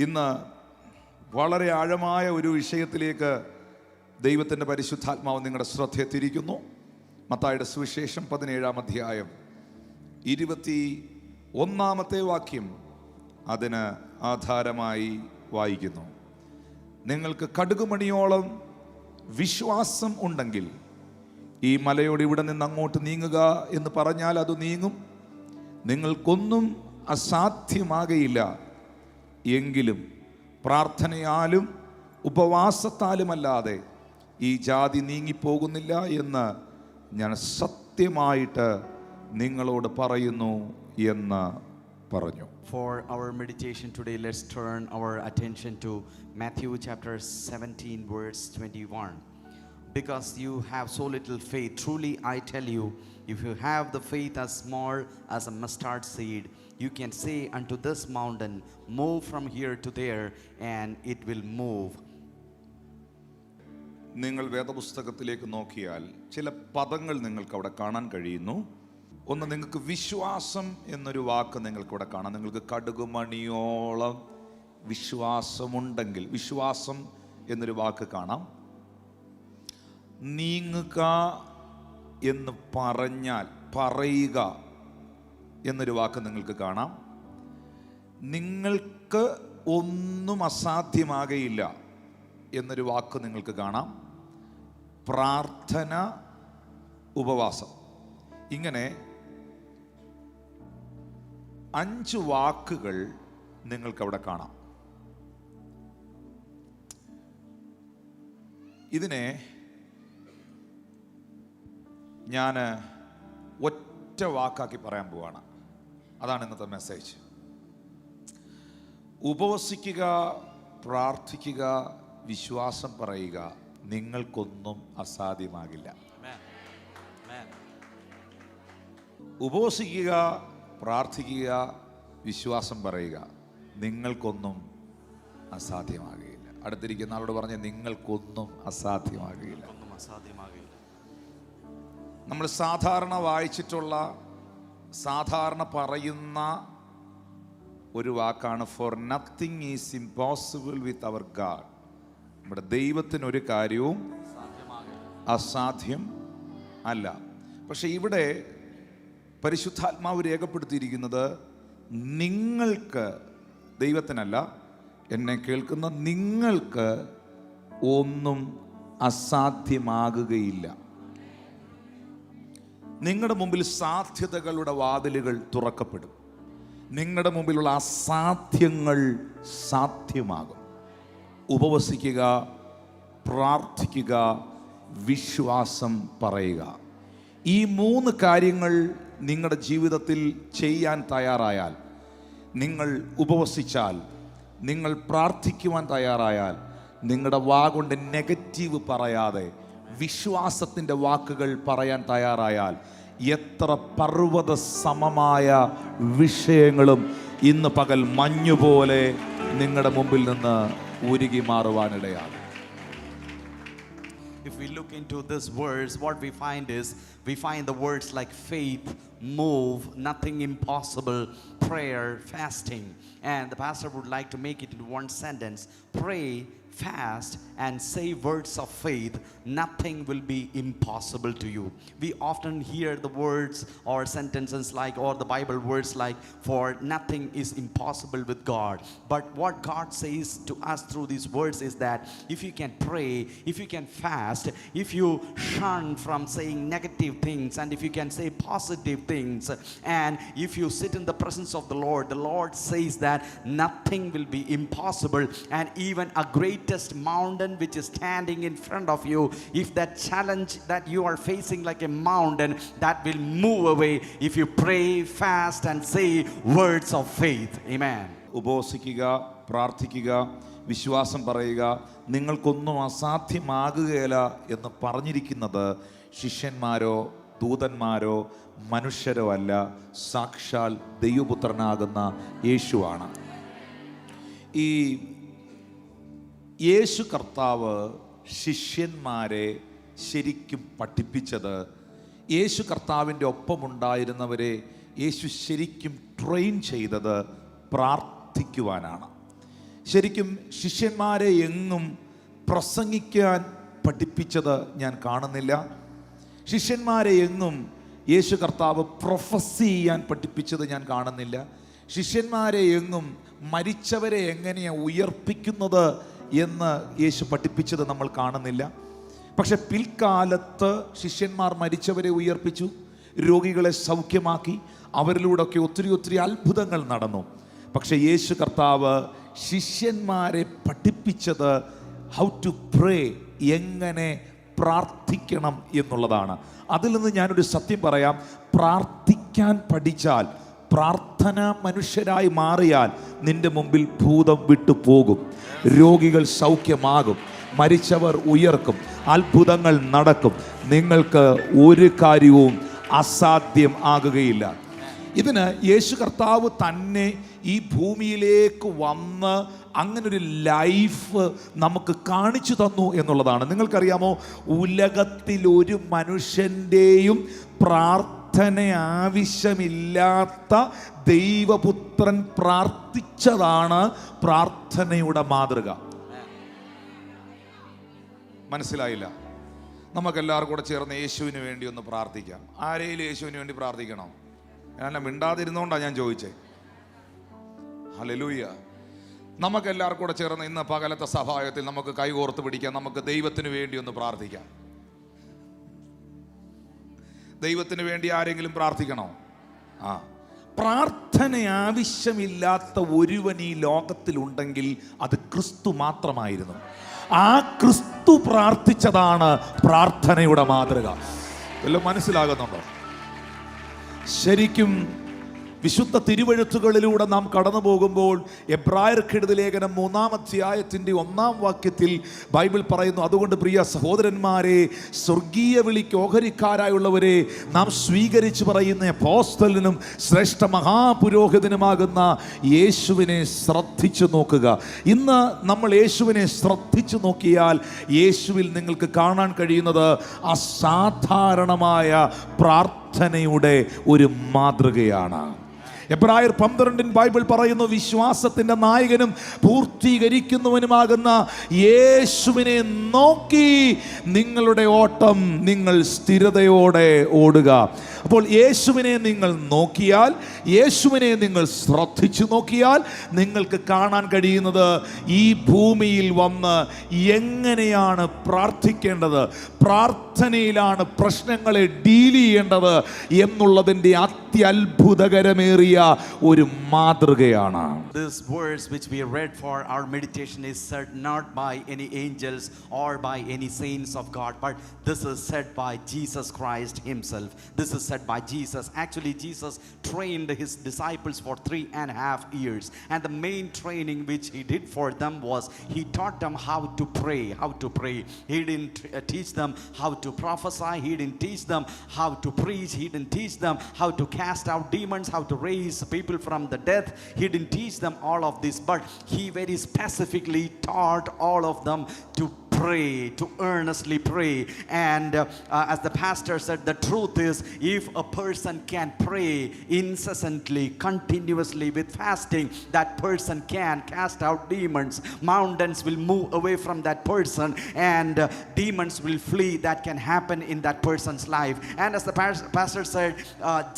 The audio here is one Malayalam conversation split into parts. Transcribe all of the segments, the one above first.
ഇന്ന് വളരെ ആഴമായ ഒരു വിഷയത്തിലേക്ക് ദൈവത്തിൻ്റെ പരിശുദ്ധാത്മാവ് നിങ്ങളുടെ ശ്രദ്ധയെ തിരിക്കുന്നു. മത്തായിയുടെ സുവിശേഷം 17-ാം അധ്യായം 21-ാമത്തെ വാക്യം അതിന് ആധാരമായി വായിക്കുന്നു. നിങ്ങൾക്ക് കടുകുമണിയോളം വിശ്വാസം ഉണ്ടെങ്കിൽ ഈ മലയോട് ഇവിടെ നിന്ന് അങ്ങോട്ട് നീങ്ങുക എന്ന് പറഞ്ഞാൽ അത് നീങ്ങും. നിങ്ങൾക്കൊന്നും അസാധ്യമാകയില്ല. എങ്കിലും പ്രാർത്ഥനയാലും ഉപവാസത്താലുമല്ലാതെ ഈ ജാതി നീങ്ങിപ്പോകുന്നില്ല എന്ന് ഞാൻ സത്യമായിട്ട് നിങ്ങളോട് പറയുന്നു എന്ന് പറഞ്ഞു. For our meditation today, let's turn our attention to Matthew chapter 17 verse 21. Because you have so little faith, truly I tell you, if you have the faith as small as a mustard seed, you can say unto this mountain, move from here to there, and it will move. നിങ്ങൾ വേദപുസ്തകത്തിലേക്ക് നോക്കിയാൽ ചില പദങ്ങൾ നിങ്ങൾക്ക് അവിടെ കാണാൻ കഴിയുന്നു. ഒന്ന്, നിങ്ങൾക്ക് വിശ്വാസം എന്നൊരു വാക്ക് നിങ്ങൾക്കിവിടെ കാണാം. നിങ്ങൾക്ക് കടുകുമണിയോളം വിശ്വാസമുണ്ടെങ്കിൽ, വിശ്വാസം എന്നൊരു വാക്ക് കാണാം. നീങ്ങുക എന്ന് പറഞ്ഞാൽ, പറയുക എന്നൊരു വാക്ക് നിങ്ങൾക്ക് കാണാം. നിങ്ങൾക്ക് ഒന്നും അസാധ്യമാകയില്ല എന്നൊരു വാക്ക് നിങ്ങൾക്ക് കാണാം. പ്രാർത്ഥന, ഉപവാസം, ഇങ്ങനെ 5 വാക്കുകൾ നിങ്ങൾക്കവിടെ കാണാം. ഇതിനെ ഞാൻ ഒറ്റ വാക്കാക്കി പറയാൻ പോവാണ്. അതാണ് ഇന്നത്തെ മെസ്സേജ്. ഉപവസിക്കുക, പ്രാർത്ഥിക്കുക, വിശ്വാസം പറയുക, നിങ്ങൾക്കൊന്നും അസാധ്യമാകില്ല. ഉപവസിക്കുക, പ്രാർത്ഥിക്കുക, വിശ്വാസം പറയുക, നിങ്ങൾക്കൊന്നും അസാധ്യമാകുകയില്ല. അടുത്തിരിക്കുന്ന ആളോട് പറഞ്ഞ്, നിങ്ങൾക്കൊന്നും അസാധ്യമാകുകയില്ല. നമ്മൾ സാധാരണ വായിച്ചിട്ടുള്ള, സാധാരണ പറയുന്ന ഒരു വാക്കാണ് for nothing is impossible with our God. നമ്മുടെ ദൈവത്തിനൊരു കാര്യവും അസാധ്യം അല്ല. പക്ഷെ ഇവിടെ പരിശുദ്ധാത്മാവ് രേഖപ്പെടുത്തിയിരിക്കുന്നത് നിങ്ങൾക്ക്, ദൈവത്തിനല്ല, എന്നെ കേൾക്കുന്ന നിങ്ങൾക്ക് ഒന്നും അസാധ്യമാകുകയില്ല. നിങ്ങളുടെ മുമ്പിൽ സാധ്യതകളുടെ വാതിലുകൾ തുറക്കപ്പെടും. നിങ്ങളുടെ മുമ്പിലുള്ള അസാധ്യങ്ങൾ സാധ്യമാകും. ഉപവസിക്കുക, പ്രാർത്ഥിക്കുക, വിശ്വാസം പറയുക. ഈ 3 കാര്യങ്ങൾ നിങ്ങളുടെ ജീവിതത്തിൽ ചെയ്യാൻ തയ്യാറായാൽ, നിങ്ങൾ ഉപവസിച്ചാൽ, നിങ്ങൾ പ്രാർത്ഥിക്കുവാൻ തയ്യാറായാൽ, നിങ്ങളുടെ വാ കൊണ്ട് നെഗറ്റീവ് പറയാതെ വിശ്വാസത്തിൻ്റെ വാക്കുകൾ പറയാൻ തയ്യാറായാൽ, എത്ര പർവ്വത സമമായ വിഷയങ്ങളും ഇന്ന് പകൽ മഞ്ഞുപോലെ നിങ്ങളുടെ മുമ്പിൽ നിന്ന് ഉരുകി മാറുവാനിടയാണ്. If we look into this verse, what we find is, we find the words like faith, move, nothing impossible, prayer, fasting. And the pastor would like to make it in one sentence: pray, fast, and say words of faith. Nothing will be impossible to you. We often hear the words or sentences like, or the Bible words like, for nothing is impossible with God. But what God says to us through these words is that if you can pray, if you can fast, if you shun from saying negative things, and if you can say positive things, and if you sit in the presence of the Lord says that nothing will be impossible. And even a greatest mountain which is standing in front of you, if that challenge that you are facing like a mountain, that will move away if you pray, fast, and say words of faith. Amen. ഉപവസിക്കുക, പ്രാർത്ഥിക്കുക, വിശ്വാസം പറയുക, നിങ്ങൾക്കൊന്നും അസാധ്യമാകുകയില്ല എന്ന് പറഞ്ഞിരിക്കുന്നത് ശിഷ്യന്മാരോ ദൂതന്മാരോ മനുഷ്യരോ അല്ല, സാക്ഷാൽ ദൈവപുത്രനാകുന്ന യേശുവാണ്. ഈ യേശു കർത്താവ് ശിഷ്യന്മാരെ ശരിക്കും പഠിപ്പിച്ചത്, യേശു കർത്താവിൻ്റെ ഒപ്പമുണ്ടായിരുന്നവരെ യേശു ശരിക്കും ട്രെയിൻ ചെയ്തത് പ്രാർത്ഥിക്കുവാനാണ്. ശരിക്കും ശിഷ്യന്മാരെ എങ്ങും പ്രസംഗിക്കാൻ പഠിപ്പിച്ചത് ഞാൻ കാണുന്നില്ല. ശിഷ്യന്മാരെ എങ്ങും യേശു കർത്താവ് പ്രൊഫസി ചെയ്യാൻ പഠിപ്പിച്ചത് ഞാൻ കാണുന്നില്ല. ശിഷ്യന്മാരെ എങ്ങും മരിച്ചവരെ എങ്ങനെയാണ് ഉയർപ്പിക്കുന്നത് എന്ന് യേശു പഠിപ്പിച്ചത് നമ്മൾ കാണുന്നില്ല. പക്ഷെ പിൽക്കാലത്ത് ശിഷ്യന്മാർ മരിച്ചവരെ ഉയർപ്പിച്ചു, രോഗികളെ സൗഖ്യമാക്കി, അവരിലൂടെയൊക്കെ ഒത്തിരി അത്ഭുതങ്ങൾ നടന്നു. പക്ഷെ യേശു കർത്താവ് ശിഷ്യന്മാരെ പഠിപ്പിച്ചത് ഹൗ ടു പ്രേ, എങ്ങനെ പ്രാർത്ഥിക്കണം എന്നുള്ളതാണ്. അതിൽ നിന്ന് ഞാനൊരു സത്യം പറയാം. പ്രാർത്ഥിക്കാൻ പഠിച്ചാൽ, പ്രാർത്ഥന മനുഷ്യരായി മാറിയാൽ നിന്റെ മുമ്പിൽ ഭൂതം വിട്ടു പോകും, രോഗികൾ സൗഖ്യമാകും, മരിച്ചവർ ഉയർക്കും, അത്ഭുതങ്ങൾ നടക്കും. നിങ്ങൾക്ക് ഒരു കാര്യവും അസാധ്യം ആകുകയില്ല. ഇതിന് യേശു കർത്താവ് തന്നെ ഈ ഭൂമിയിലേക്ക് വന്ന് അങ്ങനൊരു ലൈഫ് നമുക്ക് കാണിച്ചു തന്നു എന്നുള്ളതാണ്. നിങ്ങൾക്കറിയാമോ, ഉലകത്തിൽ ഒരു മനുഷ്യൻ്റെയും പ്രാർത്ഥന ആവശ്യമില്ലാത്ത ദൈവപുത്രൻ പ്രാർത്ഥിച്ചതാണ് പ്രാർത്ഥനയുടെ മാതൃക. മനസ്സിലായില്ല? നമുക്കെല്ലാവർക്കും കൂടെ ചേർന്ന് യേശുവിന് വേണ്ടി ഒന്ന് പ്രാർത്ഥിക്കാം. ആരെയും യേശുവിന് വേണ്ടി പ്രാർത്ഥിക്കണം? ഞാൻ മിണ്ടാതിരുന്നോണ്ടാണ് ഞാൻ ചോദിച്ചേ. ഹല്ലേലൂയ. നമുക്കെല്ലാവർക്കും കൂടെ ചേർന്ന് ഇന്ന് പകലത്തെ സഭായത്തിൽ നമുക്ക് കൈകോർത്ത് പിടിക്കാം. നമുക്ക് ദൈവത്തിന് വേണ്ടി ഒന്ന് പ്രാർത്ഥിക്കാം. ദൈവത്തിന് വേണ്ടി ആരെങ്കിലും പ്രാർത്ഥിക്കണോ? പ്രാർത്ഥന ആവശ്യമില്ലാത്ത ഒരുവൻ ഈ ലോകത്തിലുണ്ടെങ്കിൽ അത് ക്രിസ്തു മാത്രമായിരുന്നു. ആ ക്രിസ്തു പ്രാർത്ഥിച്ചതാണ് പ്രാർത്ഥനയുടെ മാതൃക. എല്ലാം മനസ്സിലാകുന്നുണ്ടോ? ശരിക്കും വിശുദ്ധ തിരുവെഴുത്തുകളിലൂടെ നാം കടന്നു പോകുമ്പോൾ എബ്രായർക്ക് എഴുതിയ ലേഖനം 3-ാം അധ്യായത്തിൻ്റെ 1-ാം വാക്യത്തിൽ ബൈബിൾ പറയുന്നു, അതുകൊണ്ട് പ്രിയ സഹോദരന്മാരെ, സ്വർഗീയ വിളിക്ക് ഓഹരിക്കാരായുള്ളവരെ, നാം സ്വീകരിച്ചു പറയുന്ന അപ്പോസ്തലനും ശ്രേഷ്ഠ മഹാപുരോഹിതനുമാകുന്ന യേശുവിനെ ശ്രദ്ധിച്ചു നോക്കുക. ഇന്ന് നമ്മൾ യേശുവിനെ ശ്രദ്ധിച്ചു നോക്കിയാൽ യേശുവിൽ നിങ്ങൾക്ക് കാണാൻ കഴിയുന്നത് അസാധാരണമായ പ്രാർത്ഥനയുടെ ഒരു മാതൃകയാണ്. എബ്രായർ 12 ബൈബിൾ പറയുന്നു, വിശ്വാസത്തിന്റെ നായകനും പൂർത്തീകരിക്കുന്നവനുമാകുന്ന യേശുവിനെ നോക്കി നിങ്ങളുടെ ഓട്ടം നിങ്ങൾ സ്ഥിരതയോടെ ഓടുക. അപ്പോൾ യേശുവിനെ നിങ്ങൾ നോക്കിയാൽ, യേശുവിനെ നിങ്ങൾ ശ്രദ്ധിച്ചു നോക്കിയാൽ നിങ്ങൾക്ക് കാണാൻ കഴിയുന്നത് ഈ ഭൂമിയിൽ വന്ന് എങ്ങനെയാണ് പ്രാർത്ഥിക്കേണ്ടത്, പ്രാർത്ഥനയിലാണ് പ്രശ്നങ്ങളെ ഡീൽ ചെയ്യേണ്ടത് എന്നുള്ളതിൻ്റെ അത്യത്ഭുതകരമേറിയ ഒരു മാതൃകയാണ്. This verse which we read for our meditation is said not by any angels or by any saints of God, but this is said by Jesus Christ himself. This is said by Jesus. Actually, Jesus trained his disciples for 3.5 years, and the main training which he did for them was he taught them how to pray. He didn't teach them how to prophesy. He didn't teach them how to preach. He didn't teach them how to cast out demons, how to raise people from the death. He didn't teach them all of this, but he very specifically taught all of them to pray, to earnestly pray. And as the pastor said, the truth is, if a person can pray incessantly, continuously with fasting, that person can cast out demons. Mountains will move away from that person, and demons will flee. That can happen in that person's life. And as the pastor said,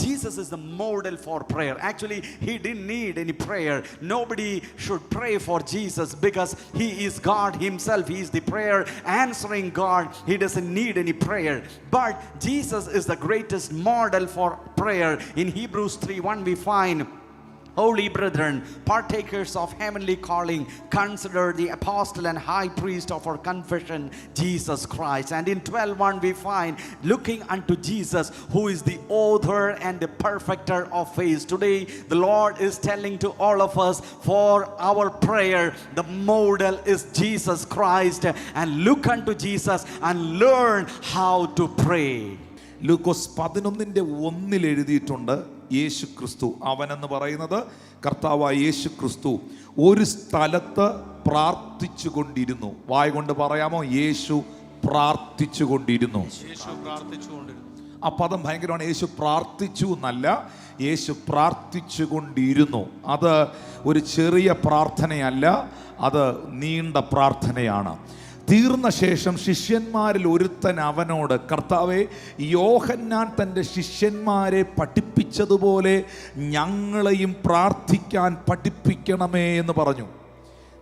Jesus is the model for prayer. Actually, he didn't need any prayer. Nobody should pray for Jesus because he is God himself. He is the prayer answering God. He doesn't need any prayer. But Jesus is the greatest model for prayer. In Hebrews 3:1 we find, holy brethren, partakers of heavenly calling, consider the apostle and high priest of our confession, Jesus Christ. And in 12:1 we find, looking unto Jesus, who is the author and the perfecter of faith. Today the Lord is telling to all of us, for our prayer the model is Jesus Christ, and look unto Jesus and learn how to pray. ലൂക്കോസ് 11:1 എഴുതിയിട്ടുണ്ട്, യേശു ക്രിസ്തു, അവനെന്ന് പറയുന്നത് കർത്താവായ യേശു ക്രിസ്തു ഒരു സ്ഥലത്ത് പ്രാർത്ഥിച്ചു കൊണ്ടിരുന്നു. വായ കൊണ്ട് പറയാമോ? യേശു പ്രാർത്ഥിച്ചു കൊണ്ടിരുന്നു. ആ പദം ഭയങ്കരമാണ്. യേശു പ്രാർത്ഥിച്ചു എന്നല്ല, യേശു പ്രാർത്ഥിച്ചു കൊണ്ടിരുന്നു. അത് ഒരു ചെറിയ പ്രാർത്ഥനയല്ല, അത് നീണ്ട പ്രാർത്ഥനയാണ്. തീർന്ന ശേഷം ശിഷ്യന്മാരിൽ ഒരുത്തൻ അവനോട്, കർത്താവേ, യോഹന്നാൻ തൻ്റെ ശിഷ്യന്മാരെ പഠിപ്പിച്ചതുപോലെ ഞങ്ങളെയും പ്രാർത്ഥിക്കാൻ പഠിപ്പിക്കണമേ എന്ന് പറഞ്ഞു.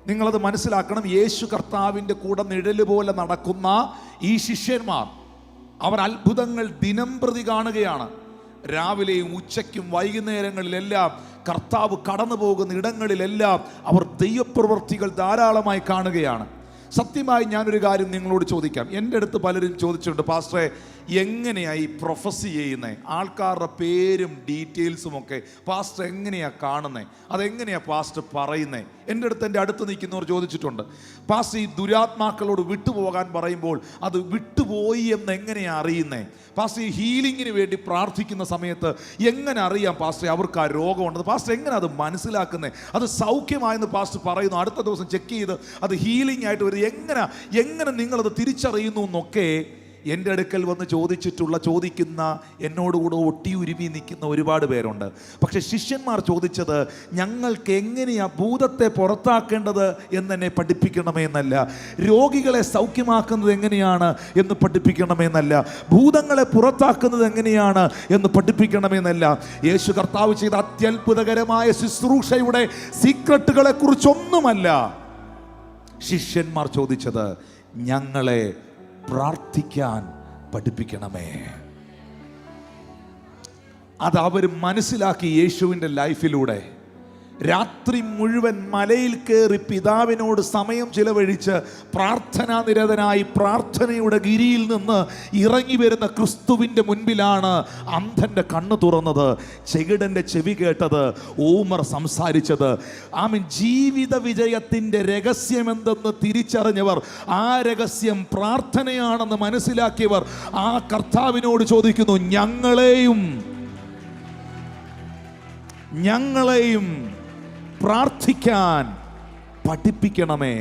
നിങ്ങളത് മനസ്സിലാക്കണം. യേശു കർത്താവിൻ്റെ കൂടെ നിഴല് പോലെ നടക്കുന്ന ഈ ശിഷ്യന്മാർ, അവർ അത്ഭുതങ്ങൾ ദിനംപ്രതി കാണുകയാണ്. രാവിലെയും ഉച്ചയ്ക്കും വൈകുന്നേരങ്ങളിലെല്ലാം കർത്താവ് കടന്നു പോകുന്ന ഇടങ്ങളിലെല്ലാം അവർ ദൈവപ്രവൃത്തികൾ ധാരാളമായി കാണുകയാണ്. സത്യമായി ഞാനൊരു കാര്യം നിങ്ങളോട് ചോദിക്കാം. എൻ്റെ അടുത്ത് പലരും ചോദിച്ചിട്ടുണ്ട്, പാസ്റ്ററെ എങ്ങനെയാണ് ഈ പ്രൊഫസി ചെയ്യുന്നത്? ആൾക്കാരുടെ പേരും ഡീറ്റെയിൽസും ഒക്കെ പാസ്റ്റർ എങ്ങനെയാണ് കാണുന്നത്? അതെങ്ങനെയാണ് പാസ്റ്റർ പറയുന്നത്? എൻ്റെ അടുത്ത് നിൽക്കുന്നവർ ചോദിച്ചിട്ടുണ്ട്, പാസ്റ്റർ ഈ ദുരാത്മാക്കളോട് വിട്ടുപോകാൻ പറയുമ്പോൾ അത് വിട്ടുപോയി എന്ന് എങ്ങനെയാണ് അറിയുന്നത്? പാസ്റ്റർ ഈ ഹീലിങ്ങിന് വേണ്ടി പ്രാർത്ഥിക്കുന്ന സമയത്ത് എങ്ങനെ അറിയാം പാസ്റ്റർ അവർക്ക് ആ രോഗമുണ്ടെന്ന്? പാസ്റ്റർ എങ്ങനെ അത് മനസ്സിലാക്കുന്നത്? അത് സൗഖ്യമായെന്ന് പാസ്റ്റർ പറയുന്നു, അടുത്ത ദിവസം ചെക്ക് ചെയ്ത് അത് ഹീലിംഗ് ആയിട്ട് വരും, എങ്ങനെ നിങ്ങളത് തിരിച്ചറിയുന്നു എന്നൊക്കെ എൻ്റെ അടുക്കൽ വന്ന് ചോദിക്കുന്ന എന്നോടുകൂടെ ഒട്ടിയുരുമി നിൽക്കുന്ന ഒരുപാട് പേരുണ്ട്. പക്ഷെ ശിഷ്യന്മാർ ചോദിച്ചത് ഞങ്ങൾക്ക് എങ്ങനെയാ ഭൂതത്തെ പുറത്താക്കേണ്ടത് എന്നെ പഠിപ്പിക്കണമെന്നല്ല, രോഗികളെ സൗഖ്യമാക്കുന്നത് എങ്ങനെയാണ് എന്ന് പഠിപ്പിക്കണമെന്നല്ല, ഭൂതങ്ങളെ പുറത്താക്കുന്നത് എങ്ങനെയാണ് എന്ന് പഠിപ്പിക്കണമെന്നല്ല. യേശു കർത്താവ് ചെയ്ത അത്യത്ഭുതകരമായ ശുശ്രൂഷയുടെ സീക്രട്ടുകളെ കുറിച്ചൊന്നുമല്ല ശിഷ്യന്മാർ ചോദിച്ചത്, ഞങ്ങളെ പ്രാർത്ഥിക്കാൻ പഠിപ്പിക്കണമേ. അത് അവർ മനസ്സിലാക്കി. യേശുവിൻ്റെ ലൈഫിലൂടെ രാത്രി മുഴുവൻ മലയിൽ കയറി പിതാവിനോട് സമയം ചിലവഴിച്ച് പ്രാർത്ഥനാ നിരതനായി പ്രാർത്ഥനയുടെ ഗിരിയിൽ നിന്ന് ഇറങ്ങി വരുന്ന ക്രിസ്തുവിൻ്റെ മുൻപിലാണ് അന്ധൻ്റെ കണ്ണ് തുറന്നത്, ചെകിടൻ്റെ ചെവി കേട്ടത്, ഊമർ സംസാരിച്ചത്. ജീവിത വിജയത്തിൻ്റെ രഹസ്യമെന്തെന്ന് തിരിച്ചറിഞ്ഞവർ, ആ രഹസ്യം പ്രാർത്ഥനയാണെന്ന് മനസ്സിലാക്കിയവർ ആ കർത്താവിനോട് ചോദിക്കുന്നു, ഞങ്ങളെയും പ്രാർത്ഥിക്കാൻ പഠിപ്പിക്കണമേ.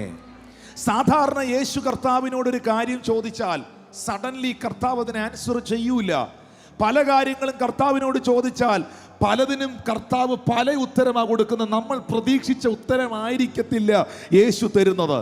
സാധാരണ യേശു കർത്താവിനോടൊരു കാര്യം ചോദിച്ചാൽ സഡൻലി കർത്താവ് അതിന് ആൻസർ ചെയ്യൂല. പല കാര്യങ്ങളും കർത്താവിനോട് ചോദിച്ചാൽ പലതിനും കർത്താവ് പല ഉത്തരമാണ് കൊടുക്കുന്നത്. നമ്മൾ പ്രതീക്ഷിച്ച ഉത്തരമായിരിക്കത്തില്ല യേശു തരുന്നത്.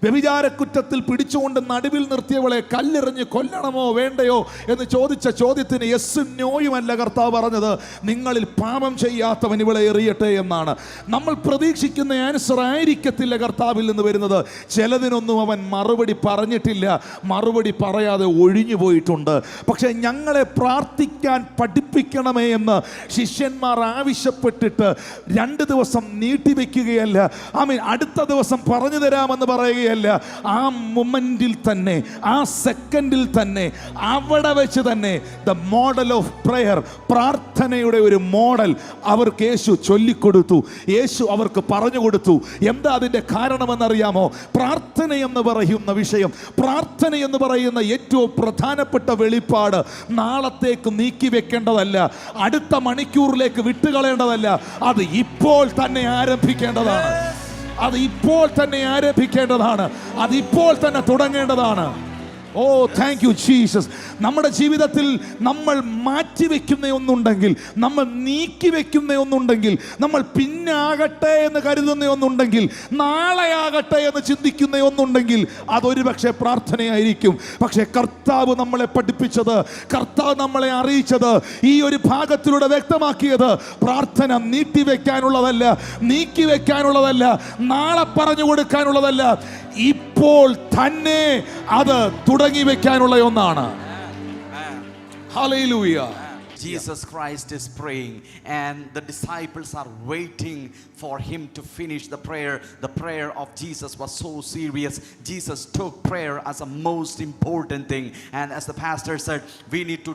വ്യഭിചാരക്കുറ്റത്തിൽ പിടിച്ചുകൊണ്ട് നടുവിൽ നിർത്തിയവളെ കല്ലെറിഞ്ഞ് കൊല്ലണമോ വേണ്ടയോ എന്ന് ചോദിച്ച ചോദ്യത്തിന് യെസ്സും നോയുമല്ല കർത്താവ് പറഞ്ഞത്, നിങ്ങളിൽ പാപം ചെയ്യാത്തവൻ ഇവളെ എറിയട്ടെ എന്നാണ്. നമ്മൾ പ്രതീക്ഷിക്കുന്ന ആൻസർ ആയിരിക്കത്തില്ല കർത്താവിൽ നിന്ന് വരുന്നത്. ചിലതിനൊന്നും അവൻ മറുപടി പറഞ്ഞിട്ടില്ല, മറുപടി പറയാതെ ഒഴിഞ്ഞു പോയിട്ടുണ്ട്. പക്ഷെ ഞങ്ങളെ പ്രാർത്ഥിക്കാൻ പഠിപ്പിക്കണമേ എന്ന് ശിഷ്യന്മാർ ആവശ്യപ്പെട്ടിട്ട് 2 ദിവസം നീട്ടിവെക്കുകയല്ല, അടുത്ത ദിവസം പറഞ്ഞു തരാമെന്ന് പറയുകയല്ല. ആ മൊമെന്റിൽ തന്നെ, ആ സെക്കൻഡിൽ തന്നെ, അവിടെ വെച്ച് തന്നെ ദ മോഡൽ ഓഫ് പ്രെയർ, പ്രാർത്ഥനയുടെ ഒരു മോഡൽ അവർക്ക് യേശു ചൊല്ലിക്കൊടുത്തു, യേശു അവർക്ക് പറഞ്ഞു കൊടുത്തു. എന്താ അതിൻ്റെ കാരണമെന്നറിയാമോ? പ്രാർത്ഥന എന്ന് പറയുന്ന വിഷയം, പ്രാർത്ഥന എന്ന് പറയുന്ന ഏറ്റവും പ്രധാനപ്പെട്ട വെളിപ്പാട് നാളത്തേക്ക് നീക്കി വെക്കേണ്ടതല്ല, അടുത്ത മണിക്കൂറിലേക്ക് വിട്ടുകളയേണ്ടതല്ല, അത് ഇപ്പോൾ തന്നെ ആരംഭിക്കേണ്ടതാണ്. അത് ഇപ്പോൾ തന്നെ ആരംഭിക്കേണ്ടതാണ്, അതിപ്പോൾ തന്നെ തുടങ്ങേണ്ടതാണ്. ഓ താങ്ക് യു ജീസസ്. നമ്മുടെ ജീവിതത്തിൽ നമ്മൾ മാറ്റിവെക്കുന്ന ഒന്നുണ്ടെങ്കിൽ, നമ്മൾ നീക്കി വെക്കുന്ന ഒന്നുണ്ടെങ്കിൽ, നമ്മൾ പിന്നാകട്ടെ എന്ന് കരുതുന്ന ഒന്നുണ്ടെങ്കിൽ, നാളെ ആകട്ടെ എന്ന് ചിന്തിക്കുന്ന ഒന്നുണ്ടെങ്കിൽ അതൊരു പക്ഷേ പ്രാർത്ഥനയായിരിക്കും. പക്ഷേ കർത്താവ് നമ്മളെ പഠിപ്പിച്ചത്, കർത്താവ് നമ്മളെ അറിയിച്ചത്, ഈ ഒരു ഭാഗത്തിലൂടെ വ്യക്തമാക്കിയത്, പ്രാർത്ഥന നീട്ടിവെക്കാനുള്ളതല്ല, നീക്കി വെക്കാനുള്ളതല്ല, നാളെ പറഞ്ഞു കൊടുക്കാനുള്ളതല്ല, ഇപ്പോൾ തന്നെ അത് തുടങ്ങി വെക്കാനുള്ള ഒന്നാണ്. Hallelujah. Jesus Christ is praying and the disciples are waiting for him to finish the prayer. The prayer of Jesus was so serious. Jesus took prayer as a most important thing, and as the pastor said, we need to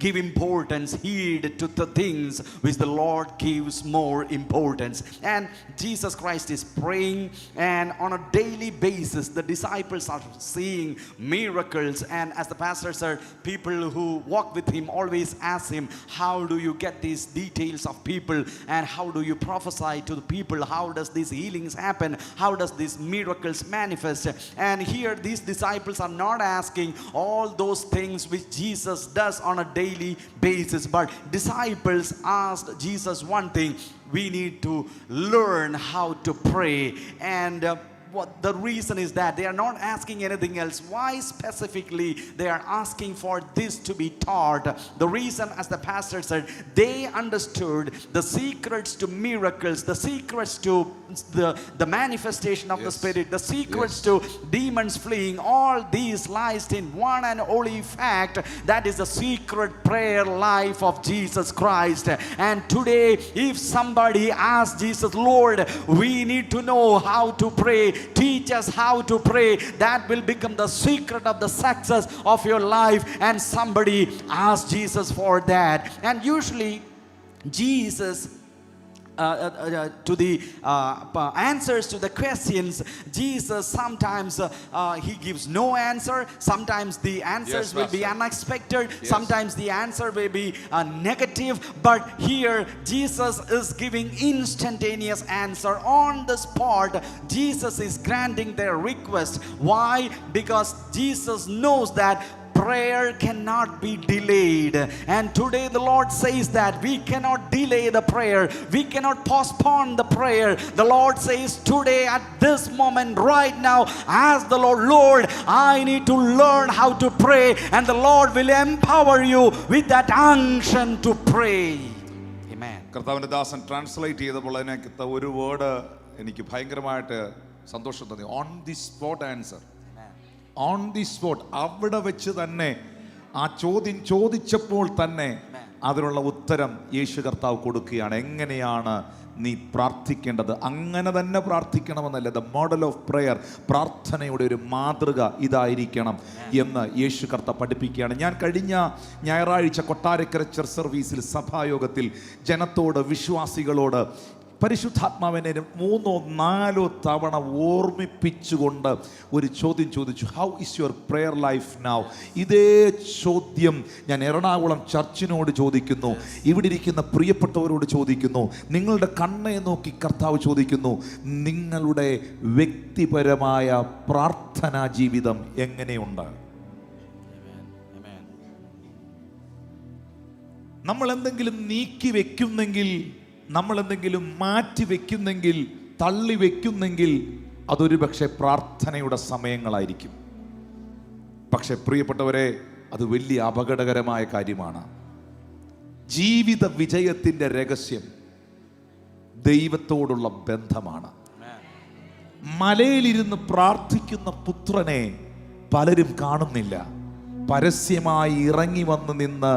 give importance, heed to the things which the Lord gives more importance. And Jesus Christ is praying, and on a daily basis the disciples are seeing miracles, and as the pastor said, people who walk with him always ask him, how do you get these details of people, and how do you prophesy to the people? How does these healings happen? How does these miracles manifest? And here these disciples are not asking all those things which Jesus does on a daily basis, but disciples asked Jesus one thing: we need to learn how to pray. And what the reason is that they are not asking anything else. Why specifically they are asking for this to be taught? The reason, as the pastor said, they understood the secrets to miracles, the secrets to the manifestation of the Spirit, the secrets to demons fleeing. All these lies in one and only fact, that is the secret prayer life of Jesus Christ. And today, if somebody asks Jesus, Lord, we need to know how to pray, teach us how to pray, that will become the secret of the success of your life. And somebody asks Jesus for that. And usually Jesus to the answers to the questions, Jesus sometimes he gives no answer. Sometimes the answers will be unexpected. Sometimes the answer will be negative. But here Jesus is giving instantaneous answer on the spot. Jesus is granting their request. Why? Because Jesus knows that prayer cannot be delayed. And today the Lord says that we cannot delay the prayer. We cannot postpone the prayer. The Lord says today, at this moment, right now, ask the Lord, I need to learn how to pray. And the Lord will empower you with that unction to pray. Amen. കർത്താവിൻ്റെ ദാസൻ ട്രാൻസ്ലേറ്റ് ചെയ്തപ്പോൾ അതിനകത്ത് ഒരു വേർഡ് എനിക്ക് ഭയങ്കരമായിട്ട് സന്തോഷം തോന്നി. On the spot answer. On the spot, അവിടെ വെച്ച് തന്നെ ആ ചോദ്യം ചോദിച്ചപ്പോൾ തന്നെ അതിനുള്ള ഉത്തരം യേശു കർത്താവ് കൊടുക്കുകയാണ്. എങ്ങനെയാണ് നീ പ്രാർത്ഥിക്കേണ്ടത്? അങ്ങനെ തന്നെ പ്രാർത്ഥിക്കണമെന്നല്ല. ദ മോഡൽ ഓഫ് പ്രെയർ, പ്രാർത്ഥനയുടെ ഒരു മാതൃക ഇതായിരിക്കണം എന്ന് യേശു കർത്താവ് പഠിപ്പിക്കുകയാണ്. ഞാൻ കഴിഞ്ഞ ഞായറാഴ്ച കൊട്ടാരക്കര ചർച്ച് സർവീസിൽ സഭായോഗത്തിൽ ജനത്തോട്, വിശ്വാസികളോട് പരിശുദ്ധാത്മാവിനെ 3-4 തവണ ഓർമ്മിപ്പിച്ചുകൊണ്ട് ഒരു ചോദ്യം ചോദിച്ചു. How is your prayer life now? ഇതേ ചോദ്യം ഞാൻ എറണാകുളം ചർച്ചിനോട് ചോദിക്കുന്നു, ഇവിടെ ഇരിക്കുന്ന പ്രിയപ്പെട്ടവരോട് ചോദിക്കുന്നു, നിങ്ങളുടെ കണ്ണെ നോക്കി കർത്താവ് ചോദിക്കുന്നു, നിങ്ങളുടെ വ്യക്തിപരമായ പ്രാർത്ഥനാ ജീവിതം എങ്ങനെയുണ്ട്? നമ്മൾ എന്തെങ്കിലും നീക്കി വെക്കുന്നെങ്കിൽ, നമ്മൾ എന്തെങ്കിലും മാറ്റി വെക്കുന്നെങ്കിൽ, തള്ളി വെക്കുന്നെങ്കിൽ, അതൊരു പക്ഷേ പ്രാർത്ഥനയുടെ സമയങ്ങളായിരിക്കും. പക്ഷെ പ്രിയപ്പെട്ടവരെ, അത് വലിയ അപകടകരമായ കാര്യമാണ്. ജീവിത വിജയത്തിൻ്റെ രഹസ്യം ദൈവത്തോടുള്ള ബന്ധമാണ്. മലയിലിരുന്ന് പ്രാർത്ഥിക്കുന്ന പുത്രനെ പലരും കാണുന്നില്ല. പരസ്യമായി ഇറങ്ങി വന്ന് നിന്ന്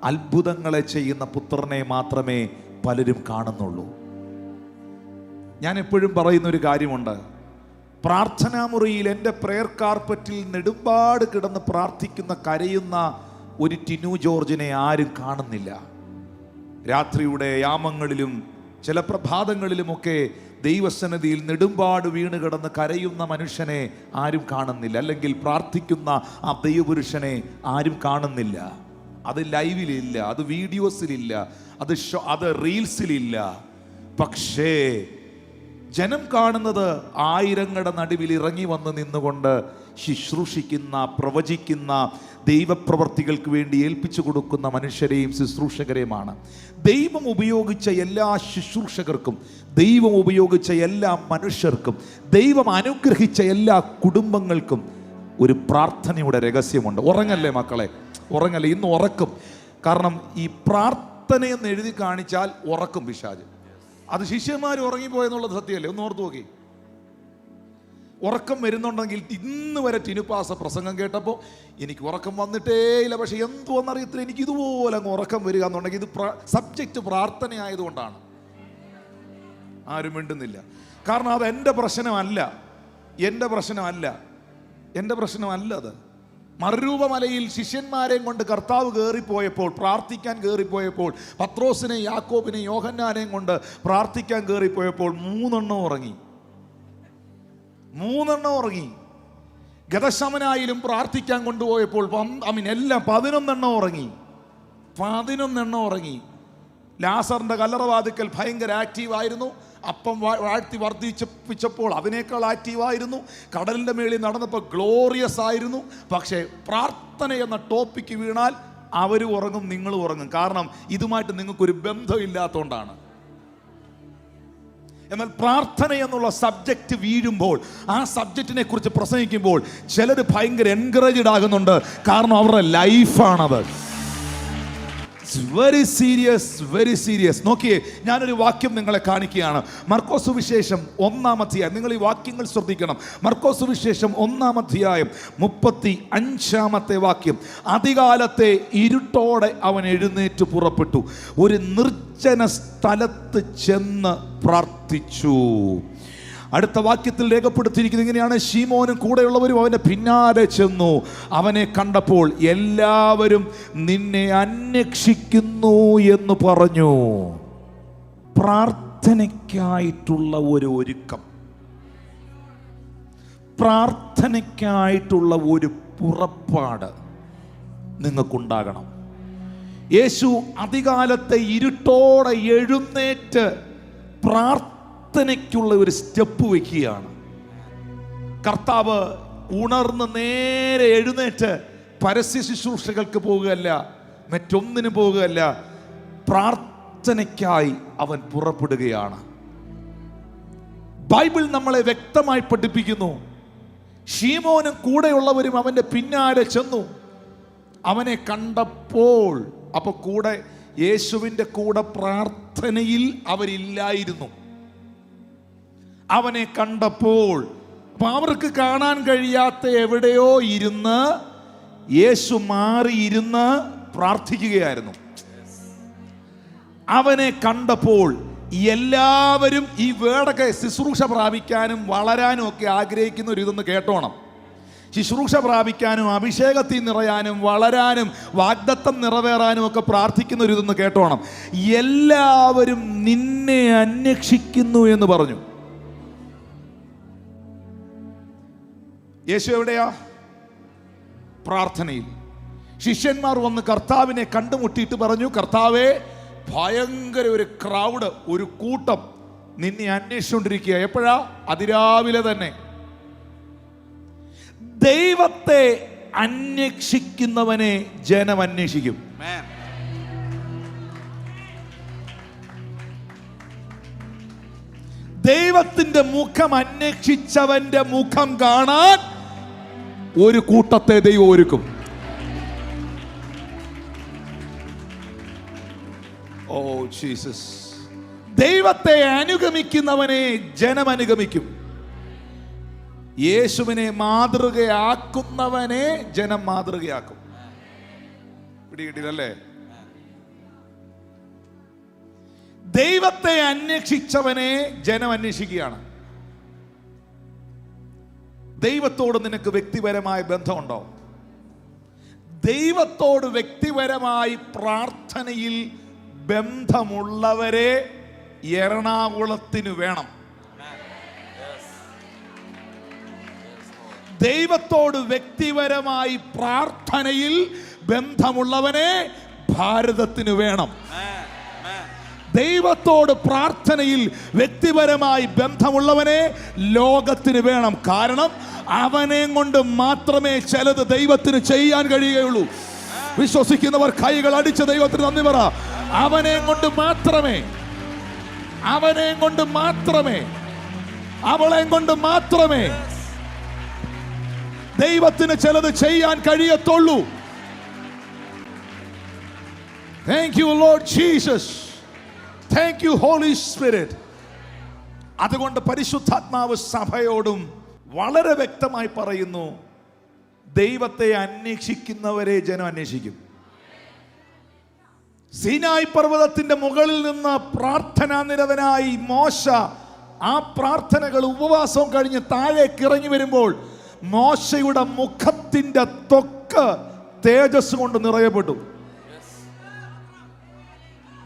അത്ഭുതങ്ങളെ ചെയ്യുന്ന പുത്രനെ മാത്രമേ പലരും കാണുന്നുള്ളൂ. ഞാൻ എപ്പോഴും പറയുന്നൊരു കാര്യമുണ്ട്. പ്രാർത്ഥനാ മുറിയിൽ എൻ്റെ പ്രെയർ കാർപ്പറ്റിൽ നെടുമ്പാട് കിടന്ന് പ്രാർത്ഥിക്കുന്ന, കരയുന്ന ഒരു ടിനു ജോർജിനെ ആരും കാണുന്നില്ല. രാത്രിയുടെ യാമങ്ങളിലും ചില പ്രഭാതങ്ങളിലുമൊക്കെ ദൈവസന്നിധിയിൽ നെടുമ്പാട് വീണ് കിടന്ന് കരയുന്ന മനുഷ്യനെ ആരും കാണുന്നില്ല. അല്ലെങ്കിൽ പ്രാർത്ഥിക്കുന്ന ആ ദൈവപുരുഷനെ ആരും കാണുന്നില്ല. അത് ലൈവിലില്ല, അത് വീഡിയോസിലില്ല, അത് റീൽസിലില്ല. പക്ഷേ ജനം കാണുന്നത് ആയിരങ്ങളുടെ നടുവിൽ ഇറങ്ങി വന്ന് നിന്നുകൊണ്ട് ശുശ്രൂഷിക്കുന്ന, പ്രവചിക്കുന്ന, ദൈവപ്രവർത്തികൾക്ക് വേണ്ടി ഏൽപ്പിച്ചു കൊടുക്കുന്ന മനുഷ്യരെയും ശുശ്രൂഷകരെയുമാണ്. ദൈവം ഉപയോഗിച്ച എല്ലാ ശുശ്രൂഷകർക്കും, ദൈവം ഉപയോഗിച്ച എല്ലാ മനുഷ്യർക്കും, ദൈവം അനുഗ്രഹിച്ച എല്ലാ കുടുംബങ്ങൾക്കും ഒരു പ്രാർത്ഥനയുടെ രഹസ്യമുണ്ട്. ഉറങ്ങല്ലേ മക്കളെ, ഉറങ്ങല്ലേ. ഇന്ന് ഉറക്കും. കാരണം ഈ പ്രാർത്ഥനയെന്ന് എഴുതി കാണിച്ചാൽ ഉറക്കും പിശാച്. അത് ശിഷ്യന്മാർ ഉറങ്ങിപ്പോയെന്നുള്ളത് സത്യമല്ലേ? ഒന്ന് ഓർത്തു നോക്കി. ഉറക്കം വരുന്നുണ്ടെങ്കിൽ, ഇന്ന് വരെ ടിനുപ്പാസ പ്രസംഗം കേട്ടപ്പോൾ എനിക്ക് ഉറക്കം വന്നിട്ടേ ഇല്ല, പക്ഷെ എന്തുവെന്നറിയത്തില്ല, എനിക്ക് ഇതുപോലെ അങ്ങ് ഉറക്കം വരിക എന്നുണ്ടെങ്കിൽ ഇത് സബ്ജക്റ്റ് പ്രാർത്ഥന ആയതുകൊണ്ടാണ്. ആരും മിണ്ടുന്നില്ല. കാരണം അത് എൻ്റെ പ്രശ്നമല്ല, എൻ്റെ പ്രശ്നമല്ല അത്. മറുരൂപമലയിൽ ശിഷ്യന്മാരെയും കൊണ്ട് കർത്താവ് കയറിപ്പോയപ്പോൾ, പ്രാർത്ഥിക്കാൻ കയറിപ്പോയപ്പോൾ, പത്രോസിനെയും യാക്കോബിനെയും യോഹന്നാനെയും കൊണ്ട് പ്രാർത്ഥിക്കാൻ കയറിപ്പോയപ്പോൾ 3 ഉറങ്ങി. ഗദശമനായിലും പ്രാർത്ഥിക്കാൻ കൊണ്ടുപോയപ്പോൾ എല്ലാം 11 ഉറങ്ങി. 11 ഉറങ്ങി. ലാസറിന്റെ കല്ലറവാതിക്കൽ ഭയങ്കര ആക്റ്റീവായിരുന്നു. അപ്പം വാഴ്ത്തി വർദ്ധിപ്പിച്ചപ്പോൾ അതിനേക്കാൾ ആക്റ്റീവായിരുന്നു. കടലിൻ്റെ മേളിൽ നടന്നപ്പോൾ ഗ്ലോറിയസ് ആയിരുന്നു. പക്ഷേ പ്രാർത്ഥന എന്ന ടോപ്പിക്ക് വീണാൽ അവരും ഉറങ്ങും, നിങ്ങളും ഉറങ്ങും. കാരണം ഇതുമായിട്ട് നിങ്ങൾക്കൊരു ബന്ധമില്ലാത്തതുകൊണ്ടാണ്. എന്നാൽ പ്രാർത്ഥന എന്നുള്ള സബ്ജക്റ്റ് വീഴുമ്പോൾ, ആ സബ്ജക്റ്റിനെ കുറിച്ച് പ്രസംഗിക്കുമ്പോൾ ചിലർ ഭയങ്കര എൻകറേജ്ഡ് ആകുന്നുണ്ട്. കാരണം അവരുടെ ലൈഫാണത്. Very serious, very serious. നോക്കിയേ, ഞാനൊരു വാക്യം നിങ്ങളെ കാണിക്കുകയാണ്. മർക്കോസ് സുവിശേഷം 1-ാം അധ്യായം. നിങ്ങൾ ഈ വാക്യങ്ങൾ ശ്രദ്ധിക്കണം. മർക്കോസ് സുവിശേഷം 1-ാം അധ്യായം 35-ാമത്തെ വാക്യം. അതികാലത്തെ ഇരുട്ടോടെ അവൻ എഴുന്നേറ്റ് പുറപ്പെട്ടു, ഒരു നിർജ്ജന സ്ഥലത്ത് ചെന്ന് പ്രാർത്ഥിച്ചു. അടുത്ത വാക്യത്തിൽ രേഖപ്പെടുത്തിയിരിക്കുന്നത് ഇങ്ങനെയാണ്: ശീമോനും കൂടെയുള്ളവരും അവൻ്റെ പിന്നാലെ ചെന്നു. അവനെ കണ്ടപ്പോൾ എല്ലാവരും നിന്നെ അന്വേഷിക്കുന്നു എന്ന് പറഞ്ഞു. പ്രാർത്ഥനയ്ക്കായിട്ടുള്ള ഒരു ഒരുക്കം, പ്രാർത്ഥനയ്ക്കായിട്ടുള്ള ഒരു പുറപ്പാട് നിങ്ങൾക്കുണ്ടാകണം. യേശു അതികാലത്തെ ഇരുട്ടോടെ എഴുന്നേറ്റ് പ്രാർത്ഥനയ്ക്കുള്ള ഒരു സ്റ്റെപ്പ് വയ്ക്കുകയാണ്. കർത്താവ് ഉണർന്ന് നേരെ എഴുന്നേറ്റ് പരസ്യ ശുശ്രൂഷകൾക്ക് പോകുകയല്ല, മറ്റൊന്നിനും പോകുകയല്ല, പ്രാർത്ഥനയ്ക്കായി അവൻ പുറപ്പെടുകയാണ്. ബൈബിൾ നമ്മളെ വ്യക്തമായി പഠിപ്പിക്കുന്നു. ശീമോനും കൂടെയുള്ളവരും അവൻ്റെ പിന്നാലെ ചെന്നു. അവനെ കണ്ടപ്പോൾ, അപ്പൊ കൂടെ യേശുവിൻ്റെ കൂടെ പ്രാർത്ഥനയിൽ അവരില്ലായിരുന്നു. അവനെ കണ്ടപ്പോൾ, അപ്പൊ അവർക്ക് കാണാൻ കഴിയാത്ത എവിടെയോ ഇരുന്ന് യേശു മാറിയിരുന്ന് പ്രാർത്ഥിക്കുകയായിരുന്നു. അവനെ കണ്ടപ്പോൾ എല്ലാവരും ഈ വേടൊക്കെ ശുശ്രൂഷ പ്രാപിക്കാനും വളരാനും ഒക്കെ ആഗ്രഹിക്കുന്ന ഒരു ഇതൊന്ന് കേട്ടോണം. ശുശ്രൂഷ പ്രാപിക്കാനും അഭിഷേകത്തിൽ നിറയാനും വളരാനും വാഗ്ദത്തം നിറവേറാനും ഒക്കെ പ്രാർത്ഥിക്കുന്ന ഒരു ഇതൊന്ന് കേട്ടോണം. എല്ലാവരും നിന്നെ അന്വേഷിക്കുന്നു എന്ന് പറഞ്ഞു. യേശു എവിടെയാ? പ്രാർത്ഥനയിൽ. ശിഷ്യന്മാർ വന്ന് കർത്താവിനെ കണ്ടുമുട്ടിയിട്ട് പറഞ്ഞു, കർത്താവേ, ഭയങ്കര ഒരു ക്രൗഡ്, ഒരു കൂട്ടം നിന്നെ അന്വേഷിച്ചുകൊണ്ടിരിക്കുക. എപ്പോഴാ? അതിരാവിലെ തന്നെ. ദൈവത്തെ അന്വേഷിക്കുന്നവനെ ജനം അന്വേഷിക്കും. ദൈവത്തിന്റെ മുഖം അന്വേഷിച്ചവന്റെ മുഖം കാണാൻ ഒരു കൂട്ടത്തെ ദൈവം ഒരുക്കും. Oh Jesus. ദൈവത്തെ അനുഗമിക്കുന്നവനെ ജനം അനുഗമിക്കും. യേശുവിനെ മാതൃകയാക്കുന്നവനെ ജനം മാതൃകയാക്കും. പിടികിട്ടില്ലല്ലേ? ദൈവത്തെ അന്വേഷിച്ചവനെ ജനം അന്വേഷിക്കുകയാണ്. ദൈവത്തോട് നിനക്ക് വ്യക്തിപരമായ ബന്ധമുണ്ടോ? ദൈവത്തോട് വ്യക്തിപരമായി പ്രാർത്ഥനയിൽ ബന്ധമുള്ളവരെ എറണാകുളത്തിന് വേണം. ദൈവത്തോട് വ്യക്തിപരമായി പ്രാർത്ഥനയിൽ ബന്ധമുള്ളവനെ ഭാരതത്തിന് വേണം. ദൈവത്തോട് പ്രാർത്ഥനയിൽ വ്യക്തിപരമായി ബന്ധമുള്ളവനെ ലോകത്തിന് വേണം. കാരണം അവനെ കൊണ്ട് മാത്രമേ ചിലത് ദൈവത്തിന് ചെയ്യാൻ കഴിയുകയുള്ളൂ. വിശ്വസിക്കുന്നവർ കൈകൾ അടിച്ച് ദൈവത്തിന് നന്ദി പറ. അവനെ കൊണ്ട് മാത്രമേ, അവനെ കൊണ്ട് മാത്രമേ, അവളെ കൊണ്ട് മാത്രമേ ദൈവത്തിന് ചിലത് ചെയ്യാൻ കഴിയത്തുള്ളൂ. Thank you Lord Jesus. Thank you Holy Spirit. അതുകൊണ്ട് പരിശുദ്ധാത്മാവ് സഭയോടും വളരെ വ്യക്തമായി പറയുന്നു, ദൈവത്തെ അന്വേഷിക്കുന്നവരെ ജനം അന്വേഷിക്കും. സീനായി പർവ്വതത്തിന്റെ മുകളിൽ നിന്ന് പ്രാർത്ഥനാ നിരതനായി മോശ ആ പ്രാർത്ഥനകൾ ഉപവാസവും കഴിഞ്ഞ് താഴേക്ക് ഇറങ്ങി വരുമ്പോൾ മോശയുടെ മുഖത്തിന്റെ ത്വക്ക് തേജസ് കൊണ്ട് നിറയപ്പെട്ടു.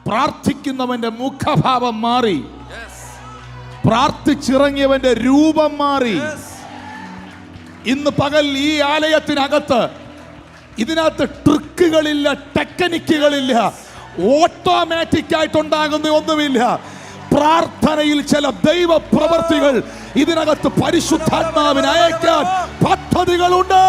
പ്രാർത്ഥിക്കുന്നവന്റെ മുഖഭാവം മാറി, പ്രാർത്ഥിച്ചിറങ്ങിയവന്റെ രൂപം മാറി. ഇന്ന് പകൽ ഈ ആലയത്തിനകത്ത് ഇതിനകത്ത് ട്രിക്കുകളില്ല, ടെക്നിക്കുകളില്ല, ഓട്ടോമാറ്റിക് ആയിട്ടുണ്ടാകുന്ന ഒന്നുമില്ല. പ്രാർത്ഥനയിൽ ചില ദൈവ പ്രവർത്തികൾ ഇതിനകത്ത് പരിശുദ്ധാത്മാവിനെ അയക്കാൻ പദ്ധതികളുണ്ട്.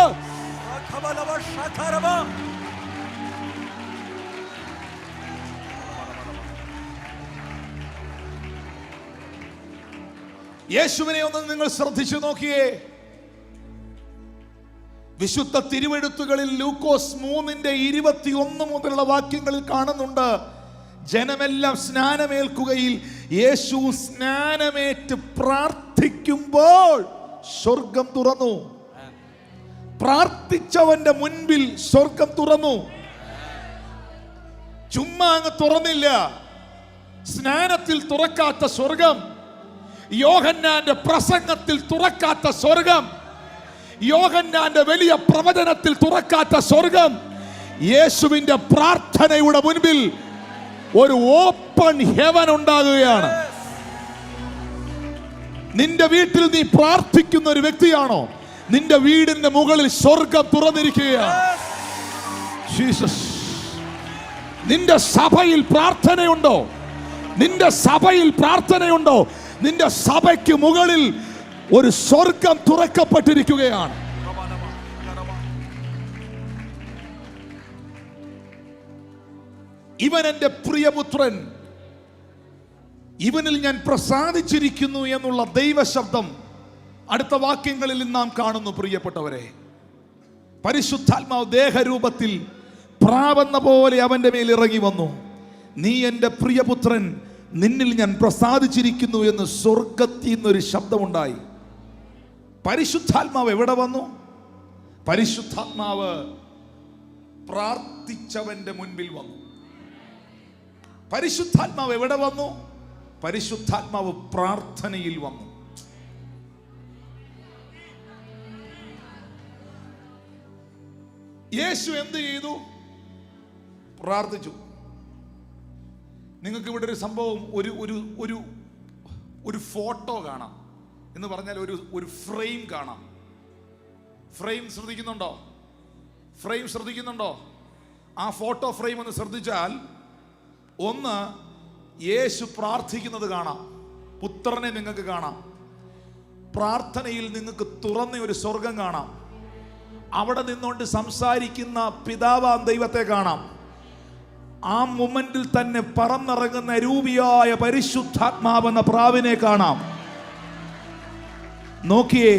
യേശുവിനെ ഒന്ന് നിങ്ങൾ ശ്രദ്ധിച്ചു നോക്കിയേ. വിശുദ്ധ തിരുവെഴുത്തുകളിൽ ലൂക്കോസ് 3:21 മുതലുള്ള വാക്യങ്ങളിൽ കാണുന്നുണ്ട്, ജനമെല്ലാം സ്നാനമേൽക്കുകയിൽ യേശു സ്നാനമേറ്റ് പ്രാർത്ഥിക്കുമ്പോൾ സ്വർഗം തുറന്നു. പ്രാർത്ഥിച്ചവന്റെ മുൻപിൽ സ്വർഗം തുറന്നു. ചുമ്മാ അങ്ങ് തുറന്നില്ല. സ്നാനത്തിൽ തുറക്കാത്ത സ്വർഗം, യോഹന്നാന്റെ പ്രസംഗത്തിൽ തുറക്കാത്ത സ്വർഗം, യോഹന്നാന്റെ വലിയ പ്രവചനത്തിൽ തുറക്കാത്ത സ്വർഗം, യേശുവിന്റെ പ്രാർത്ഥനയുടെ മുൻപിൽ ഒരു ഓപ്പൺ ഹെവൻ ഉണ്ടാകുകയാണ്. നിന്റെ വീട്ടിൽ നീ പ്രാർത്ഥിക്കുന്ന ഒരു വ്യക്തിയാണോ? നിന്റെ വീടിന്റെ മുകളിൽ സ്വർഗം തുറന്നിരിക്കുകയാണ്. ജീസസ്. നിന്റെ സഭയിൽ പ്രാർത്ഥനയുണ്ടോ? നിന്റെ സഭയിൽ പ്രാർത്ഥനയുണ്ടോ? നിന്റെ സഭയ്ക്ക് മുകളിൽ ഒരു സ്വർഗം തുറക്കപ്പെട്ടിരിക്കുകയാണ്. ഇവൻ എൻ്റെ പ്രിയപുത്രൻ, ഇവനിൽ ഞാൻ പ്രസാദിച്ചിരിക്കുന്നു എന്നുള്ള ദൈവശബ്ദം അടുത്ത വാക്യങ്ങളിൽ നാം കാണുന്നു. പ്രിയപ്പെട്ടവരെ, പരിശുദ്ധാത്മാവ് ദേഹരൂപത്തിൽ പ്രാവെന്ന പോലെ അവന്റെ മേൽ ഇറങ്ങി വന്നു. നീ എൻ്റെ പ്രിയപുത്രൻ, നിന്നിൽ ഞാൻ പ്രസാദിച്ചിരിക്കുന്നു എന്ന് സ്വർഗത്തിൽ നിന്നൊരു ശബ്ദമുണ്ടായി. പരിശുദ്ധാത്മാവ് എവിടെ വന്നു? പരിശുദ്ധാത്മാവ് പ്രാർത്ഥിച്ചവന്റെ മുൻപിൽ വന്നു. പരിശുദ്ധാത്മാവ് എവിടെ വന്നു? പരിശുദ്ധാത്മാവ് പ്രാർത്ഥനയിൽ വന്നു. യേശു എന്ത് ചെയ്തു? പ്രാർത്ഥിച്ചു. നിങ്ങൾക്ക് ഇവിടെ ഒരു സംഭവം, ഒരു ഫോട്ടോ കാണാം എന്ന് പറഞ്ഞാൽ ഒരു ഫ്രെയിം കാണാം. ഫ്രെയിം ശ്രദ്ധിക്കുന്നുണ്ടോ? ഫ്രെയിം ശ്രദ്ധിക്കുന്നുണ്ടോ? ആ ഫോട്ടോ ഫ്രെയിം ഒന്ന് ശ്രദ്ധിച്ചാൽ, ഒന്ന് യേശു പ്രാർത്ഥിക്കുന്നത് കാണാം, പുത്രനെ നിങ്ങൾക്ക് കാണാം. പ്രാർത്ഥനയിൽ നിങ്ങൾക്ക് തുറന്ന ഒരു സ്വർഗം കാണാം. അവിടെ നിന്നുകൊണ്ട് സംസാരിക്കുന്ന പിതാവാം ദൈവത്തെ കാണാം. ആ മൊമെന്റിൽ തന്നെ പറന്നിറങ്ങുന്ന രൂപിയായ പരിശുദ്ധാത്മാവെന്ന പ്രാവിനെ കാണാം. നോക്കിയേ,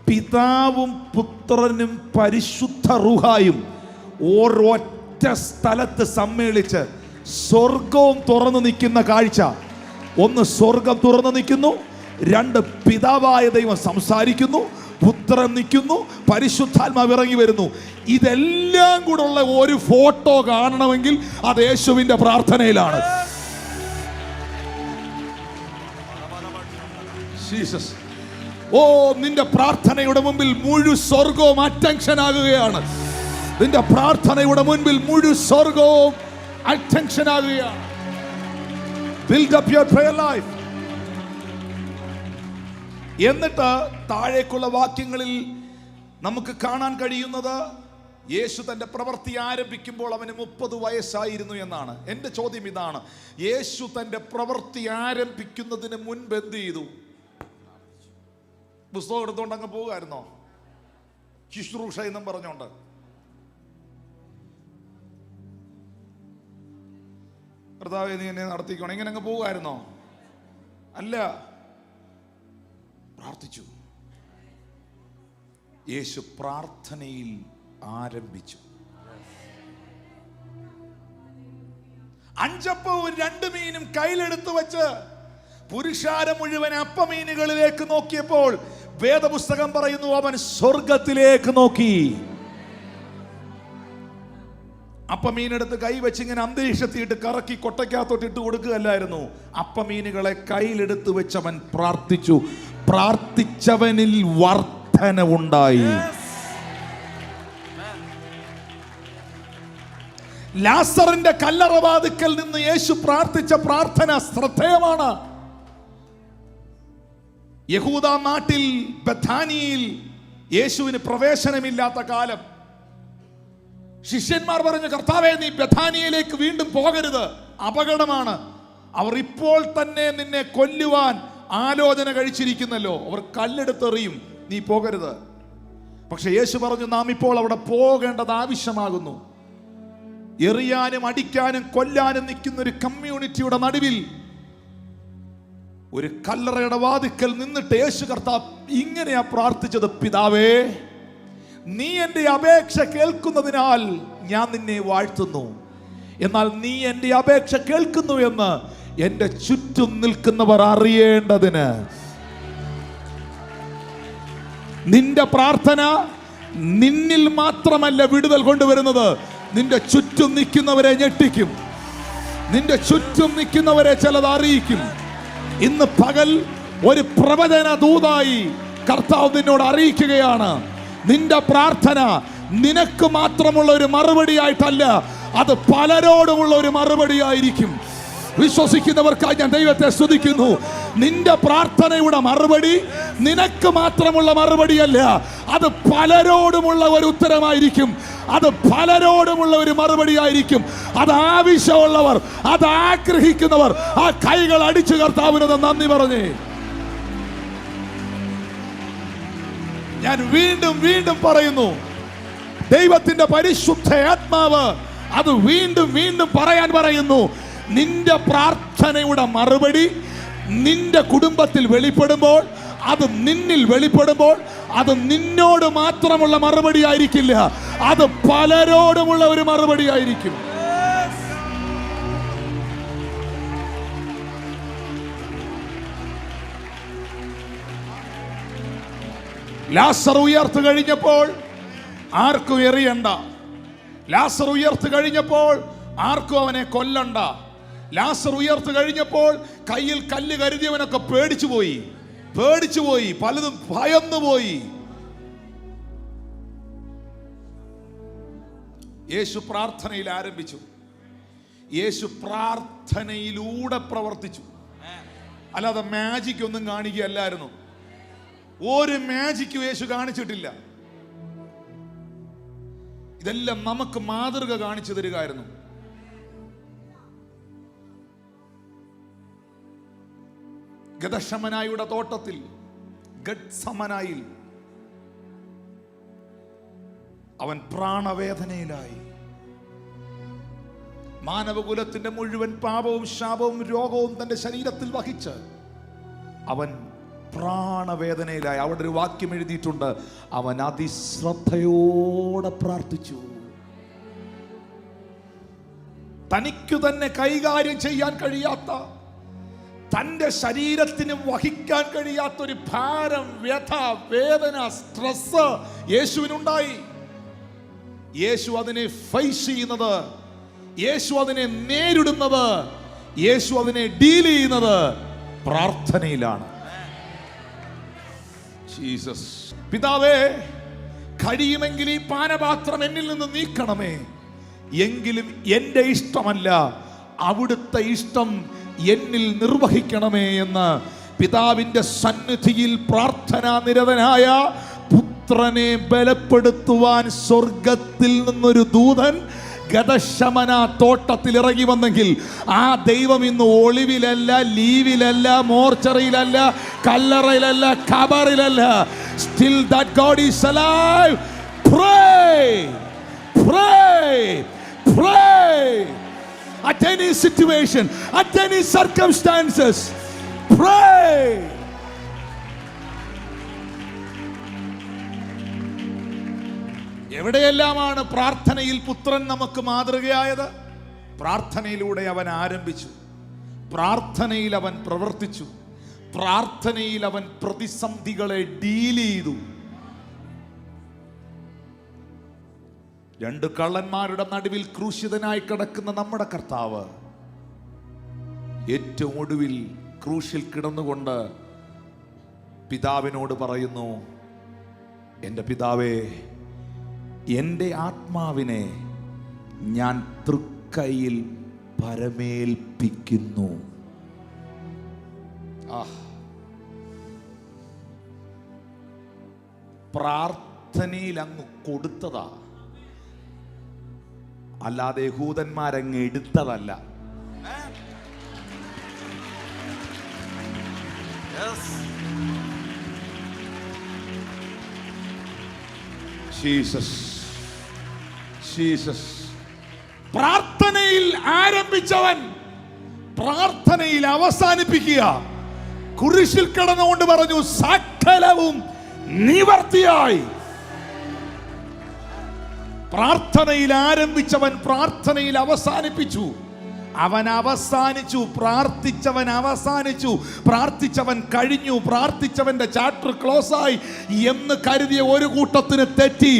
പിതാവും പുത്രനും പരിശുദ്ധ റൂഹായും ഒരൊറ്റ സ്ഥലത്ത് സമ്മേളിച്ച് സ്വർഗവും തുറന്നു നിൽക്കുന്ന കാഴ്ച. ഒന്ന്, സ്വർഗം തുറന്നു നിൽക്കുന്നു. രണ്ട്, പിതാവായ ദൈവം സംസാരിക്കുന്നു, പുത്രൻ നിൽക്കുന്നു, പരിശുദ്ധാത്മാവ് ഇറങ്ങി വരുന്നു. ഇതെല്ലാം കൂടെ ഉള്ള ഒരു ഫോട്ടോ കാണണമെങ്കിൽ അത് യേശുവിന്റെ പ്രാർത്ഥനയിലാണ്. ജീസസ്. ഓ, നിന്റെ പ്രാർത്ഥനയുടെ മുമ്പിൽ മുഴു സ്വർഗവും അറ്റൻഷൻ ആകുകയാണ്. നിന്റെ പ്രാർത്ഥനയുടെ മുൻപിൽ മുഴു സ്വർഗവും attention ആകുകയാണ്. Build up your prayer life. എന്നിട്ട് താഴേക്കുള്ള വാക്യങ്ങളിൽ നമുക്ക് കാണാൻ കഴിയുന്നത്, യേശു തൻ്റെ പ്രവൃത്തി ആരംഭിക്കുമ്പോൾ അവന് 30 വയസ്സായിരുന്നു എന്നാണ്. എൻ്റെ ചോദ്യം ഇതാണ്, യേശു തൻ്റെ പ്രവൃത്തി ആരംഭിക്കുന്നതിന് മുൻപ് എന്ത് ചെയ്തു? പുസ്തകം എടുത്തുകൊണ്ട് അങ്ങ് പോകുമായിരുന്നോ? ശുശ്രൂഷ എന്നും പറഞ്ഞോണ്ട്? കർത്താവേ നീ എന്നെ നടത്തിക്കോണം ഇങ്ങനെ അങ്ങ് പോകുമായിരുന്നോ? അല്ല, പ്രാർത്ഥിച്ചു. യേശു പ്രാർത്ഥനയിൽ ആരംഭിച്ചു. 5 അപ്പവും 2 മീനും കയ്യിലെടുത്തു വെച്ച് പുരുഷാരം മുഴുവൻ അപ്പമീനുകളിലേക്ക് നോക്കിയപ്പോൾ വേദപുസ്തകം പറയുന്നു, അവൻ സ്വർഗത്തിലേക്ക് നോക്കി. അപ്പമീനെടുത്ത് കൈവച്ച് ഇങ്ങനെ അന്തരീക്ഷത്തിയിട്ട് കറക്കി കൊട്ടയ്ക്കകത്തോട്ട് ഇട്ട് കൊടുക്കുകയല്ലായിരുന്നു. അപ്പമീനുകളെ കയ്യിലെടുത്ത് വെച്ചവൻ പ്രാർത്ഥിച്ചു. പ്രാർത്ഥിച്ചവനിൽ വർധനവുണ്ടായി. ലാസറിന്റെ കല്ലറവാതിക്കൽ നിന്ന് യേശു പ്രാർത്ഥിച്ച പ്രാർത്ഥന ശ്രദ്ധേയമാണ്. യഹൂദ നാട്ടിൽ ബഥാനിയിൽ യേശുവിന് പ്രവേശനമില്ലാത്ത കാലം, ശിഷ്യന്മാർ പറഞ്ഞു, കർത്താവേ, നീ ബഥാനിയയിലേക്ക് വീണ്ടും പോകരുത്, അപകടമാണ്. അവർ ഇപ്പോൾ തന്നെ നിന്നെ കൊല്ലുവാൻ ആലോചന കഴിച്ചിരിക്കുന്നല്ലോ, അവർ കല്ലെടുത്തെറിയും, നീ പോകരുത്. പക്ഷെ യേശു പറഞ്ഞു, നാം ഇപ്പോൾ അവിടെ പോകേണ്ടത് ആവശ്യമാകുന്നു. എറിയാനും അടിക്കാനും കൊല്ലാനും നിൽക്കുന്ന ഒരു കമ്മ്യൂണിറ്റിയുടെ നടുവിൽ ഒരു കല്ലറയുടെ വാതിക്കൽ നിന്നിട്ട് യേശു കർത്താവ് ഇങ്ങനെയാ പ്രാർത്ഥിച്ചത്: പിതാവേ, നീ എൻ്റെ അപേക്ഷ കേൾക്കുന്നതിനാൽ ഞാൻ നിന്നെ വാഴ്ത്തുന്നു. എന്നാൽ നീ എൻ്റെ അപേക്ഷ കേൾക്കുന്നു എന്ന് എൻ്റെ ചുറ്റും നിൽക്കുന്നവർ അറിയേണ്ടതിന്. നിന്റെ പ്രാർത്ഥന നിന്നിൽ മാത്രമല്ല വിടുതൽ കൊണ്ടുവരുന്നത്, നിന്റെ ചുറ്റും നിൽക്കുന്നവരെ ഞെട്ടിക്കും, നിന്റെ ചുറ്റും നിൽക്കുന്നവരെ ചിലത് അറിയിക്കും. ഇന്ന് പകൽ ഒരു പ്രവചന ദൂതായി കർത്താവ് നിന്നോട് അറിയിക്കുകയാണ്: നിന്റെ പ്രാർത്ഥന നിനക്ക് മാത്രമുള്ള ഒരു മറുപടിയായിട്ടല്ല, അത് പലരോടുമുള്ള ഒരു മറുപടിയായിരിക്കും. വിശ്വസിക്കുന്നവർക്കായി ഞാൻ ദൈവത്തെ സ്തുതിക്കുന്നു. നിന്റെ പ്രാർത്ഥനയുടെ മറുപടി നിനക്ക് മാത്രമുള്ള മറുപടിയല്ല, അത് പലരോടുമുള്ള ഒരു ഉത്തരമായിരിക്കും, അത് പലരോടുമുള്ള ഒരു മറുപടിയായിരിക്കും. അത് ആവശ്യമുള്ളവർ, അത് ആഗ്രഹിക്കുന്നവർ ആ കൈകൾ അടിച്ചു കർത്താവിന് നന്ദി പറഞ്ഞേ. ഞാൻ വീണ്ടും വീണ്ടും പറയുന്നു, ദൈവത്തിന്റെ പരിശുദ്ധ ആത്മാവ് അത് വീണ്ടും വീണ്ടും പറയാൻ പറയുന്നു: നിന്റെ പ്രാർത്ഥനയുടെ മറുപടി നിന്റെ കുടുംബത്തിൽ വെളിപ്പെടുമ്പോൾ, അത് നിന്നിൽ വെളിപ്പെടുമ്പോൾ, അത് നിന്നോട് മാത്രമുള്ള മറുപടി ആയിരിക്കില്ല, അത് പലരോടുമുള്ള ഒരു മറുപടി ആയിരിക്കും. ലാസർ ഉയർത്തു കഴിഞ്ഞപ്പോൾ ആർക്കും എറിയണ്ട, ലാസർ ഉയർത്തു കഴിഞ്ഞപ്പോൾ ആർക്കും അവനെ കൊല്ലണ്ട. ലാസർ ഉയർത്തു കഴിഞ്ഞപ്പോൾ കയ്യിൽ കല്ല് കരുതിയവനൊക്കെ പേടിച്ചു പോയി, പലതും ഭയന്നുപോയി. യേശു പ്രാർത്ഥനയിൽ ആരംഭിച്ചു, യേശു പ്രാർത്ഥനയിലൂടെ പ്രവർത്തിച്ചു, അല്ലാതെ മാജിക് ഒന്നും കാണിക്കുകയല്ലായിരുന്നു. ഒരു മാജിക്കും യേശു കാണിച്ചിട്ടില്ല. ഇതെല്ലാം നമുക്ക് മാതൃക കാണിച്ചു തരികയായിരുന്നു. ഗദശമനായുടെ തോട്ടത്തിൽ, ഗദ്സമനായിൽ അവൻ പ്രാണവേദനയിലായി. മാനവകുലത്തിന്റെ മുഴുവൻ പാപവും ശാപവും രോഗവും തന്റെ ശരീരത്തിൽ വഹിച്ച് അവൻ പ്രാണവേദനയിലായി. അവിടെ ഒരു വാക്യം എഴുതിയിട്ടുണ്ട്: അവൻ അതിശ്രദ്ധയോടെ പ്രാർത്ഥിച്ചു. തനിക്കു തന്നെ കൈകാര്യം ചെയ്യാൻ കഴിയാത്ത, തന്റെ ശരീരത്തിന് വഹിക്കാൻ കഴിയാത്തൊരു ഭാരം, വ്യഥ, വേദന, സ്ട്രെസ് യേശുവിനുണ്ടായി. യേശു അതിനെ ഫേസ് ചെയ്യുന്നത്, യേശു അതിനെ നേരിടുന്നത്, യേശു അതിനെ ഡീൽ ചെയ്യുന്നത് പ്രാർത്ഥനയിലാണ്. ജീസസ്: പിതാവേ, കഴിയുമെങ്കിൽ ഈ പാനപാത്രം എന്നിൽ നിന്ന് നീക്കണമേ, എങ്കിലും എൻ്റെ ഇഷ്ടമല്ല അവിടുത്തെ ഇഷ്ടം എന്നിൽ നിർവഹിക്കണമേ എന്ന് പിതാവിന്റെ സന്നിധിയിൽ പ്രാർത്ഥനാ നിരതനായ പുത്രനെ ബലപ്പെടുത്തുവാൻ സ്വർഗത്തിൽ നിന്നൊരു ദൂതൻ ഗദശമന തോട്ടത്തിൽ ഇറങ്ങി വന്നെങ്കിൽ, ആ ദൈവം ഇന്ന് ഒളിവിലല്ല, ലീവിലല്ല, മോർച്ചറിയിലല്ല, കല്ലറയിലല്ല, ഖബറിലല്ല. Still that God is alive. Pray, pray, pray. At any situation, at any circumstances, pray. എവിടെയെല്ലാമാണ് പ്രാർത്ഥനയിൽ പുത്രൻ നമുക്ക് മാതൃകയായത്? പ്രാർത്ഥനയിലൂടെ അവൻ ആരംഭിച്ചു, പ്രാർത്ഥനയിൽ അവൻ പ്രവർത്തിച്ചു, പ്രാർത്ഥനയിൽ അവൻ പ്രതിസന്ധികളെ ഡീൽ ചെയ്തു. രണ്ട് കള്ളന്മാരുടെ നടുവിൽ ക്രൂശിതനായി കിടക്കുന്ന നമ്മുടെ കർത്താവ് ഏറ്റവും ഒടുവിൽ ക്രൂശിൽ കിടന്നുകൊണ്ട് പിതാവിനോട് പറയുന്നു: എൻ്റെ പിതാവേ, എൻ്റെ ആത്മാവിനെ ഞാൻ തൃക്കൈയിൽ പരമേൽപ്പിക്കുന്നു. പ്രാർത്ഥനയിൽ അങ്ങ് കൊടുത്തതാ. അല്ലാതെ യഹൂദന്മാരങ്ങ് എടുത്തതല്ല. Jesus Jesus. പ്രാർത്ഥനയിൽ ആരംഭിച്ചവൻ പ്രാർത്ഥനയിൽ അവസാനിപ്പിക്കുക. കുരിശിൽ കിടന്നുകൊണ്ട് പറഞ്ഞു, സകലവും നിവർത്തിയായി. പ്രാർത്ഥനയിൽ ആരംഭിച്ചവൻ പ്രാർത്ഥനയിൽ അവസാനിപ്പിച്ചു. അവൻ അവസാനിച്ചു. പ്രാർത്ഥിച്ചവൻ അവസാനിച്ചു. പ്രാർത്ഥിച്ചവൻ കഴിഞ്ഞു. പ്രാർത്ഥിച്ചവന്റെ ചാപ്റ്റർ ക്ലോസ് ആയി എന്ന് കരുതിയ ഒരു കൂട്ടത്തിന് തെറ്റി.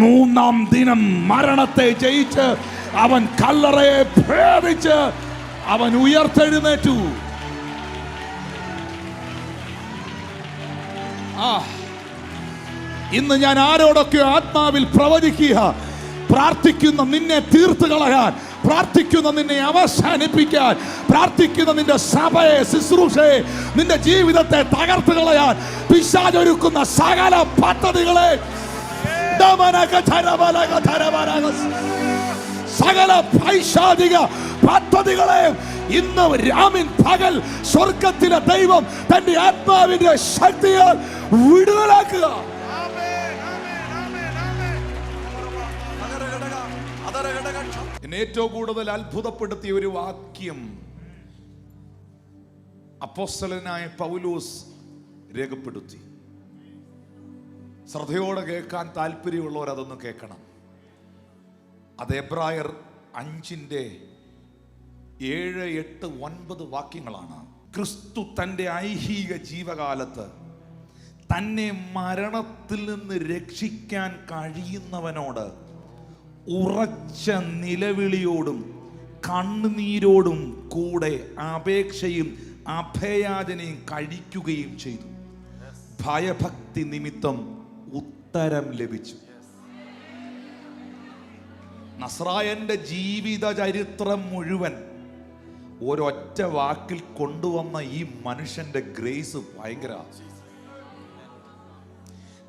3-ാം ദിനം മരണത്തെ ജയിച്ച് അവൻ കല്ലറയെ ഭേദിച്ച് അവൻ ഉയർത്തെഴുന്നേറ്റു. ഇന്ന് ഞാൻ ആരോടൊക്കെ ആത്മാവിൽ പ്രവചിക്കുക, പ്രാർത്ഥിക്കുന്ന നിന്നെ തീർത്തു കളയാൻ, പ്രാർത്ഥിക്കുന്ന നിന്നെ അവസാനിപ്പിക്കാൻ, പ്രാർത്ഥിക്കുന്ന നിന്റെ സഭയെ, ശുശ്രൂഷയെ, നിന്റെ ജീവിതത്തെ തകർത്ത് കളയാൻ പിശാചൊരുക്കുന്ന സകല പദ്ധതികളെ, സകല പൈശാചിക പദ്ധതികളെ ഇന്ന് രാമിൻ പകൽ സ്വർഗത്തിലെ ദൈവം തന്റെ ആത്മാവിന്റെ ശക്തിയാൽ വിടുതലാക്കുക. എന്നെ ഏറ്റവും കൂടുതൽ അത്ഭുതപ്പെടുത്തിയ ഒരു വാക്യം അപ്പോസ്തലനായ പൗലോസ് രേഖപ്പെടുത്തി. ശ്രദ്ധയോടെ കേൾക്കാൻ താല്പര്യമുള്ളവർ അതൊന്ന് കേൾക്കണം. അത് എബ്രായർ 5:7, 8, 9 വാക്യങ്ങളാണ്. ക്രിസ്തു തൻ്റെ ഐഹിക ജീവകാലത്ത് തന്നെ മരണത്തിൽ നിന്ന് രക്ഷിക്കാൻ കഴിയുന്നവനോട് ഉറച്ച നിലവിളിയോടും കണ്ണുനീരോടും കൂടെ അപേക്ഷയും അഭയാചനയും കഴിക്കുകയും ചെയ്തു. ഭയഭക്തി നിമിത്തം ഉത്തരം ലഭിച്ചു. നസ്രായന്റെ ജീവിത ചരിത്രം മുഴുവൻ ഒരൊറ്റ വാക്കിൽ കൊണ്ടുവന്ന ഈ മനുഷ്യന്റെ ഗ്രേസ് ഭയങ്കര.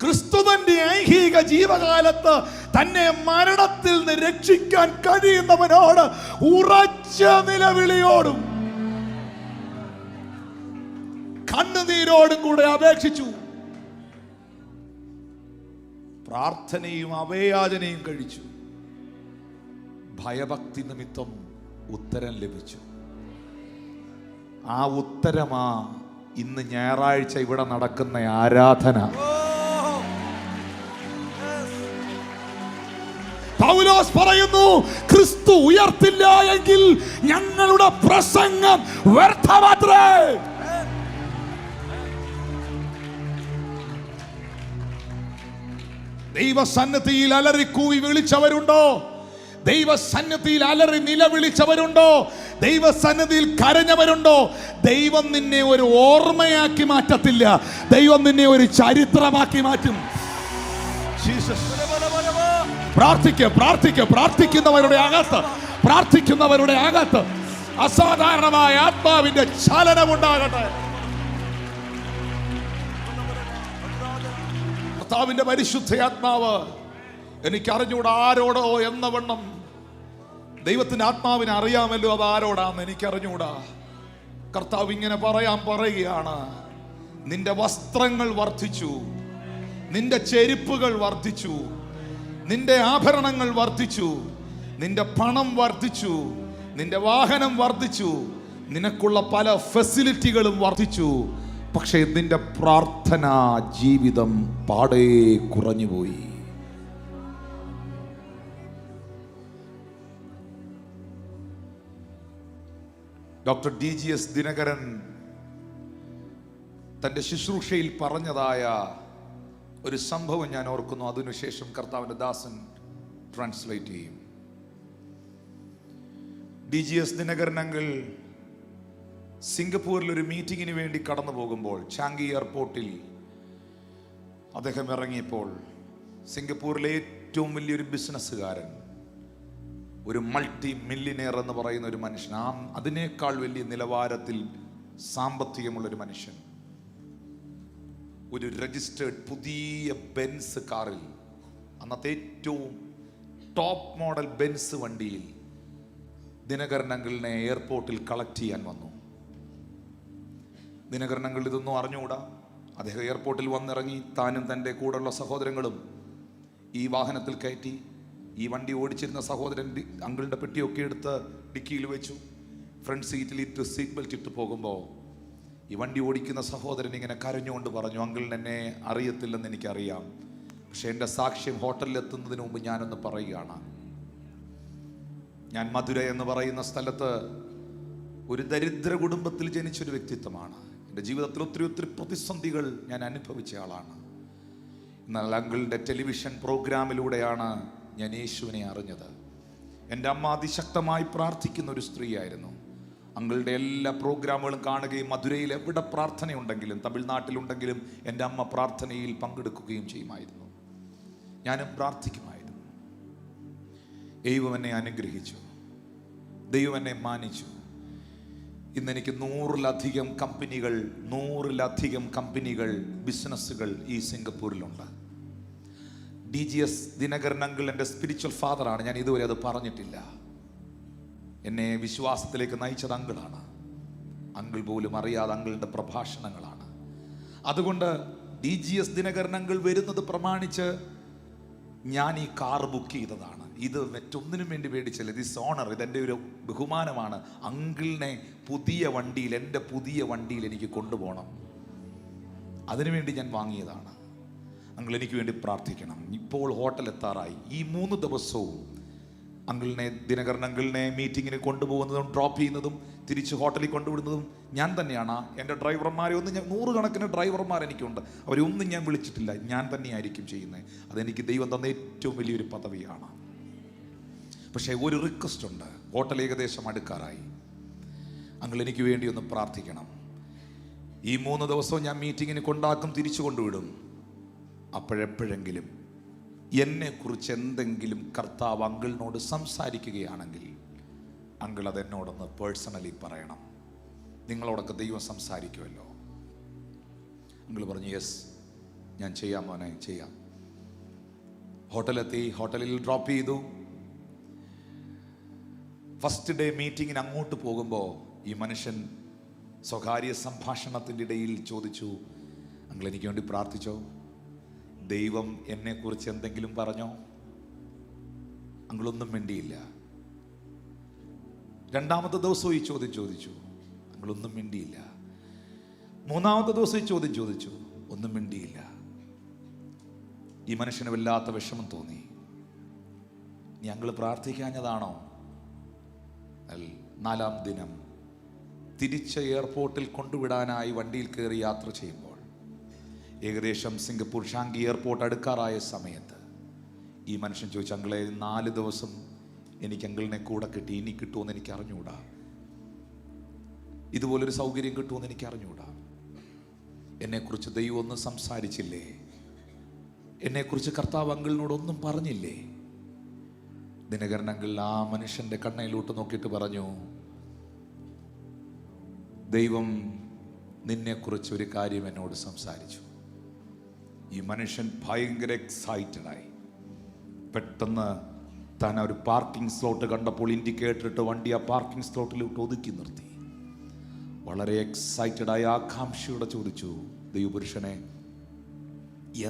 ക്രിസ്തു തന്റെ ഐഹിക ജീവകാലത്ത് തന്നെ മരണത്തിൽ നിന്ന് രക്ഷിക്കാൻ കഴിയുന്നവനോട് ഉറച്ച നിലവിളിയോടും കണ്ണുനീരോടും കൂടെ അപേക്ഷിച്ചു. പ്രാർത്ഥനയും അഭയാചനയും കഴിച്ചു. ഭയഭക്തി നിമിത്തം ഉത്തരം ലഭിച്ചു. ആ ഉത്തരമാ ഇന്ന് ഞായറാഴ്ച ഇവിടെ നടക്കുന്ന ആരാധന. പൗലോസ് പറയുന്നു, ക്രിസ്തു ഉയർത്തില്ല എങ്കിൽ ഞങ്ങളുടെ പ്രസംഗം വ്യർത്ഥമാത്രേ. ദൈവസന്നിധിയിൽ അലറിക്കൂവി വിളിച്ചവരുണ്ടോ? ദൈവസന്നിധിയിൽ അലറി നിലവിളിച്ചവരുണ്ടോ? ദൈവസന്നിധിയിൽ കരഞ്ഞവരുണ്ടോ? ദൈവം നിന്നെ ഒരു ഓർമ്മയാക്കി മാറ്റത്തില്ല, ദൈവം നിന്നെ ഒരു ചരിത്രമാക്കി മാറ്റും. പ്രാർത്ഥിക്കുന്നവരുടെ അകത്ത് അസാധാരണമായ ആത്മാവിന്റെ ചലനമുണ്ടാകട്ടെ. കർത്താവിന്റെ പരിശുദ്ധ ആത്മാവ് എനിക്കറിഞ്ഞൂടാ ആരോടോ എന്ന വണ്ണം. ദൈവത്തിന്റെ ആത്മാവിനെ അറിയാമല്ലോ അത് ആരോടാന്ന് എനിക്കറിഞ്ഞൂടാ. കർത്താവ് ഇങ്ങനെ പറയുകയാണ്, നിന്റെ വസ്ത്രങ്ങൾ വർദ്ധിച്ചു, നിന്റെ ചെരുപ്പുകൾ വർദ്ധിച്ചു, നിന്റെ ആഭരണങ്ങൾ വർദ്ധിച്ചു, നിന്റെ പണം വർദ്ധിച്ചു, നിന്റെ വാഹനം വർദ്ധിച്ചു, നിനക്കുള്ള പല ഫെസിലിറ്റികളും വർദ്ധിച്ചു. പക്ഷേ നിന്റെ പ്രാർത്ഥനാ ജീവിതം പാടേ കുറഞ്ഞുപോയി. ഡോക്ടർ DGS ദിനകരൻ തൻ്റെ ശുശ്രൂഷയിൽ പറഞ്ഞതായ ഒരു സംഭവം ഞാൻ ഓർക്കുന്നു. അതിനുശേഷം കർത്താവിൻ്റെ ദാസൻ ട്രാൻസ്ലേറ്റ് ചെയ്യും. DGS ദിനകരൻ അങ്കിൾ സിംഗപ്പൂരിൽ ഒരു മീറ്റിങ്ങിന് വേണ്ടി കടന്നു പോകുമ്പോൾ ചാങ്കി എയർപോർട്ടിൽ അദ്ദേഹം ഇറങ്ങിയപ്പോൾ സിംഗപ്പൂരിലെ ഏറ്റവും വലിയൊരു ബിസിനസ്സുകാരൻ, ഒരു മൾട്ടി മില്യനെയർ എന്ന് പറയുന്ന ഒരു മനുഷ്യൻ, അതിനേക്കാൾ വലിയ നിലവാരത്തിൽ സാമ്പത്തികമുള്ളൊരു മനുഷ്യൻ, ഒരു രജിസ്റ്റേർഡ് പുതിയ ബെൻസ് കാറിൽ, അന്നത്തെ ഏറ്റവും ടോപ്പ് മോഡൽ ബെൻസ് വണ്ടിയിൽ ദിനകരൻ അങ്കിളിനെ എയർപോർട്ടിൽ കളക്ട് ചെയ്യാൻ വന്നു. ദിനകരൻ അങ്കിൾ ഇതൊന്നും അറിഞ്ഞുകൂടാ. അദ്ദേഹം എയർപോർട്ടിൽ വന്നിറങ്ങി. താനും തൻ്റെ കൂടെയുള്ള സഹോദരങ്ങളും ഈ വാഹനത്തിൽ കയറ്റി. ഈ വണ്ടി ഓടിച്ചിരുന്ന സഹോദരൻ അങ്കിളിൻ്റെ പെട്ടിയൊക്കെ എടുത്ത് ഡിക്കിയിൽ വെച്ചു. ഫ്രണ്ട് സീറ്റിൽ ഇട്ട് സീറ്റ് ബെൽറ്റ് ഇട്ട് പോകുമ്പോൾ ഈ വണ്ടി ഓടിക്കുന്ന സഹോദരൻ ഇങ്ങനെ കരഞ്ഞുകൊണ്ട് പറഞ്ഞു, അങ്കിളിന് എന്നെ അറിയത്തില്ലെന്ന് എനിക്കറിയാം, പക്ഷെ എൻ്റെ സാക്ഷ്യം ഹോട്ടലിലെത്തുന്നതിന് മുമ്പ് ഞാനൊന്ന് പറയുകയാണ്. ഞാൻ മധുര എന്ന് പറയുന്ന സ്ഥലത്ത് ഒരു ദരിദ്ര കുടുംബത്തിൽ ജനിച്ചൊരു വ്യക്തിത്വമാണ്. എൻ്റെ ജീവിതത്തിൽ ഒത്തിരി ഒത്തിരി പ്രതിസന്ധികൾ ഞാൻ അനുഭവിച്ച ആളാണ്. എന്നാൽ അങ്കിളിൻ്റെ ടെലിവിഷൻ പ്രോഗ്രാമിലൂടെയാണ് ഞാൻ യേശുവിനെ അറിഞ്ഞത്. എൻ്റെ അമ്മ അതിശക്തമായി പ്രാർത്ഥിക്കുന്ന ഒരു സ്ത്രീയായിരുന്നു. അങ്കിളുടെ എല്ലാ പ്രോഗ്രാമുകളും കാണുകയും മധുരയിൽ എവിടെ പ്രാർത്ഥനയുണ്ടെങ്കിലും തമിഴ്നാട്ടിലുണ്ടെങ്കിലും എൻ്റെ അമ്മ പ്രാർത്ഥനയിൽ പങ്കെടുക്കുകയും ചെയ്യുമായിരുന്നു. ഞാനും പ്രാർത്ഥിക്കുമായിരുന്നു. ദൈവം എന്നെ അനുഗ്രഹിച്ചു, ദൈവം എന്നെ മാനിച്ചു. ഇന്നെനിക്ക് 100-ലധികം കമ്പനികൾ ബിസിനസ്സുകൾ ഈ സിംഗപ്പൂരിലുണ്ട്. DGS ദിനകരൻ അങ്കിൾ എൻ്റെ സ്പിരിച്വൽ ഫാദറാണ്. ഞാൻ ഇതുവരെ അത് പറഞ്ഞിട്ടില്ല. എന്നെ വിശ്വാസത്തിലേക്ക് നയിച്ചത് അങ്കിളാണ്. അങ്കിൾ പോലും അറിയാതെ അങ്കിളിൻ്റെ പ്രഭാഷണങ്ങളാണ്. അതുകൊണ്ട് DGS ദിനകരൻ അങ്കിൾ വരുന്നത് പ്രമാണിച്ച് ഞാൻ ഈ കാർ ബുക്ക് ചെയ്തതാണ്. ഇത് മറ്റൊന്നിനും വേണ്ടി മേടിച്ചല്ല. ദിസ് ഓണർ, ഇതെൻ്റെ ഒരു ബഹുമാനമാണ്. അങ്കിളിനെ പുതിയ വണ്ടിയിൽ, എൻ്റെ പുതിയ വണ്ടിയിൽ എനിക്ക് കൊണ്ടുപോകണം. അതിനുവേണ്ടി ഞാൻ വാങ്ങിയതാണ്. അങ്കിൾ എനിക്ക് വേണ്ടി പ്രാർത്ഥിക്കണം. ഇപ്പോൾ ഹോട്ടൽ എത്താറായി. ഈ 3 ദിവസവും ദിനകരൻ അങ്കിളിനെ മീറ്റിങ്ങിന് കൊണ്ടുപോകുന്നതും ഡ്രോപ്പ് ചെയ്യുന്നതും തിരിച്ച് ഹോട്ടലിൽ കൊണ്ടുവിടുന്നതും ഞാൻ തന്നെയാണ്. എൻ്റെ ഡ്രൈവർമാരെ ഒന്നും ഞാൻ 100 കണക്കിന് ഡ്രൈവർമാർ എനിക്കുണ്ട്. അവരെ ഒന്നും ഞാൻ വിളിച്ചിട്ടില്ല. ഞാൻ തന്നെയായിരിക്കും ചെയ്യുന്നത്. അതെനിക്ക് ദൈവം തന്ന ഏറ്റവും വലിയൊരു പദവിയാണ്. പക്ഷേ ഒരു റിക്വസ്റ്റ് ഉണ്ട്. ഹോട്ടൽ ഏകദേശം അടുക്കാറായി. അങ്കിൾ എനിക്ക് വേണ്ടി ഒന്ന് പ്രാർത്ഥിക്കണം. ഈ 3 ദിവസവും ഞാൻ മീറ്റിങ്ങിന് കൊണ്ടാക്കും, തിരിച്ചു കൊണ്ടുവിടും. അപ്പോഴെപ്പോഴെങ്കിലും എന്നെക്കുറിച്ച് എന്തെങ്കിലും കർത്താവ് അങ്കിളിനോട് സംസാരിക്കുകയാണെങ്കിൽ അങ്കിൾ അതെന്നോടൊന്ന് പേഴ്സണലി പറയണം. നിങ്ങളോടൊക്കെ ദൈവം സംസാരിക്കുമല്ലോ. അങ്കിൾ പറഞ്ഞു, യെസ് ഞാൻ ചെയ്യാം മോനെ, ചെയ്യാം. ഹോട്ടലെത്തി, ഹോട്ടലിൽ ഡ്രോപ്പ് ചെയ്തു. ഫസ്റ്റ് ഡേ മീറ്റിങ്ങിന് അങ്ങോട്ട് പോകുമ്പോൾ ഈ മനുഷ്യൻ സ്വകാര്യ സംഭാഷണത്തിൻ്റെ ഇടയിൽ ചോദിച്ചു, അങ്കിൾ എനിക്ക് വേണ്ടി പ്രാർത്ഥിച്ചോ? ദൈവം എന്നെക്കുറിച്ച് എന്തെങ്കിലും പറഞ്ഞോ? അങ്കിളൊന്നും മിണ്ടിയില്ല. 2-ാമത്തെ ദിവസവും ഈ ചോദ്യം ചോദിച്ചു, അങ്കിളൊന്നും മിണ്ടിയില്ല. 3-ാമത്തെ ദിവസം ഈ ചോദ്യം ചോദിച്ചു, ഒന്നും മിണ്ടിയില്ല. ഈ മനുഷ്യന് വല്ലാത്ത വിഷമം തോന്നി. നീ അങ്കിൾ പ്രാർത്ഥിക്കാഞ്ഞതാണോ? 4-ാം ദിനം തിരിച്ച് എയർപോർട്ടിൽ കൊണ്ടുവിടാനായി വണ്ടിയിൽ കയറി യാത്ര ചെയ്യുമ്പോൾ ഏകദേശം സിംഗപ്പൂർ ഷാങ്കി എയർപോർട്ട് അടുക്കാറായ സമയത്ത് ഈ മനുഷ്യൻ ചോദിച്ചു, അങ്കിളെ 4 ദിവസം എനിക്ക് അങ്കിളിനെ കൂടെ കിട്ടി, ഇനി കിട്ടുമെന്ന് എനിക്ക് അറിഞ്ഞുകൂടാ. ഇതുപോലൊരു സൗകര്യം കിട്ടുമെന്ന് എനിക്ക് അറിഞ്ഞുകൂടാ. എന്നെക്കുറിച്ച് ദൈവം ഒന്നും സംസാരിച്ചില്ലേ? എന്നെക്കുറിച്ച് കർത്താവ് അങ്കിളിനോടൊന്നും പറഞ്ഞില്ലേ? ദിനകരൻ അങ്കിൾ ആ മനുഷ്യൻ്റെ കണ്ണയിലോട്ട് നോക്കിയിട്ട് പറഞ്ഞു, ദൈവം നിന്നെക്കുറിച്ച് ഒരു കാര്യം എന്നോട് സംസാരിച്ചു. ഈ മനുഷ്യൻ ഭയങ്കര എക്സൈറ്റഡായി. പെട്ടെന്ന് താൻ ഒരു പാർക്കിംഗ് സ്ലോട്ട് കണ്ടപ്പോൾ ഇൻഡിക്കേറ്റർ ഇട്ട് വണ്ടി ആ പാർക്കിംഗ് സ്ലോട്ടിലോട്ട് ഒതുക്കി നിർത്തി. വളരെ എക്സൈറ്റഡായി ആകാംക്ഷയോടെ ചോദിച്ചു, ദൈവപുരുഷനെ,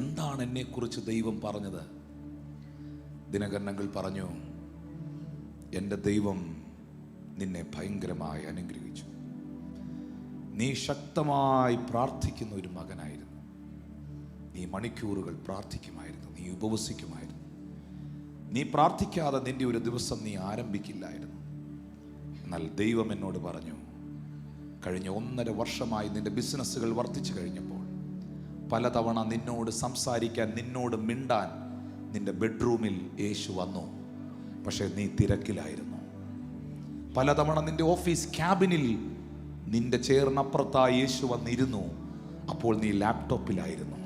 എന്താണ് എന്നെക്കുറിച്ച് ദൈവം പറഞ്ഞത്? ദിനകരൻ അങ്കിൾ പറഞ്ഞു, എൻ്റെ ദൈവം നിന്നെ ഭയങ്കരമായി അനുഗ്രഹിച്ചു. നീ ശക്തമായി പ്രാർത്ഥിക്കുന്ന ഒരു മകനായിരുന്നു. നീ മണിക്കൂറുകൾ പ്രാർത്ഥിക്കുമായിരുന്നു, നീ ഉപവസിക്കുമായിരുന്നു. നീ പ്രാർത്ഥിക്കാതെ നിന്റെ ഒരു ദിവസം നീ ആരംഭിക്കില്ലായിരുന്നു. എന്നാൽ ദൈവം എന്നോട് പറഞ്ഞു, കഴിഞ്ഞ 1.5 വർഷമായി നിന്റെ ബിസിനസ്സുകൾ വർദ്ധിച്ചു കഴിഞ്ഞപ്പോൾ പലതവണ നിന്നോട് സംസാരിക്കാൻ, നിന്നോട് മിണ്ടാൻ നിന്റെ ബെഡ്റൂമിൽ യേശു വന്നു. പക്ഷേ നീ തിരക്കിലായിരുന്നു. പലതവണ നിന്റെ ഓഫീസ് ക്യാബിനിൽ നിന്റെ ചെയറിനപ്പുറത്തായി യേശു വന്നിരുന്നു. അപ്പോൾ നീ ലാപ്ടോപ്പിലായിരുന്നു.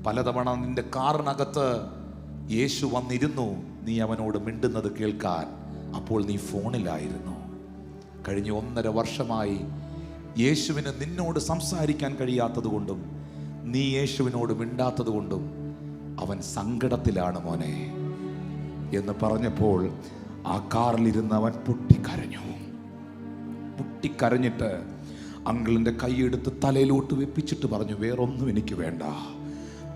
പലതവണ നിന്റെ കാറിനകത്ത് യേശു വന്നിരുന്നു. നീ അവനോട് മിണ്ടുന്നത് കേൾക്കാൻ. അപ്പോൾ നീ ഫോണിലായിരുന്നു. കഴിഞ്ഞ 1.5 വർഷമായി യേശുവിന് നിന്നോട് സംസാരിക്കാൻ കഴിയാത്തത് കൊണ്ടും നീ യേശുവിനോട് മിണ്ടാത്തത് കൊണ്ടും അവൻ സങ്കടത്തിലാണ് മോനെ. എന്ന് പറഞ്ഞപ്പോൾ ആ കാറിലിരുന്ന് അവൻ പൊട്ടിക്കരഞ്ഞു. പൊട്ടിക്കരഞ്ഞിട്ട് അങ്കിളിൻ്റെ കൈയെടുത്ത് തലയിലോട്ട് വെപ്പിച്ചിട്ട് പറഞ്ഞു, വേറൊന്നും എനിക്ക് വേണ്ട,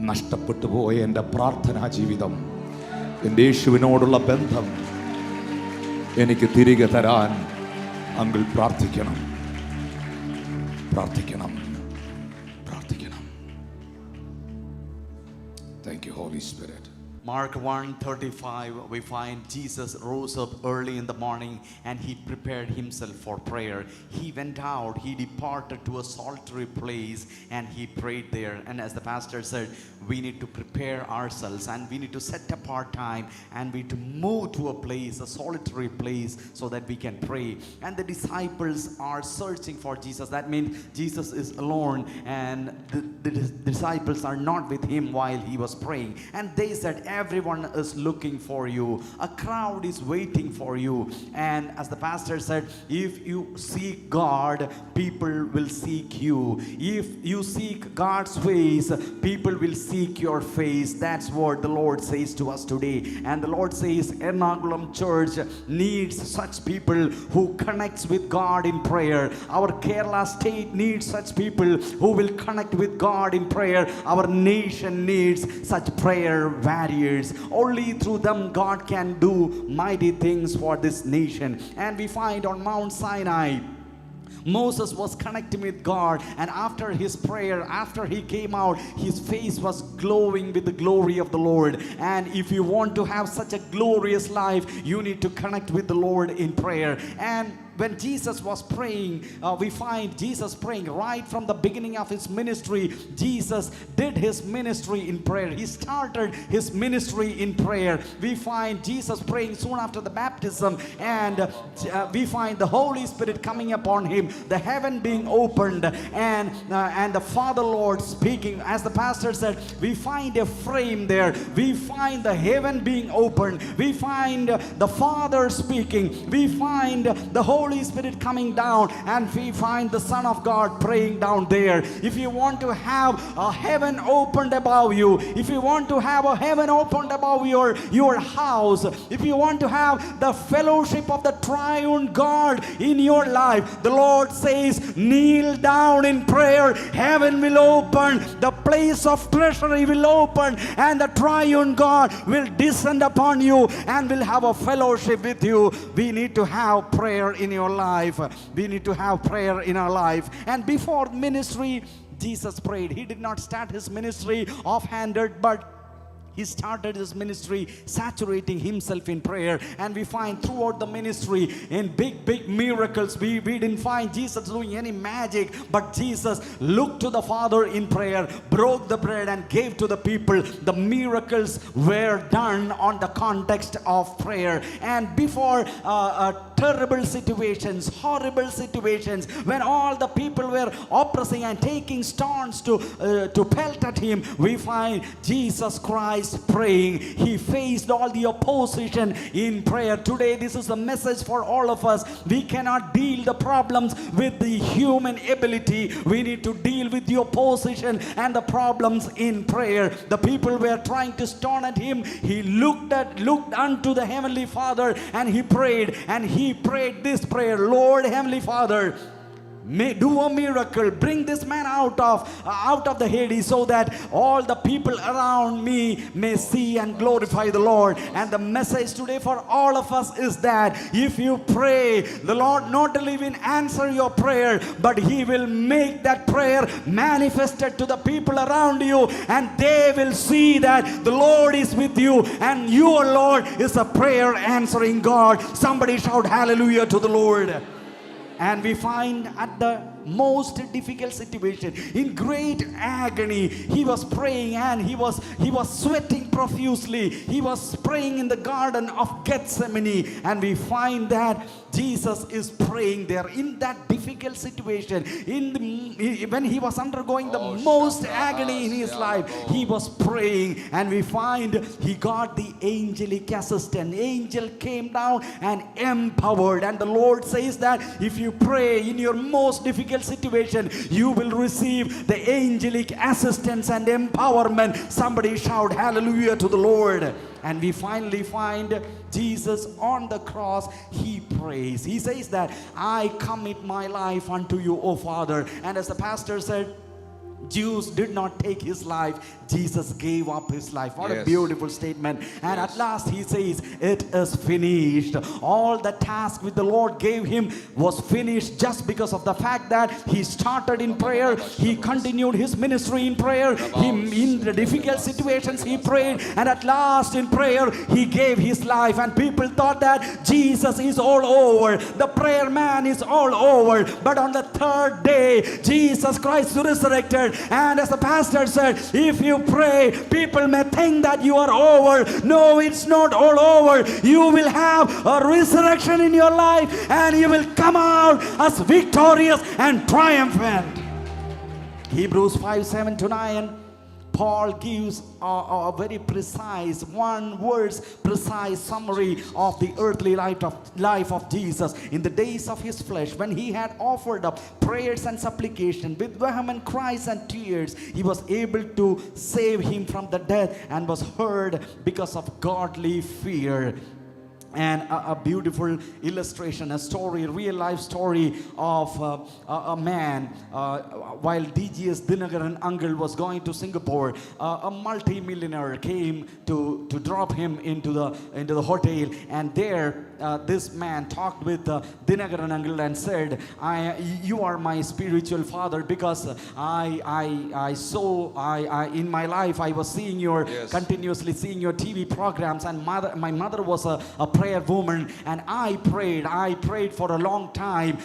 നഷ്ടപ്പെട്ടു പോയ എൻ്റെ പ്രാർത്ഥനാ ജീവിതം, എൻ്റെ യേശുവിനോടുള്ള ബന്ധം എനിക്ക് തിരികെ തരാൻ അങ്കിൾ പ്രാർത്ഥിക്കണം, പ്രാർത്ഥിക്കണം, പ്രാർത്ഥിക്കണം. Thank you Holy Spirit. Mark 1:35, we find Jesus rose up early in the morning and he prepared himself for prayer. He went out, he departed to a solitary place and he prayed there. And as the pastor said, we need to prepare ourselves and we need to set apart time and we need to move to a place, a solitary place, so that we can pray. And the disciples are searching for Jesus. That means Jesus is alone and the disciples are not with him while he was praying. And they said, everyone is looking for you, a crowd is waiting for you. And as the pastor said, if you seek God, people will seek you. If you seek God's face, people will seek your face. That's what the Lord says to us today. And the Lord says Ernakulam Church needs such people who connects with God in prayer. Our Kerala state needs such people who will connect with God in prayer. Our nation needs such prayer warriors. Only through them God can do mighty things for this nation. And we find on Mount Sinai, Moses was connecting with God, and after his prayer, after he came out, his face was glowing with the glory of the Lord. And if you want to have such a glorious life, you need to connect with the Lord in prayer. And when Jesus was praying, we find Jesus praying right from the beginning of his ministry. Jesus did his ministry in prayer. He started his ministry in prayer. We find Jesus praying soon after the baptism, and we find the Holy Spirit coming upon him, the heaven being opened, and the Father Lord speaking. As the pastor said, we find a frame there. We find the heaven being opened. We find the Father speaking. We find the Holy Spirit coming down, and we find the Son of God praying down there. If you want to have a heaven opened above you, if you want to have a heaven opened above your house, if you want to have the fellowship of the triune God in your life, the Lord says, kneel down in prayer. Heaven will open, the place of treasury will open, and the triune God will descend upon you and will have a fellowship with you. We need to have prayer in your life. We need to have prayer in our life. And before ministry, Jesus prayed. He did not start his ministry offhanded, but he started his ministry saturating himself in prayer. And we find throughout the ministry in big miracles, we didn't find Jesus doing any magic, but Jesus looked to the Father in prayer, broke the bread and gave to the people. The miracles were done on the context of prayer. And before terrible situations, horrible situations, when all the people were oppressing and taking stones to pelt at him, we find Jesus Christ praying. He faced all the opposition in prayer. Today, this is a message for all of us. We cannot deal the problems with the human ability. We need to deal with the opposition and the problems in prayer. The people were trying to stone at him. He looked unto the Heavenly Father and he prayed. And he prayed this prayer: Lord, Heavenly Father, may do a miracle, bring this man out of the Hades, so that all the people around me may see and glorify the Lord. And the message today for all of us is that if you pray, the Lord not only will answer your prayer, but he will make that prayer manifested to the people around you, and they will see that the Lord is with you, and your Lord is a prayer answering God. Somebody shout hallelujah to the Lord. And we find at the most difficult situation, in great agony, he was praying, and he was sweating profusely. He was praying in the garden of Gethsemane, and we find that Jesus is praying there in that difficult situation. When he was undergoing the most agony in his life, he was praying, and we find he got the angelic assistance. Angel came down and empowered, and the Lord says that if you pray in your most difficult situation, you will receive the angelic assistance and empowerment. Somebody shout hallelujah to the Lord. and we finally find Jesus on the cross. He prays. He says that, I commit my life unto you, O Father. And as the pastor said, Jews did not take his life, Jesus gave up his life. What a Yes. beautiful statement. And Yes. at last he says, it is finished. All the task which the Lord gave him was finished just because of the fact that he started in prayer, he continued his ministry in prayer, in the difficult situations he prayed, and at last in prayer he gave his life. And people thought that Jesus is all over, the prayer man is all over. But on the third day, Jesus Christ resurrected. And as the pastor said, if you pray, people may think that you are over. No, it's not all over. You will have a resurrection in your life, and you will come out as victorious and triumphant. Hebrews 5:7-9. Paul gives a very precise, one verse, precise summary of the earthly life of Jesus. In the days of his flesh, when he had offered up prayers and supplication with vehement cries and tears, he was able to save him from the death and was heard because of godly fear. And a beautiful illustration, a story, real life story of a man. While DGS Dinagaran uncle was going to Singapore, a multi-millionaire came to drop him into the hotel, and there this man talked with Dinagaran uncle and said, you are my spiritual father, because I saw in my life I was seeing your Yes. continuously seeing your TV programs, and my mother was a prayer woman, and I prayed for a long time,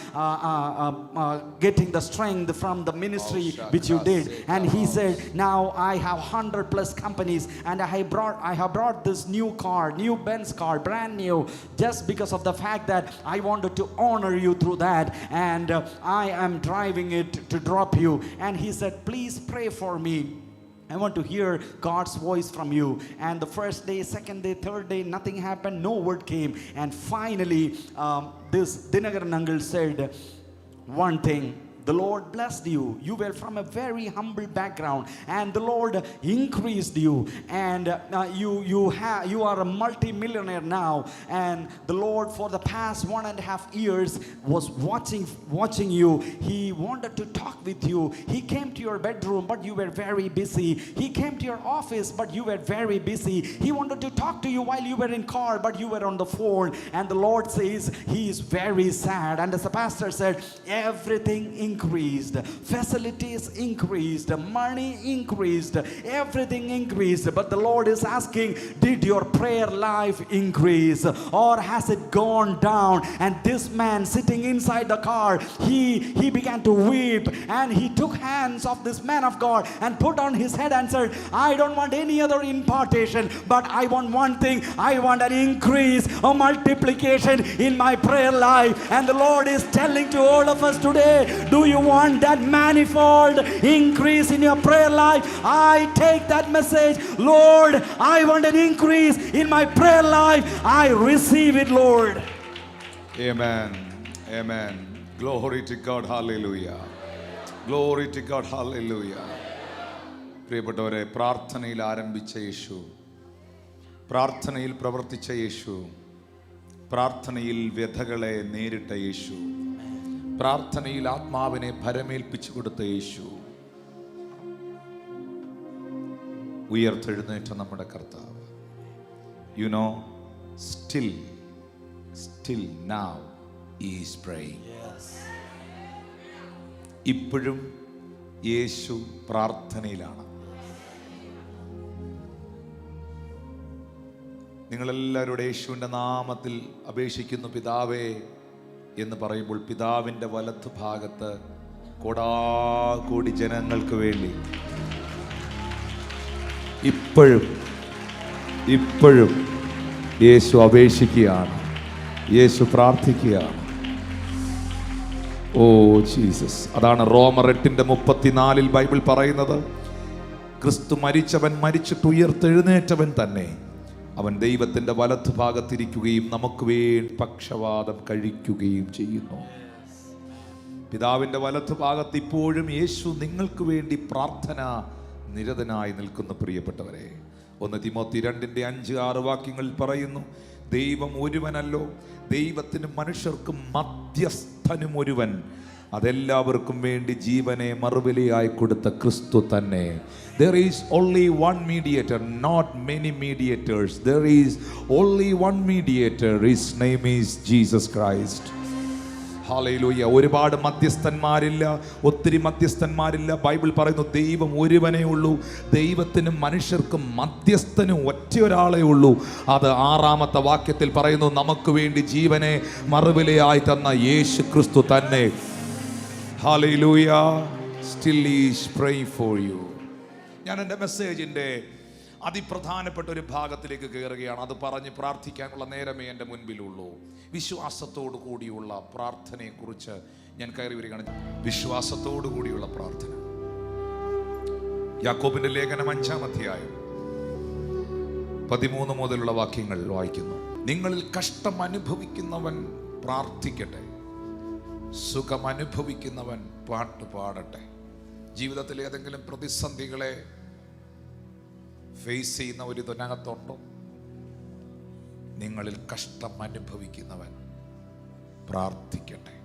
getting the strength from the ministry which you did. And he said, now I have 100+ companies, and I have brought this new car, new Benz car, brand new, just because of the fact that I wanted to honor you through that, and I am driving it to drop you. And he said, please pray for me. I want to hear God's voice from you. And the first day, second day, third day, nothing happened. No word came. And finally, this Dinagaran uncle said one thing. The Lord blessed you. You were from a very humble background, and the Lord increased you, and you are a multi-millionaire now. And the Lord, for the past 1.5 years, was watching you. He wanted to talk with you. He came to your bedroom, but you were very busy. He came to your office, but you were very busy. He wanted to talk to you while you were in car, but you were on the phone. And the Lord says he is very sad. And as the pastor said, everything increased, facilities increased, money increased, everything increased. But the Lord is asking, did your prayer life increase, or has it gone down? And this man sitting inside the car, he began to weep, and he took hands of this man of God and put on his head and said, I don't want any other impartation, but I want one thing. I want an increase, a multiplication in my prayer life. And the Lord is telling to all of us today, do you want that manifold increase in your prayer life? I take that message. Lord, I want an increase in my prayer life. I receive it, Lord. Amen. Amen. Glory to God. Hallelujah. Glory to God. Hallelujah. പ്രിയപ്പെട്ടവരെ, പ്രാർത്ഥനയിൽ ആരംഭിച്ച യേശു, പ്രാർത്ഥനയിൽ പ്രവർത്തിച്ച യേശു, പ്രാർത്ഥനയിൽ വ്യഥകളെ നേരിട്ട യേശു, പ്രാർത്ഥനയിൽ ആത്മാവിനെ ഭരമേൽപ്പിച്ചു കൊടുത്ത യേശു, ഉയർത്തെഴുന്നേറ്റ നമ്മുടെ കർത്താവ്. You know, still now he is praying. ഇപ്പോഴും യേശു പ്രാർത്ഥനയിലാണ്. നിങ്ങളെല്ലാവരുടെ യേശുവിൻ്റെ നാമത്തിൽ അപേക്ഷിക്കുന്നു പിതാവേ എന്ന് പറയുമ്പോൾ, പിതാവിൻ്റെ വലത്ത് ഭാഗത്ത് കോടാകോടി ജനങ്ങൾക്ക് വേണ്ടി ഇപ്പോഴും യേശു അപേക്ഷിക്കുകയാണ്, യേശു പ്രാർത്ഥിക്കുകയാണ്. Oh Jesus. അതാണ് റോമർ 8:34 ബൈബിൾ പറയുന്നത്, ക്രിസ്തു മരിച്ചവൻ, മരിച്ചിട്ട് ഉയർത്തെഴുന്നേറ്റവൻ തന്നെ, അവൻ ദൈവത്തിൻ്റെ വലത്ത് ഭാഗത്തിരിക്കുകയും നമുക്ക് വേണ്ടി പക്ഷവാതം കഴിക്കുകയും ചെയ്യുന്നു. പിതാവിൻ്റെ വലത്ത് ഭാഗത്ത് ഇപ്പോഴും യേശു നിങ്ങൾക്ക് വേണ്ടി പ്രാർത്ഥന നിരതനായി നിൽക്കുന്ന പ്രിയപ്പെട്ടവരെ, 1 തിമോത്തി 2:5-6 വാക്യങ്ങളിൽ പറയുന്നു, ദൈവം ഒരുവനല്ലോ, ദൈവത്തിനും മനുഷ്യർക്കും മധ്യസ്ഥനും ഒരുവൻ, അതെല്ലാവർക്കും വേണ്ടി ജീവനെ മറുവിലയായി കൊടുത്ത ക്രിസ്തു തന്നെ. There is only one mediator, not many mediators. There is only one mediator. His name is Jesus Christ. Hallelujah. ഒരുപാട് മധ്യസ്ഥന്മാരില്ല, ഒത്തിരി മധ്യസ്ഥന്മാരില്ല. ബൈബിൾ പറയുന്നു ദൈവം ഒരുവനേ ഉള്ളൂ, ദൈവത്തിനും മനുഷ്യർക്കും മധ്യസ്ഥനും ഒറ്റ ഒരാളേ ഉള്ളൂ. അത് 6-ാമത്തെ വാക്യത്തിൽ പറയുന്നു, നമുക്ക് വേണ്ടി ജീവനെ മറുവിലയായി തന്ന യേശു ക്രിസ്തു തന്നെ. Hallelujah. Still he is praying for you. ഞാൻ എൻ്റെ മെസ്സേജിൻ്റെ അതിപ്രധാനപ്പെട്ട ഒരു ഭാഗത്തിലേക്ക് കയറുകയാണ്. അത് പറഞ്ഞ് പ്രാർത്ഥിക്കാനുള്ള നേരമേ എൻ്റെ മുൻപിലുള്ളൂ. വിശ്വാസത്തോടു കൂടിയുള്ള പ്രാർത്ഥനയെക്കുറിച്ച് ഞാൻ കയറി വരികയാണ്. വിശ്വാസത്തോടു കൂടിയുള്ള പ്രാർത്ഥന. യാക്കോബിന്റെ ലേഖനം 5-ാം അധ്യായം 13 മുതലുള്ള വാക്യങ്ങൾ വായിക്കുന്നു. നിങ്ങളിൽ കഷ്ടം അനുഭവിക്കുന്നവൻ പ്രാർത്ഥിക്കട്ടെ, സുഖം അനുഭവിക്കുന്നവൻ പാട്ട് പാടട്ടെ. ജീവിതത്തിൽ ഏതെങ്കിലും പ്രതിസന്ധികളെ ഫേസ് ചെയ്യുന്ന ഒരു ഇതിനകത്തുണ്ടോ? നിങ്ങളിൽ കഷ്ടം അനുഭവിക്കുന്നവൻ പ്രാർത്ഥിക്കട്ടെ.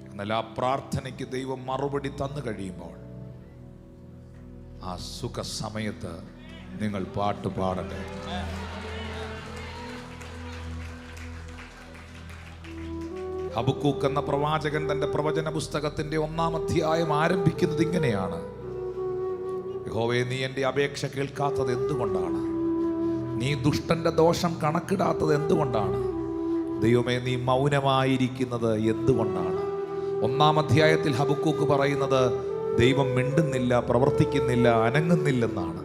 എന്നാൽ ആ പ്രാർത്ഥനയ്ക്ക് ദൈവം മറുപടി തന്നു കഴിയുമ്പോൾ ആ സുഖ സമയത്ത് നിങ്ങൾ പാട്ട് പാടട്ടെ. ഹബക്കൂക്ക് എന്ന പ്രവാചകൻ തന്റെ പ്രവചന പുസ്തകത്തിന്റെ 1-ാം അധ്യായം ആരംഭിക്കുന്നത് ഇങ്ങനെയാണ്: യഹോവേ, നീ എൻ്റെ അപേക്ഷ കേൾക്കാത്തത് എന്തുകൊണ്ടാണ്? നീ ദുഷ്ടന്റെ ദോഷം കണക്കിടാത്തത് എന്തുകൊണ്ടാണ്? ദൈവമേ, നീ മൗനമായിരിക്കുന്നത് എന്തുകൊണ്ടാണ്? 1-ാം അധ്യായത്തിൽ ഹബക്കൂക്ക് പറയുന്നത് ദൈവം മിണ്ടുന്നില്ല, പ്രവർത്തിക്കുന്നില്ല, അനങ്ങുന്നില്ലെന്നാണ്.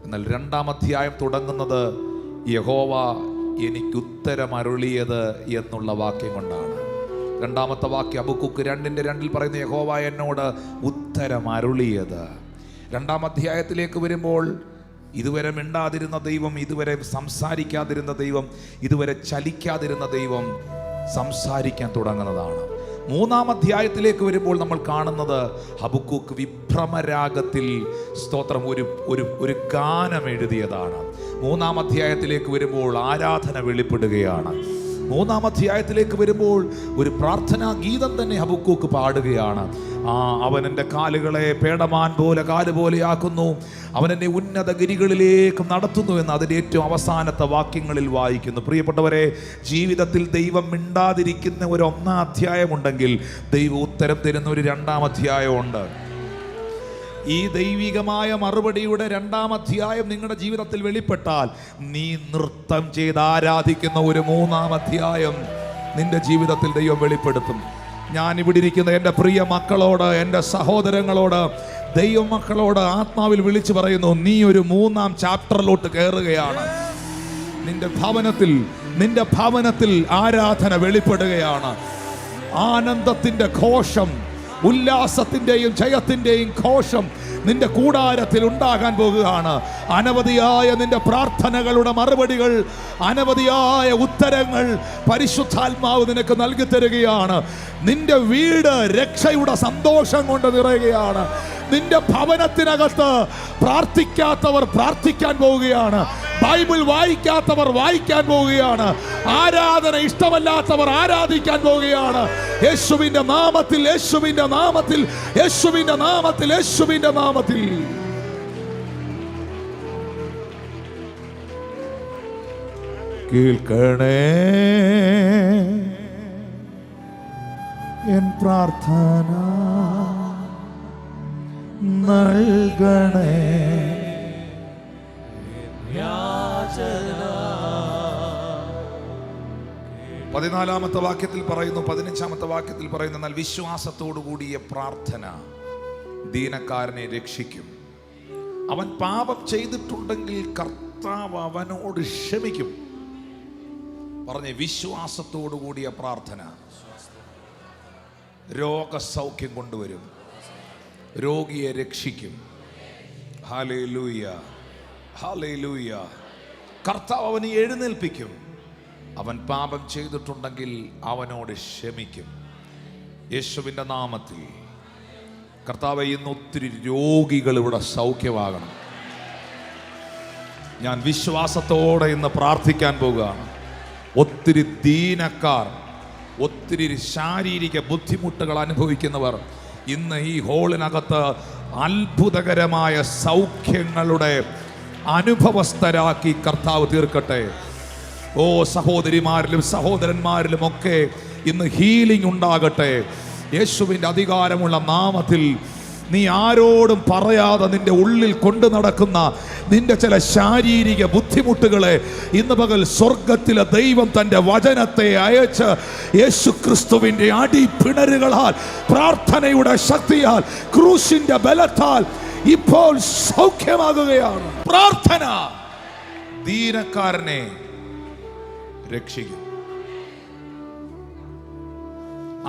എന്നാൽ 2-ാം അധ്യായം തുടങ്ങുന്നത് യഹോവ എനിക്ക് ഉത്തരമരുളിയത് എന്നുള്ള വാക്യം കൊണ്ടാണ്. 2-ാമത്തെ വാക്യം ഹബക്കൂക്ക് 2:2 പറയുന്ന യഹോവ എന്നോട് ഉത്തരമരുളിയത്. 2-ാം അധ്യായത്തിലേക്ക് വരുമ്പോൾ ഇതുവരെ മിണ്ടാതിരുന്ന ദൈവം, ഇതുവരെ സംസാരിക്കാതിരുന്ന ദൈവം, ഇതുവരെ ചലിക്കാതിരുന്ന ദൈവം സംസാരിക്കാൻ തുടങ്ങുന്നതാണ്. 3-ാം അധ്യായത്തിലേക്ക് വരുമ്പോൾ നമ്മൾ കാണുന്നത് ഹബക്കൂക്ക് വിഭ്രമരാഗത്തിൽ സ്തോത്രം ഒരു ഗാനം എഴുതിയതാണ്. 3-ാം അധ്യായത്തിലേക്ക് വരുമ്പോൾ ആരാധന വെളിപ്പെടുകയാണ്. 3-ാം അധ്യായത്തിലേക്ക് വരുമ്പോൾ ഒരു പ്രാർത്ഥനാ ഗീതം തന്നെ ഹബക്കൂക്ക് പാടുകയാണ്. അവൻ എൻ്റെ കാലുകളെ പേടമാൻ പോലെ കാലുപോലെയാക്കുന്നു, അവൻ എന്നെ ഉന്നത ഗിരികളിലേക്ക് നടത്തുന്നു എന്ന് അതിൻ്റെ ഏറ്റവും അവസാനത്തെ വാക്യങ്ങളിൽ വായിക്കുന്നു. പ്രിയപ്പെട്ടവരെ, ജീവിതത്തിൽ ദൈവം മിണ്ടാതിരിക്കുന്ന ഒരു 1-ാം അധ്യായമുണ്ടെങ്കിൽ ദൈവം ഉത്തരം തരുന്ന ഒരു 2-ാം അധ്യായമുണ്ട്. ഈ ദൈവികമായ മറുപടിയുടെ 2-ാം അധ്യായം നിങ്ങളുടെ ജീവിതത്തിൽ വെളിപ്പെട്ടാൽ നീ നൃത്തം ചെയ്ത് ആരാധിക്കുന്ന ഒരു 3-ാം അധ്യായം നിന്റെ ജീവിതത്തിൽ ദൈവം വെളിപ്പെടുത്തും. ഞാൻ ഇവിടെ ഇരിക്കുന്ന എൻ്റെ പ്രിയ മക്കളോട്, എൻ്റെ സഹോദരങ്ങളോട്, ദൈവമക്കളോട് ആത്മാവിൽ വിളിച്ചു പറയുന്നു, നീ ഒരു 3-ാം ചാപ്റ്ററിലോട്ട് കയറുകയാണ്. നിന്റെ ഭവനത്തിൽ ആരാധന വെളിപ്പെടുകയാണ്. ആനന്ദത്തിന്റെ ഘോഷം, ഉല്ലാസത്തിന്റെയും ജയത്തിന്റെയും ഘോഷം നിന്റെ കൂടാരത്തിൽ ഉണ്ടാകാൻ പോകുകയാണ്. അനവധിയായ നിന്റെ പ്രാർത്ഥനകളുടെ മറുപടികൾ, അനവധിയായ ഉത്തരങ്ങൾ പരിശുദ്ധാത്മാവ് നിനക്ക് നൽകി തരികയാണ്. നിന്റെ വീട് രക്ഷയുടെ സന്തോഷം കൊണ്ട് നിറയുകയാണ്. നിന്റെ ഭവനത്തിനകത്ത് പ്രാർത്ഥിക്കാത്തവർ പ്രാർത്ഥിക്കാൻ പോവുകയാണ്. ബൈബിൾ വായിക്കാത്തവർ വായിക്കാൻ പോവുകയാണ്. ആരാധന ഇഷ്ടമല്ലാത്തവർ ആരാധിക്കാൻ പോവുകയാണ്. യേശുവിന്റെ നാമത്തിൽ, യേശുവിന്റെ നാമത്തിൽ, യേശുവിന്റെ നാമത്തിൽ, യേശുവിന്റെ നാമത്തിൽ. കേൾക്കണേ എൻ പ്രാർത്ഥന, നൽകണേ 14-ാമത്തെ വാക്യത്തിൽ പറയുന്നു, 15-ാമത്തെ വാക്യത്തിൽ പറയുന്നു, എന്നാൽ വിശ്വാസത്തോടു കൂടിയ പ്രാർത്ഥന ദീനക്കാരനെ രക്ഷിക്കും. അവൻ പാപം ചെയ്തിട്ടുണ്ടെങ്കിൽ കർത്താവ് അവനോട് ക്ഷമിക്കും. പറഞ്ഞേ, വിശ്വാസത്തോടു കൂടിയ പ്രാർത്ഥന രോഗസൗഖ്യം കൊണ്ടുവരും, രോഗിയെ രക്ഷിക്കും. Hallelujah, hallelujah. കർത്താവ് അവനെ എഴുന്നേൽപ്പിക്കും. അവൻ പാപം ചെയ്തിട്ടുണ്ടെങ്കിൽ അവനോട് ക്ഷമിക്കും. യേശുവിൻ്റെ നാമത്തിൽ കർത്താവേ, ഇന്ന് ഒത്തിരി രോഗികൾ ഇവിടെ സൗഖ്യമാകണം. ഞാൻ വിശ്വാസത്തോടെ ഇന്ന് പ്രാർത്ഥിക്കാൻ പോവുകയാണ്. ഒത്തിരി ദീനക്കാർ, ഒത്തിരി ശാരീരിക ബുദ്ധിമുട്ടുകൾ അനുഭവിക്കുന്നവർ ഇന്ന് ഈ ഹോളിനകത്ത് അത്ഭുതകരമായ സൗഖ്യങ്ങളുടെ അനുഭവസ്ഥരാക്കി കർത്താവ് തീർക്കട്ടെ. ഓ സഹോദരിമാരിലും സഹോദരന്മാരിലും ഒക്കെ ഇന്ന് ഹീലിംഗ് ഉണ്ടാകട്ടെ. യേശുവിൻ്റെ അധികാരമുള്ള നാമത്തിൽ നീ ആരോടും പറയാതെ നിന്റെ ഉള്ളിൽ കൊണ്ടു നടക്കുന്ന നിന്റെ ചില ശാരീരിക ബുദ്ധിമുട്ടുകളെ ഇന്ന് പകൽ സ്വർഗത്തിലെ ദൈവം തൻ്റെ വചനത്തെ അയച്ച് യേശുക്രിസ്തുവിൻ്റെ അടിപ്പിണരുകളാൽ, പ്രാർത്ഥനയുടെ ശക്തിയാൽ, ക്രൂശിന്റെ ബലത്താൽ ഇപ്പോൾ സൗഖ്യമാകുകയാണ്. പ്രാർത്ഥന ദീനക്കാരനെ രക്ഷിക്കും.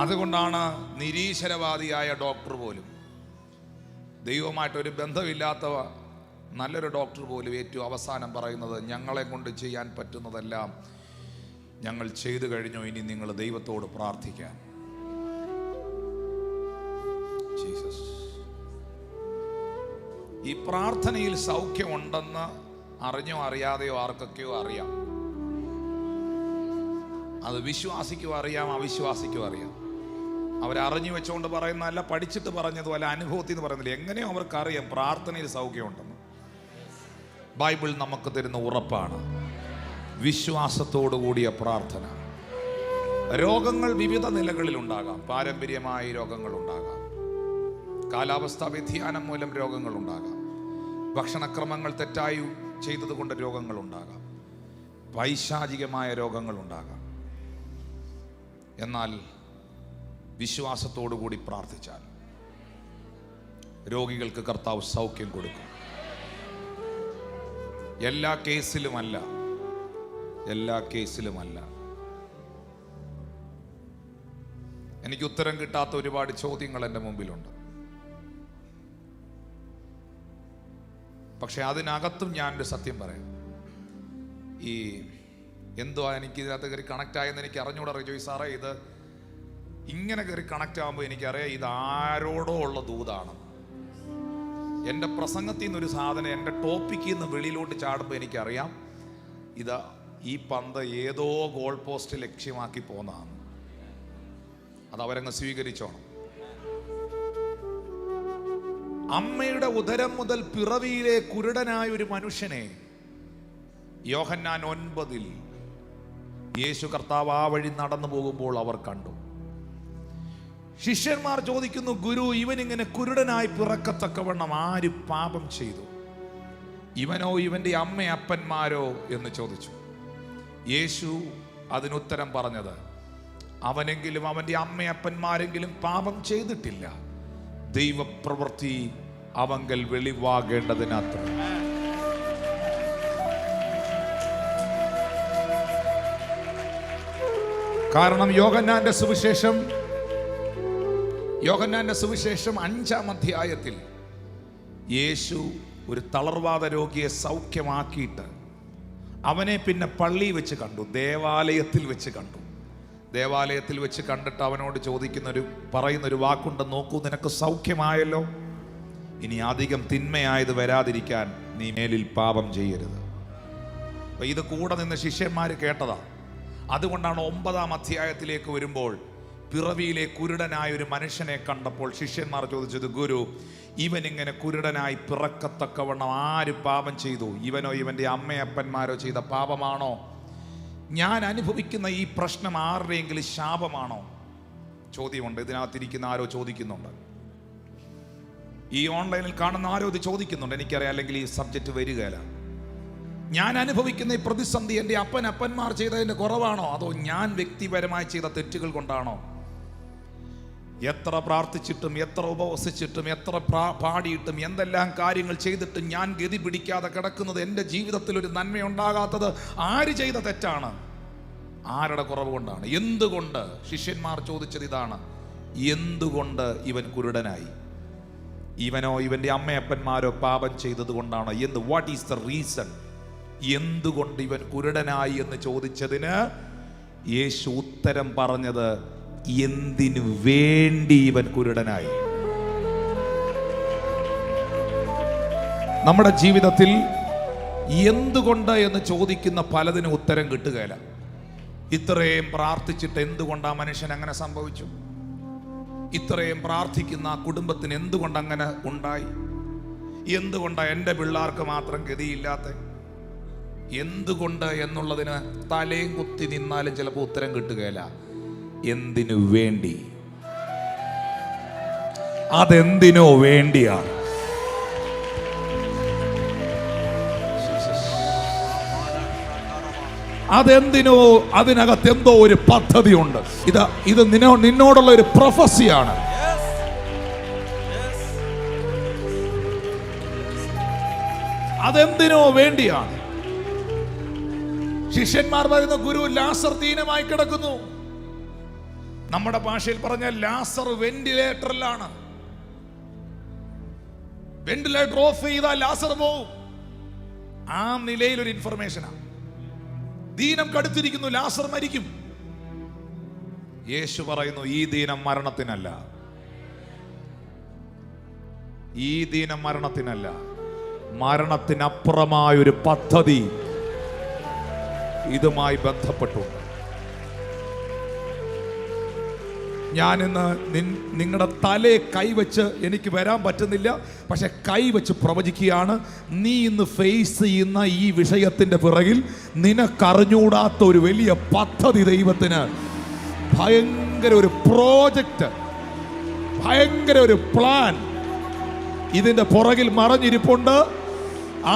അതുകൊണ്ടാണ് നിരീശ്വരവാദിയായ ഡോക്ടർ പോലും, ദൈവമായിട്ടൊരു ബന്ധമില്ലാത്ത നല്ലൊരു ഡോക്ടർ പോലും ഏറ്റവും അവസാനം പറയുന്നത്, ഞങ്ങളെ കൊണ്ട് ചെയ്യാൻ പറ്റുന്നതെല്ലാം ഞങ്ങൾ ചെയ്തു കഴിഞ്ഞു, ഇനി നിങ്ങൾ ദൈവത്തോട് പ്രാർത്ഥിക്കാൻ. ജീസസ്. ഈ പ്രാർത്ഥനയിൽ സൗഖ്യമുണ്ടെന്ന് അറിഞ്ഞോ അറിയാതെയോ ആർക്കൊക്കെയോ അറിയാം. അത് വിശ്വാസിക്കും അറിയാം, അവിശ്വാസിക്കും അറിയാം. അവരറിഞ്ഞു വെച്ചുകൊണ്ട് പറയുന്നതല്ല, പഠിച്ചിട്ട് പറഞ്ഞതുമല്ല, അനുഭവത്തിൽ നിന്ന് പറയുന്നില്ല. എങ്ങനെയോ അവർക്കറിയാം പ്രാർത്ഥനയിൽ സൗഖ്യമുണ്ടെന്ന്. ബൈബിൾ നമുക്ക് തരുന്ന ഉറപ്പാണ് വിശ്വാസത്തോടു കൂടിയ പ്രാർത്ഥന. രോഗങ്ങൾ വിവിധ നിലകളിലുണ്ടാകാം. പാരമ്പര്യമായ രോഗങ്ങൾ ഉണ്ടാകാം, കാലാവസ്ഥാ വ്യതിയാനം മൂലം രോഗങ്ങൾ ഉണ്ടാകാം, ഭക്ഷണക്രമങ്ങൾ തെറ്റായി ചെയ്തതുകൊണ്ട് രോഗങ്ങൾ ഉണ്ടാകാം, പൈശാചികമായ രോഗങ്ങൾ ഉണ്ടാകാം. എന്നാൽ വിശ്വാസത്തോടു കൂടി പ്രാർത്ഥിച്ചാൽ രോഗികൾക്ക് കർത്താവ് സൗഖ്യം കൊടുക്കും. എല്ലാ കേസിലുമല്ല. എനിക്ക് ഉത്തരം കിട്ടാത്ത ഒരുപാട് ചോദ്യങ്ങൾ എൻ്റെ മുമ്പിലുണ്ട്. പക്ഷെ അതിനകത്തും ഞാനൊരു സത്യം പറയാം. ഈ എന്തുവാ എനിക്ക് ഇതിനകത്ത് കയറി കണക്ട് ആയെന്ന് എനിക്ക് അറിഞ്ഞൂടാ ജോയ് സാറേ. ഇത് ഇങ്ങനെ കയറി കണക്ട് ആകുമ്പോൾ എനിക്കറിയാം ഇത് ആരോടോ ഉള്ള ദൂതാണ്. എൻ്റെ പ്രസംഗത്തിൽ നിന്നൊരു സാധനം എൻ്റെ ടോപ്പിക്കിൽ നിന്ന് വെളിയിലോട്ട് ചാടുമ്പോൾ എനിക്കറിയാം ഇത് ഈ പന്ത് ഏതോ ഗോൾ പോസ്റ്റ് ലക്ഷ്യമാക്കി പോന്നതാണ്. അത് അവരങ്ങ് സ്വീകരിച്ചോണം. അമ്മയുടെ ഉദരം മുതൽ പിറവിയിലെ കുരുടനായ ഒരു മനുഷ്യനെ യോഹന്നാൻ 9 യേശു കർത്താവ് ആ വഴി നടന്നു പോകുമ്പോൾ അവർ കണ്ടു. ശിഷ്യന്മാർ ചോദിക്കുന്നു, ഗുരു, ഇവൻ ഇങ്ങനെ കുരുടനായി പിറക്കത്തക്കവണ്ണം ആര് പാപം ചെയ്തു, ഇവനോ ഇവന്റെ അമ്മയപ്പന്മാരോ എന്ന് ചോദിച്ചു. യേശു അതിനുത്തരം പറഞ്ഞത്, അവനെങ്കിലും അവന്റെ അമ്മയപ്പന്മാരെങ്കിലും പാപം ചെയ്തിട്ടില്ല, ദൈവപ്രവൃത്തി അവങ്കൽ വെളിവാകേണ്ടതിനത്ര. കാരണം യോഹന്നാന്റെ സുവിശേഷം 5-ാം അധ്യായത്തിൽ യേശു ഒരു തളർവാദ രോഗിയെ സൗഖ്യമാക്കിയിട്ട് അവനെ പിന്നെ പള്ളി വെച്ച് കണ്ടു, ദേവാലയത്തിൽ വെച്ച് കണ്ടിട്ട് അവനോട് പറയുന്നൊരു വാക്കുണ്ട്, നോക്കൂ, നിനക്ക് സൗഖ്യമായല്ലോ, ഇനി അധികം തിന്മയായത് വരാതിരിക്കാൻ നീ മേലിൽ പാപം ചെയ്യരുത്. അപ്പൊ ഇത് കൂടെ നിന്ന് ശിഷ്യന്മാര് കേട്ടതാ. അതുകൊണ്ടാണ് 9-ാം അധ്യായത്തിലേക്ക് വരുമ്പോൾ പിറവിയിലെ കുരുടനായ ഒരു മനുഷ്യനെ കണ്ടപ്പോൾ ശിഷ്യന്മാർ ചോദിച്ചത്, ഗുരു, ഇവൻ ഇങ്ങനെ കുരുടനായി പിറക്കത്തക്കവണ്ണം ആര് പാപം ചെയ്തു, ഇവനോ ഇവന്റെ അമ്മയപ്പന്മാരോ ചെയ്ത പാപമാണോ? ഞാൻ അനുഭവിക്കുന്ന ഈ പ്രശ്നം ആരുടെയെങ്കിലും ശാപമാണോ? ചോദ്യമുണ്ട്. ഇതിനകത്തിരിക്കുന്ന ആരോ ചോദിക്കുന്നുണ്ട്, ഈ ഓൺലൈനിൽ കാണുന്ന ആരോ ഇത് ചോദിക്കുന്നുണ്ട്. എനിക്കറിയാം, അല്ലെങ്കിൽ ഈ സബ്ജക്റ്റ് വരികയില്ല. ഞാൻ അനുഭവിക്കുന്ന ഈ പ്രതിസന്ധി എൻ്റെ അപ്പന്മാർ ചെയ്തതിൻ്റെ കുറവാണോ, അതോ ഞാൻ വ്യക്തിപരമായി ചെയ്ത തെറ്റുകൾ കൊണ്ടാണോ? എത്ര പ്രാർത്ഥിച്ചിട്ടും, എത്ര ഉപവസിച്ചിട്ടും, എത്ര പാടിയിട്ടും, എന്തെല്ലാം കാര്യങ്ങൾ ചെയ്തിട്ടും ഞാൻ ഗതി പിടിക്കാതെ കിടക്കുന്നത്, എൻ്റെ ജീവിതത്തിൽ ഒരു നന്മയുണ്ടാകാത്തത് ആര് ചെയ്ത തെറ്റാണ്? ആരുടെ കുറവ് കൊണ്ടാണ്? എന്തുകൊണ്ട്? ശിഷ്യന്മാർ ചോദിച്ചത് ഇതാണ്, എന്തുകൊണ്ട് ഇവൻ കുരുടനായി? ഇവനോ ഇവന്റെ അമ്മയപ്പന്മാരോ പാപം ചെയ്തത് കൊണ്ടാണോ? What is the reason? എന്തുകൊണ്ട് ഇവൻ കുരുടനായി എന്ന് ചോദിച്ചതിന് യേശു ഉത്തരം പറഞ്ഞത്, എന്തിനു വേണ്ടി ഇവൻ കുരുടനായി. നമ്മുടെ ജീവിതത്തിൽ എന്തുകൊണ്ട് എന്ന് ചോദിക്കുന്ന പലതിനും ഉത്തരം കിട്ടുകയില്ല. ഇത്രയും പ്രാർത്ഥിച്ചിട്ട് എന്തുകൊണ്ട് ആ മനുഷ്യൻ അങ്ങനെ സംഭവിച്ചു? ഇത്രയും പ്രാർത്ഥിക്കുന്ന ആ കുടുംബത്തിന് എന്തുകൊണ്ട് അങ്ങനെ ഉണ്ടായി? എന്തുകൊണ്ടാണ് എൻ്റെ പിള്ളേർക്ക് മാത്രം ഗതിയില്ലാത്ത? എന്തുകൊണ്ട് എന്നുള്ളതിന് തലയും കുത്തി നിന്നാലും ചിലപ്പോൾ ഉത്തരം കിട്ടുകയില്ല. എന്തിനു വേണ്ടി? അതെന്തിനോ വേണ്ടിയാണ്. അതെന്തിനോ, അതിനകത്ത് എന്തോ ഒരു പദ്ധതിയുണ്ട്. ഇത് നിന്നോടുള്ള ഒരു പ്രൊഫസിയാണ്. അതെന്തിനോ വേണ്ടിയാണ്. ശിഷ്യന്മാർ പറയുന്ന, ഗുരു, ലാസർ ദീനമായി കിടക്കുന്നു. നമ്മുടെ ഭാഷയിൽ പറഞ്ഞാൽ ലാസർ വെന്റിലേറ്ററിലാണ്. വെന്റിലേറ്റർ ഓഫ് ചെയ്താൽ ലാസർ പോവും. ആ നിലയിലൊരു ഇൻഫർമേഷനാണ്. ദീനം കടുത്തിരിക്കുന്നു, ലാസർ മരിക്കും. യേശു പറയുന്നു, ഈ ദീനം മരണത്തിനല്ല. ഈ ദീനം മരണത്തിനല്ല, മരണത്തിനപ്പുറമായൊരു പദ്ധതി ഇതുമായി ബന്ധപ്പെട്ടുണ്ട്. ഞാനിന്ന് നിങ്ങളുടെ തലയെ കൈവച്ച്, എനിക്ക് വരാൻ പറ്റുന്നില്ല, പക്ഷെ കൈവച്ച് പ്രവചിക്കുകയാണ്. നീ ഇന്ന് ഫേസ് ചെയ്യുന്ന ഈ വിഷയത്തിൻ്റെ പിറകിൽ നിനക്കറിഞ്ഞൂടാത്ത ഒരു വലിയ പദ്ധതി ദൈവത്തിന്, ഭയങ്കര ഒരു പ്രോജക്റ്റ്, ഭയങ്കര ഒരു പ്ലാൻ ഇതിൻ്റെ പുറകിൽ മറഞ്ഞിരിപ്പുണ്ട്.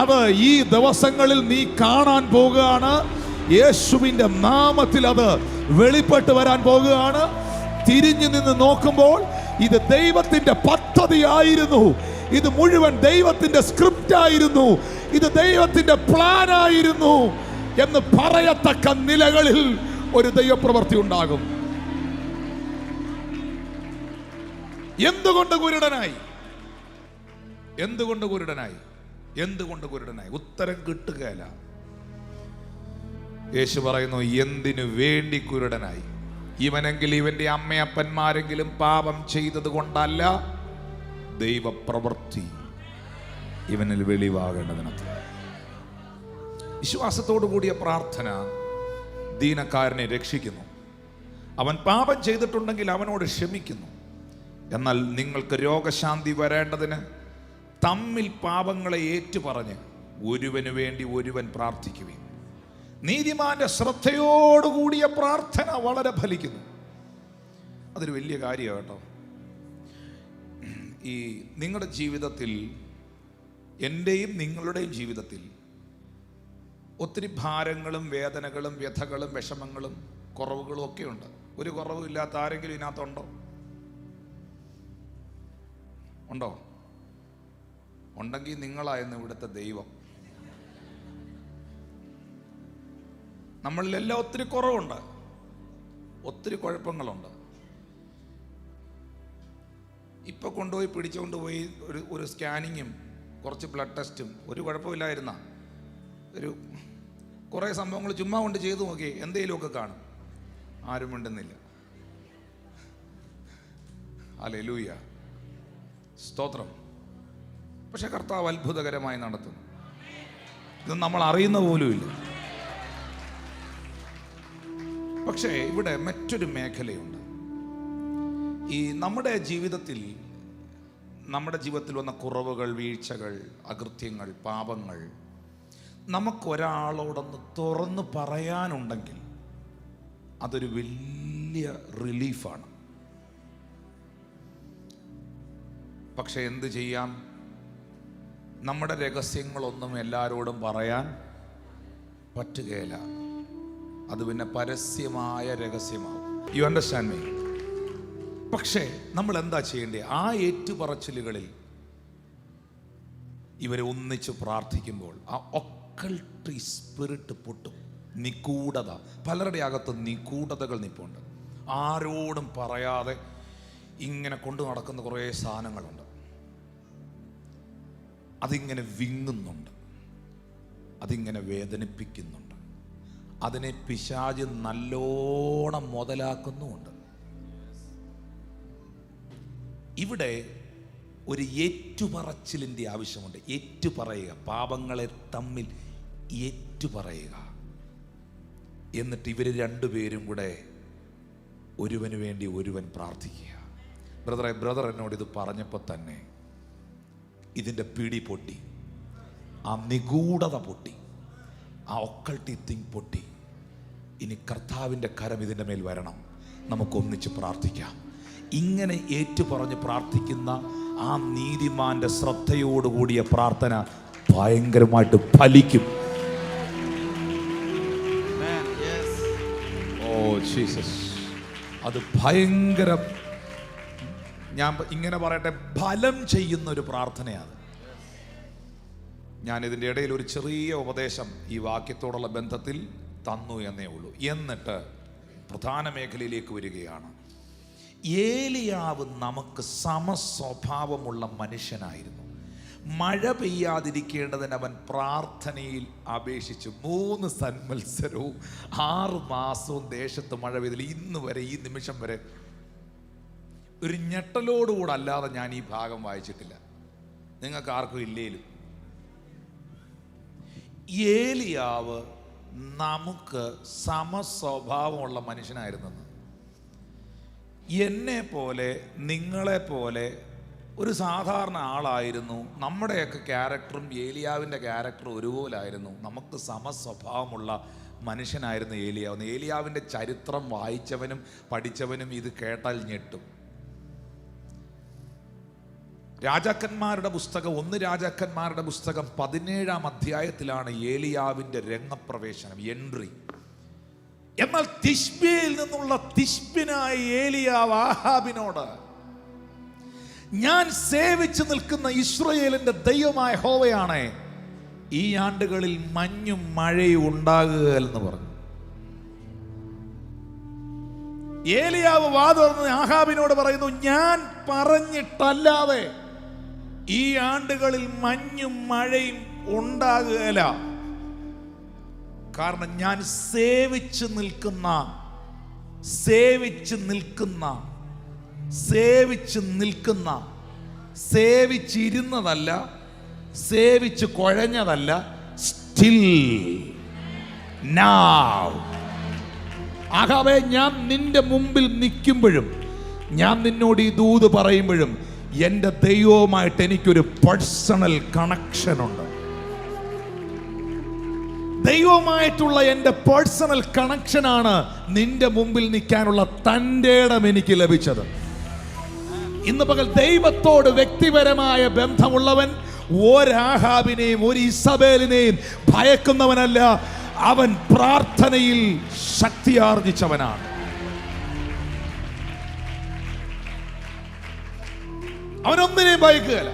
അത് ഈ ദിവസങ്ങളിൽ നീ കാണാൻ പോകുകയാണ്. യേശുവിൻ്റെ നാമത്തിൽ അത് വെളിപ്പെട്ട് വരാൻ പോകുകയാണ്. തിരിഞ്ഞു നിന്ന് നോക്കുമ്പോൾ ഇത് ദൈവത്തിന്റെ പദ്ധതിയായിരുന്നു. ഇത് മുഴുവൻ ദൈവത്തിന്റെ സ്ക്രിപ്റ്റ് ആയിരുന്നു. ഇത് ദൈവത്തിന്റെ പ്ലാൻ ആയിരുന്നു എന്ന് പറയത്തക്ക നിലകളിൽ ഒരു ദൈവപ്രവൃത്തി ഉണ്ടാകും. എന്തുകൊണ്ട് കുരുടനായി? എന്തുകൊണ്ട് കുരുടനായി? എന്തുകൊണ്ട് കുരുടനായി? ഉത്തരം കിട്ടുകയില്ല. യേശു പറയുന്നു, എന്തിനു വേണ്ടി കുരുടനായി? ഇവനെങ്കിൽ ഇവന്റെ അമ്മയപ്പന്മാരെങ്കിലും പാപം ചെയ്തത് കൊണ്ടല്ല, ദൈവപ്രവൃത്തി ഇവനിൽ വെളിവാകേണ്ടതിനത്ര. വിശ്വാസത്തോടു കൂടിയ പ്രാർത്ഥന ദീനക്കാരനെ രക്ഷിക്കുന്നു. അവൻ പാപം ചെയ്തിട്ടുണ്ടെങ്കിൽ അവനോട് ക്ഷമിക്കുന്നു. എന്നാൽ നിങ്ങൾക്ക് രോഗശാന്തി വരേണ്ടതിന് തമ്മിൽ പാപങ്ങളെ ഏറ്റുപറഞ്ഞ് ഒരുവന് വേണ്ടി ഒരുവൻ പ്രാർത്ഥിക്കുകയും. നീതിമാന്റെ ശ്രദ്ധയോടുകൂടിയ പ്രാർത്ഥന വളരെ ഫലിക്കുന്നു. അതൊരു വലിയ കാര്യമാണ് കേട്ടോ. ഈ നിങ്ങളുടെ ജീവിതത്തിൽ, എൻ്റെയും നിങ്ങളുടെയും ജീവിതത്തിൽ ഒത്തിരി ഭാരങ്ങളും വേദനകളും വ്യഥകളും വിഷമങ്ങളും കുറവുകളും ഒക്കെ ഉണ്ട്. ഒരു കുറവും ഇല്ലാത്ത ആരെങ്കിലും ഇതിനകത്തുണ്ടോ? ഉണ്ടോ? ഉണ്ടെങ്കിൽ നിങ്ങളായിരുന്നു ഇവിടുത്തെ ദൈവം. നമ്മളിലെല്ലാം ഒത്തിരി കുറവുണ്ട്, ഒത്തിരി കുഴപ്പങ്ങളുണ്ട്. ഇപ്പൊ കൊണ്ടുപോയി പിടിച്ചുകൊണ്ടുപോയി ഒരു സ്കാനിങ്ങും കുറച്ച് ബ്ലഡ് ടെസ്റ്റും ഒരു കുഴപ്പമില്ലായിരുന്ന ഒരു കുറേ സംഭവങ്ങൾ ചുമ്മാ കൊണ്ട് ചെയ്തു നോക്കി, എന്തെങ്കിലുമൊക്കെ കാണും. ആരും മിണ്ടുന്നില്ല. ഹല്ലേലൂയ, സ്തോത്രം. പക്ഷെ കർത്താവ് അത്ഭുതകരമായി നടത്തുന്നു. ഇത് നമ്മൾ അറിയുന്ന പോലുമില്ല. പക്ഷേ ഇവിടെ മറ്റൊരു മേഖലയുണ്ട്. ഈ നമ്മുടെ ജീവിതത്തിൽ വന്ന കുറവുകൾ, വീഴ്ചകൾ, അകൃത്യങ്ങൾ, പാപങ്ങൾ നമുക്കൊരാളോടൊന്ന് തുറന്ന് പറയാനുണ്ടെങ്കിൽ അതൊരു വലിയ റിലീഫാണ്. പക്ഷെ എന്ത് ചെയ്യാം? നമ്മുടെ രഹസ്യങ്ങളൊന്നും എല്ലാവരോടും പറയാൻ പറ്റുകയില്ല. അത് പിന്നെ പരസ്യമായ രഹസ്യമാവും. You understand me? പക്ഷേ നമ്മൾ എന്താ ചെയ്യേണ്ടത്? ആ ഏറ്റുപറച്ചിലുകളിൽ ഇവരെ ഒന്നിച്ച് പ്രാർത്ഥിക്കുമ്പോൾ ആ ഒക്കൾട്ട് സ്പിരിറ്റ് പൊട്ടും. നിഗൂഢത, പലരുടെ അകത്ത് നിഗൂഢതകൾ നിൽപ്പുണ്ട്. ആരോടും പറയാതെ ഇങ്ങനെ കൊണ്ടു നടക്കുന്ന കുറേ സാധനങ്ങളുണ്ട്. അതിങ്ങനെ വിങ്ങുന്നുണ്ട്, അതിങ്ങനെ വേദനിപ്പിക്കുന്നുണ്ട്, അതിനെ പിശാച് നല്ലോണം മുതലാക്കുന്നുമുണ്ട്. ഇവിടെ ഒരു ഏറ്റുപറച്ചിലിൻ്റെ ആവശ്യമുണ്ട്. ഏറ്റുപറയുക, പാപങ്ങളെ തമ്മിൽ ഏറ്റുപറയുക. എന്നിട്ട് ഇവർ രണ്ടുപേരും കൂടെ ഒരുവന് വേണ്ടി ഒരുവൻ പ്രാർത്ഥിക്കുക. ബ്രദർ എന്നോട് ഇത് പറഞ്ഞപ്പോൾ തന്നെ ഇതിൻ്റെ പിടി പൊട്ടി, ആ നിഗൂഢത പൊട്ടി, ആ ഒക്കൾട്ടി തിങ് പൊട്ടി. ഇനി കർത്താവിൻ്റെ കരം ഇതിൻ്റെ മേൽ വരണം, നമുക്കൊന്നിച്ച് പ്രാർത്ഥിക്കാം. ഇങ്ങനെ ഏറ്റുപറഞ്ഞ് പ്രാർത്ഥിക്കുന്ന ആ നീതിമാന്റെ ശ്രദ്ധയോടുകൂടിയ പ്രാർത്ഥന ഭയങ്കരമായിട്ട് ഫലിക്കും. ഓ ജീസസ്, അത് ഭയങ്കര, ഞാൻ ഇങ്ങനെ പറയട്ടെ, ഫലം ചെയ്യുന്ന ഒരു പ്രാർത്ഥനയാണ്. ഞാൻ ഇതിൻ്റെ ഇടയിൽ ഒരു ചെറിയ ഉപദേശം ഈ വാക്യത്തോടുള്ള ബന്ധത്തിൽ തന്നു എന്നേ ഉള്ളൂ. എന്നിട്ട് പ്രധാന മേഖലയിലേക്ക് വരികയാണ്. ഏലിയാവ് നമുക്ക് സമസ്വഭാവമുള്ള മനുഷ്യനായിരുന്നു. മഴ പെയ്യാതിരിക്കേണ്ടതിന് അവൻ പ്രാർത്ഥനയിൽ അപേക്ഷിച്ചു. 3 സംവത്സരവും 6 മാസവും ദേശത്ത് മഴ പെയ്തില്ല. ഇന്ന് വരെ, ഈ നിമിഷം വരെ ഒരു ഞെട്ടലോടുകൂടെ അല്ലാതെ ഞാൻ ഈ ഭാഗം വായിച്ചിട്ടില്ല. നിങ്ങൾക്ക് ആർക്കും ഇല്ലേലും. ഏലിയാവ് നമുക്ക് സമസ്വഭാവമുള്ള മനുഷ്യനായിരുന്നെന്ന്. എന്നെ പോലെ നിങ്ങളെ പോലെ ഒരു സാധാരണ ആളായിരുന്നു. നമ്മുടെയൊക്കെ ക്യാരക്ടറും ഏലിയാവിൻ്റെ ക്യാരക്ടറും ഒരുപോലായിരുന്നു. നമുക്ക് സമസ്വഭാവമുള്ള മനുഷ്യനായിരുന്നു ഏലിയാവ്. ഏലിയാവിൻ്റെ ചരിത്രം വായിച്ചവനും പഠിച്ചവനും ഇത് കേട്ടാൽ ഞെട്ടും. രാജാക്കന്മാരുടെ പുസ്തകം 1 രാജാക്കന്മാരുടെ പുസ്തകം 17-ാം അധ്യായത്തിലാണ് ഏലിയാവിൻ്റെ രംഗപ്രവേശനം, എൻട്രി. എന്നാൽ തിശ്ബിയിൽ നിന്നുള്ള തിശ്ബിനായ ഏലിയാവ് ആഹാബിനോട്, ഞാൻ സേവിച്ചു നിൽക്കുന്ന ഇസ്രായേലിന്റെ ദൈവമായ യഹോവയാണ്, ഈ ആണ്ടുകളിൽ മഞ്ഞും മഴയും ഉണ്ടാകുക എന്ന് പറഞ്ഞു. ഏലിയാവ് വാതുറന്ന് ആഹാബിനോട് പറയുന്നു, ഞാൻ പറഞ്ഞിട്ടല്ലാതെ ഈ ആണ്ടുകളിൽ മഞ്ഞും മഴയും ഉണ്ടാകുകയില്ല. കാരണം ഞാൻ സേവിച്ചിരുന്നതല്ല, സേവിച്ച് കുഴഞ്ഞതല്ല, സ്റ്റിൽ നൗ. ആഹാബേ, ഞാൻ നിന്റെ മുമ്പിൽ നിൽക്കുമ്പോഴും, ഞാൻ നിന്നോട് ഈ ദൂത് പറയുമ്പോഴും എൻ്റെ ദൈവവുമായിട്ട് എനിക്കൊരു പേഴ്സണൽ കണക്ഷനുണ്ട്. ദൈവവുമായിട്ടുള്ള എൻ്റെ പേഴ്സണൽ കണക്ഷനാണ് നിന്റെ മുമ്പിൽ നിൽക്കാനുള്ള തൻ്റെ ഇടം എനിക്ക് ലഭിച്ചത്. ഇന്ന് പകൽ ദൈവത്തോട് വ്യക്തിപരമായ ബന്ധമുള്ളവൻ ഒരാഹാബിനെയും ഒരു ഇസബേലിനെയും ഭയക്കുന്നവനല്ല. അവൻ പ്രാർത്ഥനയിൽ ശക്തിയാർജിച്ചവനാണ്. അവനൊന്നിനെയും ഭയക്കുകയല്ല.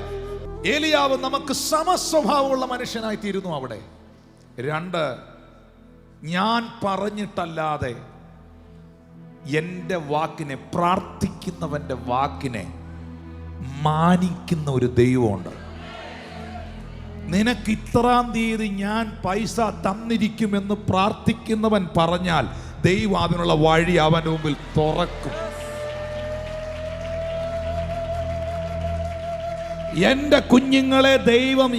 ഏലിയാവ് നമുക്ക് സമസ്വഭാവമുള്ള മനുഷ്യനായി തീരുന്നു അവിടെ. 2, ഞാൻ പറഞ്ഞിട്ടല്ലാതെ എൻ്റെ വാക്കിനെ, പ്രാർത്ഥിക്കുന്നവൻ്റെ വാക്കിനെ മാനിക്കുന്ന ഒരു ദൈവമുണ്ട്. നിനക്ക് ഇത്രാം തീയതി ഞാൻ പൈസ തന്നിരിക്കുമെന്ന് പ്രാർത്ഥിക്കുന്നവൻ പറഞ്ഞാൽ ദൈവം അതിനുള്ള വഴി അവൻ്റെ മുമ്പിൽ തുറക്കും. എൻ്റെ കുഞ്ഞുങ്ങളെ ദൈവം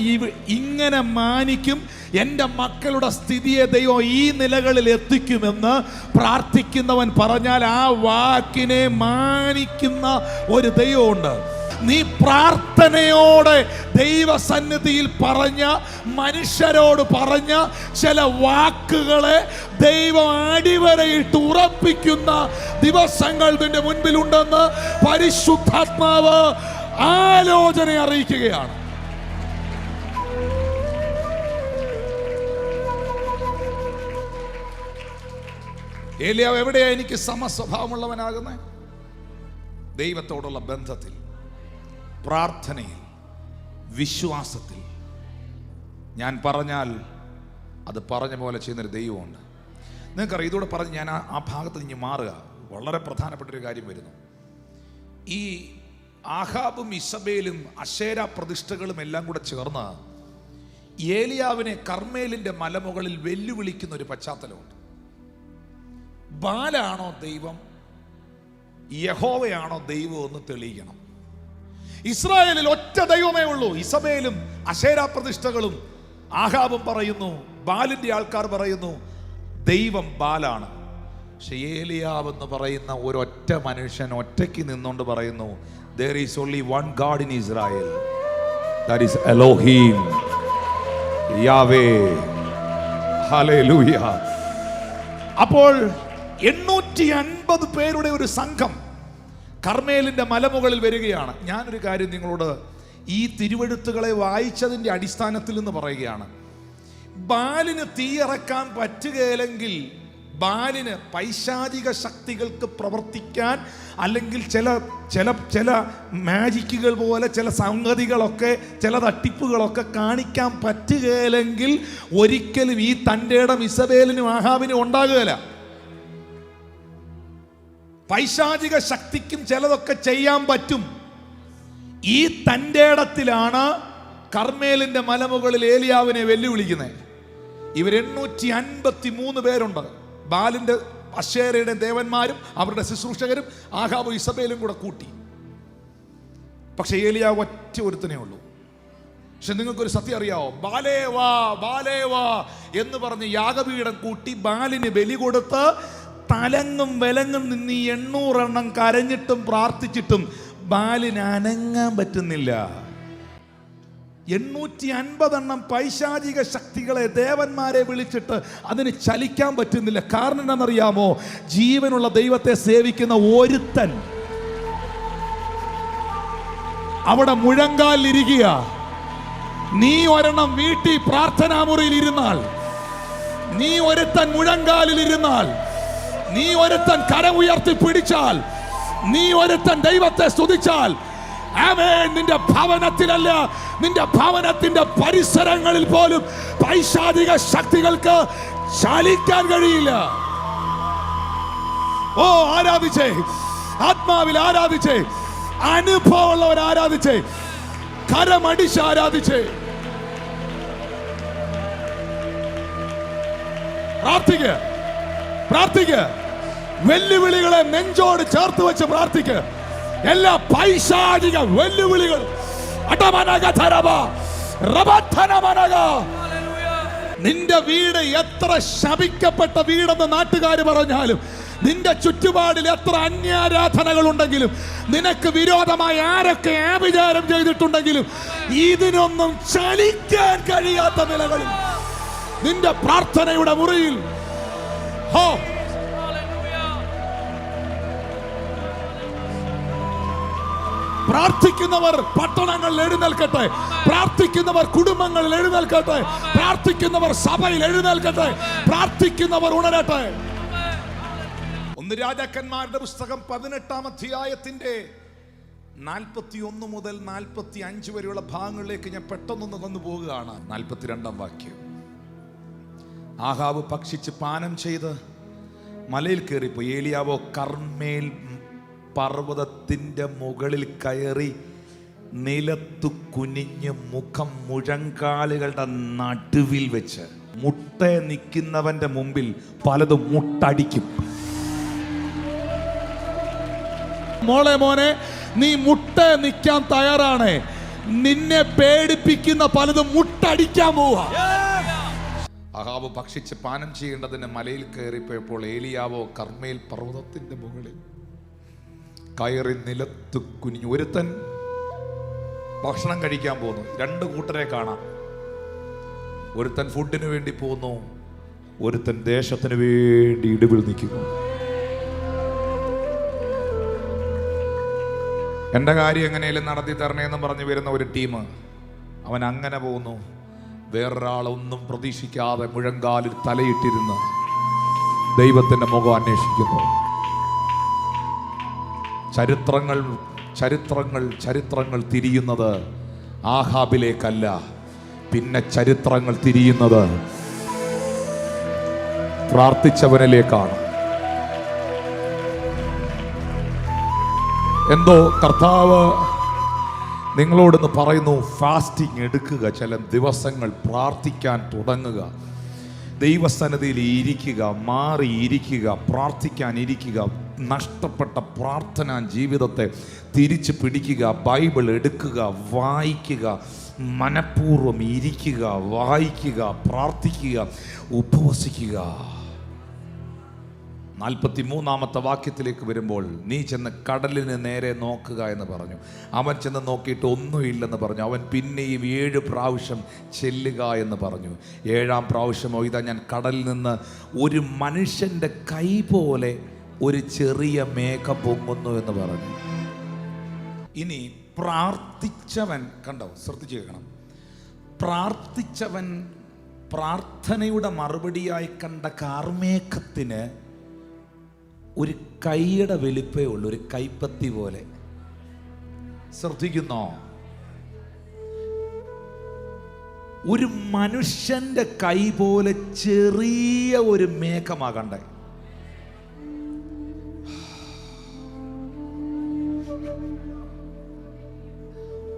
ഇങ്ങനെ മാനിക്കും, എൻ്റെ മക്കളുടെ സ്ഥിതിയെ ദൈവം ഈ നിലകളിൽ എത്തിക്കുമെന്ന് പ്രാർത്ഥിക്കുന്നവൻ പറഞ്ഞാൽ ആ വാക്കിനെ മാനിക്കുന്ന ഒരു ദൈവമുണ്ട്. നീ പ്രാർത്ഥനയോടെ ദൈവസന്നിധിയിൽ പറഞ്ഞ, മനുഷ്യരോട് പറഞ്ഞ ചില വാക്കുകളെ ദൈവം അടിവരയിട്ട് ഉറപ്പിക്കുന്ന ദിവസങ്ങൾ നിന്റെ മുൻപിലുണ്ടെന്ന് പരിശുദ്ധാത്മാവ് ആലോചന അറിയിക്കുകയാണ്. ഏലിയാവ് എവിടെയാ എനിക്ക് സമസ്വഭാവമുള്ളവനാകുന്നത്? ദൈവത്തോടുള്ള ബന്ധത്തിൽ, പ്രാർത്ഥനയിൽ, വിശ്വാസത്തിൽ. ഞാൻ പറഞ്ഞാൽ അത് പറഞ്ഞ പോലെ ചെയ്യുന്നൊരു ദൈവമുണ്ട്. നിങ്ങൾക്കറിയാം, ഇതോടെ പറഞ്ഞ് ഞാൻ ആ ഭാഗത്ത് നിന്ന് മാറുക. വളരെ പ്രധാനപ്പെട്ടൊരു കാര്യം വരുന്നു. ഈ ആഹാബും ഇസബേലും അശേര പ്രതിഷ്ഠകളും എല്ലാം കൂടെ ചേർന്ന് ഏലിയാവിനെ കർമ്മേലിന്റെ മലമുകളിൽ വെല്ലുവിളിക്കുന്ന ഒരു പശ്ചാത്തലമുണ്ട്. ബാലാണോ ദൈവം, യഹോവയാണോ ദൈവം എന്ന് തെളിയിക്കണം. ഇസ്രായേലിൽ ഒറ്റ ദൈവമേ ഉള്ളൂ. ഇസബേലും അശേര പ്രതിഷ്ഠകളും ആഹാബും പറയുന്നു ബാലിന്റെ ആൾക്കാർ പറയുന്നു ദൈവം ബാലാണ്. പക്ഷെ ഏലിയാവ് എന്ന് പറയുന്ന ഒരൊറ്റ മനുഷ്യൻ ഒറ്റയ്ക്ക് നിന്നുകൊണ്ട് പറയുന്നു there is only one God in Israel, that is Elohim, Yahweh. Hallelujah. അപ്പോൾ 850 പേരുടെ ഒരു സംഘം കർമ്മേലിന്റെ മലമുകളിൽ വരികയാണ്. ഞാനൊരു കാര്യം നിങ്ങളോട് ഈ തിരുവെഴുത്തുകളെ വായിച്ചതിന്റെ അടിസ്ഥാനത്തിൽ നിന്ന് പറയുകയാണ്. ബാലിന് തീയിറക്കാൻ പറ്റുകയില്ലെങ്കിൽ, ബാലിന് പൈശാചിക ശക്തികൾക്ക് പ്രവർത്തിക്കാൻ, അല്ലെങ്കിൽ ചില മാജിക്കുകൾ പോലെ ചില സംഗതികളൊക്കെ, ചില തട്ടിപ്പുകളൊക്കെ കാണിക്കാൻ പറ്റുകയില്ലെങ്കിൽ ഒരിക്കലും ഈ തൻ്റെ ഇടം ഇസബേലിനും ആഹാബിനും ഉണ്ടാകുകയില്ല. പൈശാചിക ശക്തിക്കും ചിലതൊക്കെ ചെയ്യാൻ പറ്റും. ഈ തൻ്റെ ഇടത്തിലാണ് കർമ്മേലിന്റെ മലമുകളിൽ ഏലിയാവിനെ വെല്ലുവിളിക്കുന്നത്. ഇവർ 853 പേരുണ്ട്. ബാലിന്റെ അശേരയുടെ ദേവന്മാരും അവരുടെ ശുശ്രൂഷകരും ആഹാബും ഇസബേലും കൂടെ കൂട്ടി. പക്ഷെ ഏലിയാവ് ഒറ്റ ഒരുത്തനേ ഉള്ളൂ. പക്ഷെ നിങ്ങൾക്കൊരു സത്യം അറിയാവോ? ബാലേവാ ബാലേവാ എന്ന് പറഞ്ഞ് യാഗപീഠം കൂട്ടി ബാലിന് ബലി കൊടുത്ത് തലങ്ങും വിലങ്ങും നിന്ന് 800 എണ്ണം കരഞ്ഞിട്ടും പ്രാർത്ഥിച്ചിട്ടും ബാലിന് അനങ്ങാൻ പറ്റുന്നില്ല. 850 എണ്ണം പൈശാചിക ശക്തികളെ, ദേവന്മാരെ വിളിച്ചിട്ട് അതിന് ചലിക്കാൻ പറ്റുന്നില്ല. കാരണം എന്താണെന്നറിയാമോ? ജീവനുള്ള ദൈവത്തെ സേവിക്കുന്ന ഒരുത്തൻ അവിടെ മുഴങ്കാലിരിക്കുക. നീ ഒരെണ്ണം വീട്ടിൽ പ്രാർത്ഥനാ മുറിയിൽ ഇരുന്നാൽ, നീ ഒരുത്തൻ മുഴങ്കാലിൽ ഇരുന്നാൽ, നീ ഒരുത്തൻ കര ഉയർത്തി പിടിച്ചാൽ, നീ ഒരുത്തൻ ദൈവത്തെ സ്തുതിച്ചാൽ, ആമേൻ, നിന്റെ ഭവനത്തിലല്ല, നിന്റെ ഭവനത്തിന്റെ പരിസരങ്ങളിൽ പോലും പൈശാചിക ശക്തികൾക്ക് ചലിക്കാൻ കഴിയില്ല. ഓ, ആരാധിച്ചേ, ആത്മാവിൽ ആരാധിച്ചേ, അനുഭവമുള്ളവർ ആരാധിച്ചേ, കരമടിച്ച് ആരാധിച്ചേ. പ്രാർത്ഥിക്കുക, പ്രാർത്ഥിക്കുക. വെല്ലുവിളികളെ നെഞ്ചോട് ചേർത്ത് വെച്ച് പ്രാർത്ഥിക്കുക. എല്ലാ പൈശാചിക വെല്ലുവിളികളും നിന്റെ വീട് എത്ര ശപിക്കപ്പെട്ട വീടെന്ന് നാട്ടുകാർ പറഞ്ഞാലും, നിന്റെ ചുറ്റുപാടിൽ എത്ര അന്യാരാധനകൾ ഉണ്ടെങ്കിലും, നിനക്ക് വിരോധമായി ആരൊക്കെ ആഭിചാരം ചെയ്തിട്ടുണ്ടെങ്കിലും, ഇതിനൊന്നും ചലിക്കാൻ കഴിയാത്ത നിലകളിൽ നിന്റെ പ്രാർത്ഥനയുടെ മുറിയിൽ പ്രാർത്ഥിക്കുന്നവർ പട്ടണങ്ങളിൽ എഴുന്നേൽക്കട്ടെ, പ്രാർത്ഥിക്കുന്നവർ കുടുംബങ്ങളിൽ എഴുന്നേൽക്കട്ടെ, പ്രാർത്ഥിക്കുന്നവർ സഭയിൽ എഴുന്നേൽക്കട്ടെ, പ്രാർത്ഥിക്കുന്നവർ ഉണരട്ടെ. 1 രാജാക്കന്മാരുടെ പുസ്തകം 18-ാം അധ്യായത്തിന്റെ 41 മുതൽ 45 വരെയുള്ള ഭാഗങ്ങളിലേക്ക് ഞാൻ പെട്ടെന്നൊന്ന് വന്നു പോവുകയാണ്. 42-ാം വാക്യം. ആഹാബ് ഭക്ഷിച്ച് പാനം ചെയ്ത് മലയിൽ കയറിപ്പോയി. ഏലിയാവോ കർമ്മേൽ പർവ്വതത്തിന്റെ മുകളിൽ കയറി നിലത്തു കുനിഞ്ഞ് മുഖം മുഴങ്കാലുകളുടെ നടുവിൽ വെച്ച് മുട്ട നിൽക്കുന്നവന്റെ മുമ്പിൽ പലതും മുട്ടടിക്കും. മോനെ, നീ മുട്ട നിൽക്കാൻ തയ്യാറാണ്, നിന്നെ പേടിപ്പിക്കുന്ന പലതും മുട്ടടിക്കാൻ പോവാ. ആഹാബ് ഭക്ഷിച്ച് പാനം ചെയ്യേണ്ടതിന് മലയിൽ കയറിപ്പോയപ്പോൾ ഏലിയാവോ കർമ്മേൽ പർവ്വതത്തിന്റെ മുകളിൽ കയറി നിലത്ത് കുനിഞ്ഞു. ഒരുത്തൻ ഭക്ഷണം കഴിക്കാൻ പോകുന്നു. 2 കൂട്ടരെ കാണാം. ഒരുത്തൻ ഫുഡിന് വേണ്ടി പോകുന്നു, ഒരുത്തൻ ദേശത്തിന് വേണ്ടി ഇടിവിൽ നിൽക്കുന്നു. എൻ്റെ കാര്യം എങ്ങനെയും നടത്തി തരണേന്ന് പറഞ്ഞു വരുന്ന ഒരു ടീം, അവൻ അങ്ങനെ പോകുന്നു. വേറൊരാളൊന്നും പ്രതീക്ഷിക്കാതെ മുഴങ്കാലിൽ തലയിട്ടിരുന്ന് ദൈവത്തിൻ്റെ മുഖം അന്വേഷിക്കുന്നു. ചരിത്രങ്ങൾ ചരിത്രങ്ങൾ ചരിത്രങ്ങൾ തിരിയുന്നത് ആഹാബിലേക്കല്ല, പിന്നെ ചരിത്രങ്ങൾ തിരിയുന്നത് പ്രാർത്ഥിച്ചവനിലേക്കാണ്. എന്തോ കർത്താവ് നിങ്ങളോടൊന്ന് പറയുന്നു, ഫാസ്റ്റിംഗ് എടുക്കുക, ചില ദിവസങ്ങൾ പ്രാർത്ഥിക്കാൻ തുടങ്ങുക, ദൈവസന്നിധിയിൽ ഇരിക്കുക, മാറിയിരിക്കുക, പ്രാർത്ഥിക്കാൻ ഇരിക്കുക, നഷ്ടപ്പെട്ട പ്രാർത്ഥനാ ജീവിതത്തെ തിരിച്ചു പിടിക്കുക, ബൈബിൾ എടുക്കുക, വായിക്കുക, മനഃപൂർവ്വം ഇരിക്കുക, വായിക്കുക, പ്രാർത്ഥിക്കുക, ഉപവസിക്കുക. 43-ാമത്തെ വാക്യത്തിലേക്ക് വരുമ്പോൾ, നീ ചെന്ന് കടലിന് നേരെ നോക്കുക എന്ന് പറഞ്ഞു. അവൻ ചെന്ന് നോക്കിയിട്ട് ഒന്നുമില്ലെന്ന് പറഞ്ഞു. അവൻ പിന്നെയും 7 പ്രാവശ്യം ചെല്ലുക എന്ന് പറഞ്ഞു. 7-ാം പ്രാവശ്യമോ, ഇതാ ഞാൻ കടലിൽ നിന്ന് ഒരു മനുഷ്യൻ്റെ കൈ പോലെ ഒരു ചെറിയ മേഘം പൊങ്ങുന്നു എന്ന് പറഞ്ഞു. ഇനി പ്രാർത്ഥിച്ചവൻ, കണ്ടോ, ശ്രദ്ധിച്ചു കേൾക്കണം, പ്രാർത്ഥിച്ചവൻ പ്രാർത്ഥനയുടെ മറുപടിയായി കണ്ട കാർമേഘത്തിന് ഒരു കൈയുടെ വലിപ്പേ ഉള്ളൂ, ഒരു കൈപ്പത്തി പോലെ. ശ്രദ്ധിക്കുന്നോ? ഒരു മനുഷ്യന്റെ കൈ പോലെ ചെറിയ ഒരു മേഘമാകണ്ടേ.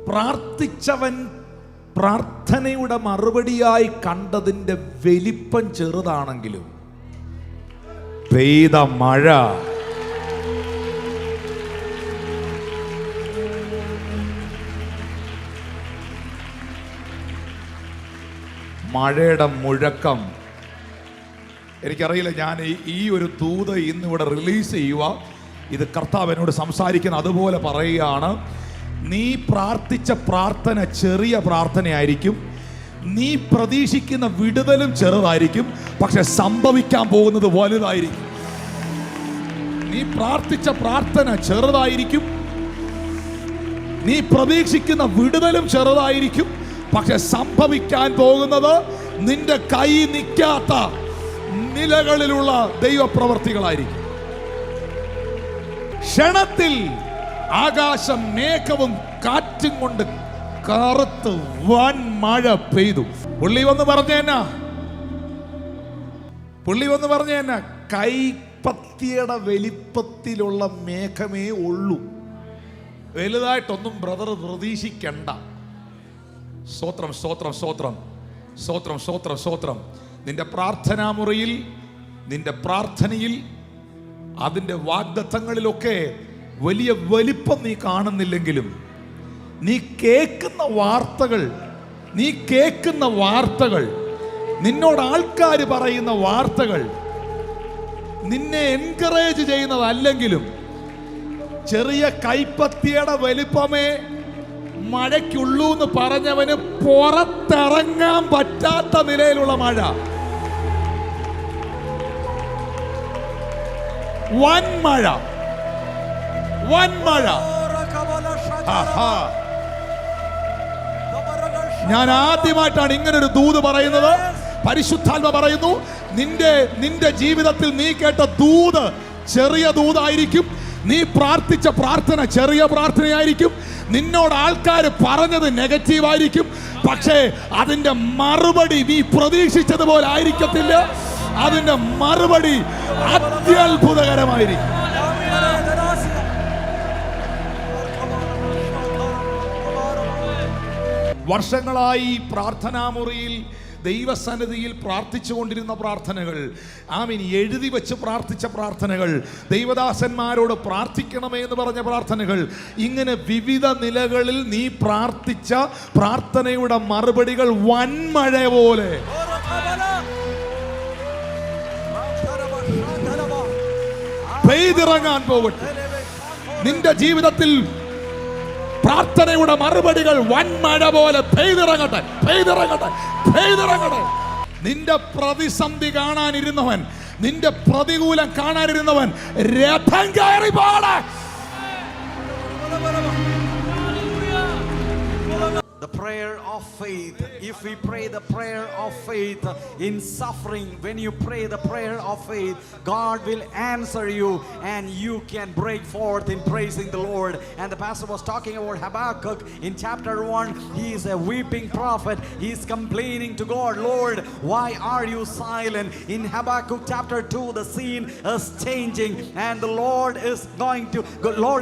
പ്രാർത്ഥിച്ചവൻ പ്രാർത്ഥനയുടെ മറുപടിയായി കണ്ടതിൻ്റെ വലിപ്പം ചെറുതാണെങ്കിലും പെയ്ത മഴ മഴയുടെ മുഴക്കം, എനിക്കറിയില്ല, ഞാൻ ഈ ഒരു ദൂത് ഇന്നിവിടെ റിലീസ് ചെയ്യുക. ഇത് കർത്താവ് എന്നോട് സംസാരിക്കുന്ന അതുപോലെ പറയുകയാണ്. നീ പ്രാർത്ഥിച്ച പ്രാർത്ഥന ചെറിയ പ്രാർത്ഥനയായിരിക്കും, നീ പ്രതീക്ഷിക്കുന്ന വിടുതലും ചെറുതായിരിക്കും, പക്ഷെ സംഭവിക്കാൻ പോകുന്നത് വലുതായിരിക്കും. നീ പ്രാർത്ഥിച്ച പ്രാർത്ഥന ചെറുതായിരിക്കും, നീ പ്രതീക്ഷിക്കുന്ന വിടുതലും ചെറുതായിരിക്കും, പക്ഷെ സംഭവിക്കാൻ പോകുന്നത് നിന്റെ കൈ നിൽക്കാത്ത നിലകളിലുള്ള ദൈവപ്രവർത്തികളായിരിക്കും. ക്ഷണത്തിൽ ആകാശം മേഘവും കാറ്റും കൊണ്ട് കറുത്ത് വൻ മഴ പെയ്തു. പുള്ളി വന്ന് പറഞ്ഞ കൈപ്പത്തിയുടെ വലിപ്പത്തിലുള്ള മേഘമേ ഉള്ളൂ, വലുതായിട്ടൊന്നും ബ്രദർ പ്രതീക്ഷിക്കണ്ട. സ്തോത്രം, സ്തോത്രം, സ്തോത്രം, സ്തോത്രം, സ്തോത്രം, സ്തോത്രം. നിന്റെ പ്രാർത്ഥനാ മുറിയിൽ, നിന്റെ പ്രാർത്ഥനയിൽ, അതിൻ്റെ വാഗ്ദത്തങ്ങളിലൊക്കെ വലിയ വലിപ്പം നീ കാണുന്നില്ലെങ്കിലും, നീ കേൾക്കുന്ന വാർത്തകൾ, നിന്നോട് ആൾക്കാർ പറയുന്ന വാർത്തകൾ നിന്നെ എൻകറേജ് ചെയ്യുന്നതല്ലെങ്കിലും, ചെറിയ കൈപ്പത്തിയുടെ വലിപ്പമേ മഴയ്ക്കുള്ളൂ എന്ന് പറഞ്ഞവന് പുറത്തിറങ്ങാൻ പറ്റാത്ത നിലയിലുള്ള മഴ, വൻമഴ. ഞാൻ ആദ്യമായിട്ടാണ് ഇങ്ങനൊരു ദൂത് പറയുന്നത്. പരിശുദ്ധാത്മ പറയുന്നു, നിന്റെ ജീവിതത്തിൽ നീ കേട്ട ദൂത് ചെറിയ ദൂതായിരിക്കും, നീ പ്രാർത്ഥിച്ച പ്രാർത്ഥന ചെറിയ പ്രാർത്ഥനയായിരിക്കും, നിന്നോട് ആൾക്കാർ പറഞ്ഞത് നെഗറ്റീവായിരിക്കും, പക്ഷേ അതിന്റെ മറുപടി നീ പ്രതീക്ഷിച്ചതുപോലെ ആയിരിക്കത്തില്ല. അതിന്റെ മറുപടി അത്യത്ഭുതകരമായിരിക്കും. വർഷങ്ങളായി പ്രാർത്ഥനാമുറിയിൽ ദൈവസന്നിധിയിൽ പ്രാർത്ഥിച്ചു കൊണ്ടിരുന്ന പ്രാർത്ഥനകൾ, ആമീൻ, എഴുതി വെച്ച് പ്രാർത്ഥിച്ച പ്രാർത്ഥനകൾ, ദൈവദാസന്മാരോട് പ്രാർത്ഥിക്കണമേ എന്ന് പറഞ്ഞ പ്രാർത്ഥനകൾ, ഇങ്ങനെ വിവിധ നിലകളിൽ നീ പ്രാർത്ഥിച്ച പ്രാർത്ഥനയുടെ മറുപടികൾ വൻമഴ പോലെ പെയ്തിറങ്ങാൻ പോകട്ടെ. നിന്റെ ജീവിതത്തിൽ പ്രാർത്ഥനയുടെ മറുപടികൾ വൻമഴ പോലെ പെയ്തിറങ്ങട്ടെ, പെയ്തിറങ്ങട്ടെ, പെയ്തിറങ്ങട്ടെ. നിന്റെ പ്രതിസന്ധി കാണാനിരുന്നവൻ, നിന്റെ പ്രതികൂലം കാണാനിരുന്നവൻ രഥം കയറി പോകട്ടെ. The prayer of faith. If we pray the prayer of faith in suffering, when you pray the prayer of faith, God will answer you and you can break forth in praising the Lord. And the pastor was talking about Habakkuk in chapter 1. He is a weeping prophet. He is complaining to God, Lord, why are you silent? In Habakkuk chapter 2, the scene is changing and the Lord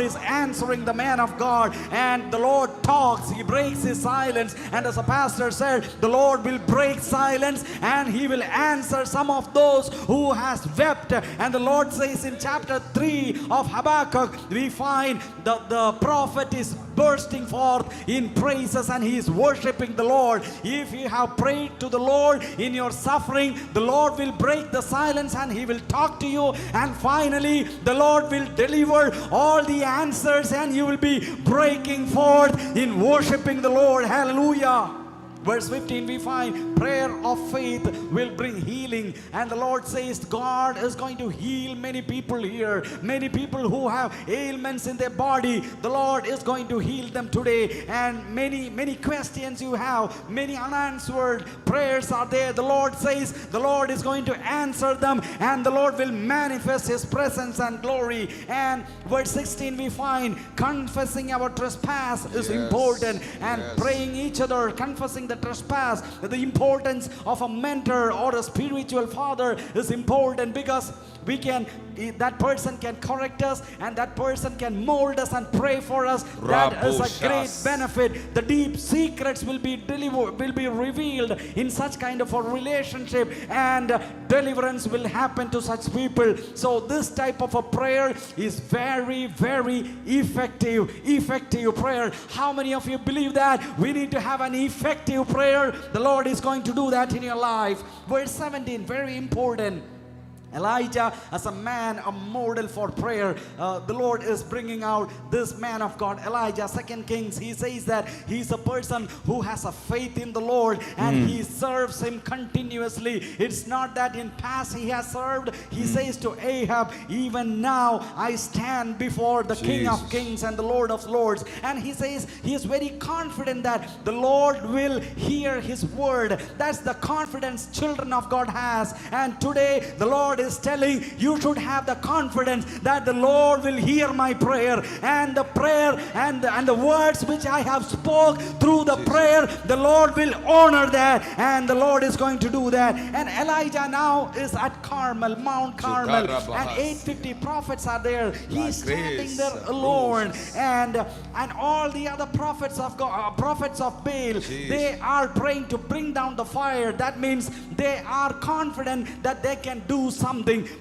is answering the man of God, and the Lord talks. He breaks his silence, and as a pastor said, the Lord will break silence and he will answer some of those who has wept. And the Lord says in chapter 3 of Habakkuk, we find the prophet is bursting forth in praises and he is worshiping the Lord. If you have prayed to the Lord in your suffering, the Lord will break the silence and he will talk to you, and finally the Lord will deliver all the answers and you will be breaking forth in worshiping the Lord. Hallelujah. Verse 15, we find prayer of faith will bring healing. And the Lord says God is going to heal many people here. Many people who have ailments in their body, the Lord is going to heal them today. And many questions you have, many unanswered prayers are there. The Lord says the Lord is going to answer them, and the Lord will manifest his presence and glory. And verse 16, we find confessing our trespass is important, and praying each other, confessing the trespass. The importance of a mentor or a spiritual father is important, because that person can correct us, and that person can mold us and pray for us. That is a great benefit. The deep secrets will be revealed in such kind of a relationship, and deliverance will happen to such people. So this type of a prayer is very, very effective prayer. How many of you believe that we need to have an effective prayer? The Lord is going to do that in your life. Verse 17, very important. Elijah, as a man, a model for prayer. The Lord is bringing out this man of God, Elijah. 2 Kings, he says that he's a person who has a faith in the Lord, and he serves him continuously. It's not that in past he has served. He says to Ahab, even now I stand before the King of Kings and the Lord of Lords. And he says he is very confident that the Lord will hear his word. That's the confidence children of God has. And today the Lord is telling you should have the confidence that the Lord will hear my prayer, and the prayer and the words which I have spoke through the prayer, the Lord will honor that, and the Lord is going to do that. And Elijah now is at Carmel, Mount Carmel, and 850 prophets are there. He's standing there alone, and all the other prophets of God, prophets of Baal, they are praying to bring down the fire. That means they are confident that they can do something.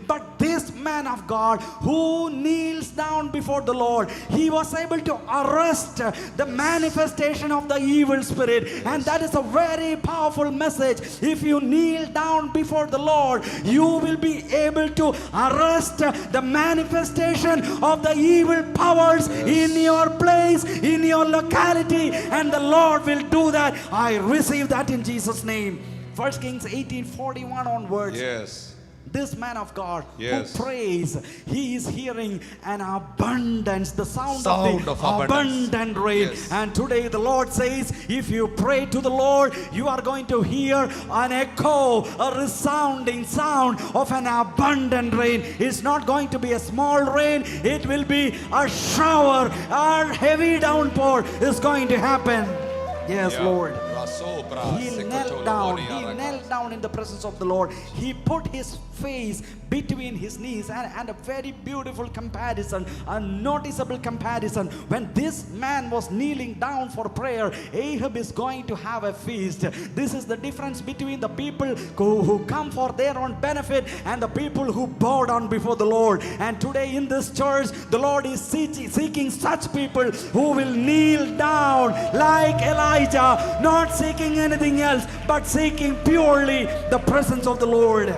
But this man of God who kneels down before the Lord, he was able to arrest the manifestation of the evil spirit. And that is a very powerful message. If you kneel down before the Lord, you will be able to arrest the manifestation of the evil powers in your place, in your locality, and the Lord will do that. I receive that in Jesus' name. 1 Kings 18:41 onwards. This man of God who prays, he is hearing an abundance, the sound of the abundant rain. And today the Lord says, if you pray to the Lord, you are going to hear an echo, a resounding sound of an abundant rain. It's not going to be a small rain, it will be a shower. Our heavy downpour is going to happen. Yes, Lord. He knelt down in the presence of the Lord. He put his face between his knees, and a very beautiful comparison, a noticeable comparison. When this man was kneeling down for prayer, Ahab is going to have a feast. This is the difference between the people who come for their own benefit and the people who bow down before the Lord. And today in this church, the Lord is seeking such people who will kneel down like Elijah, not seeking anything else, but seeking purely the presence of the Lord.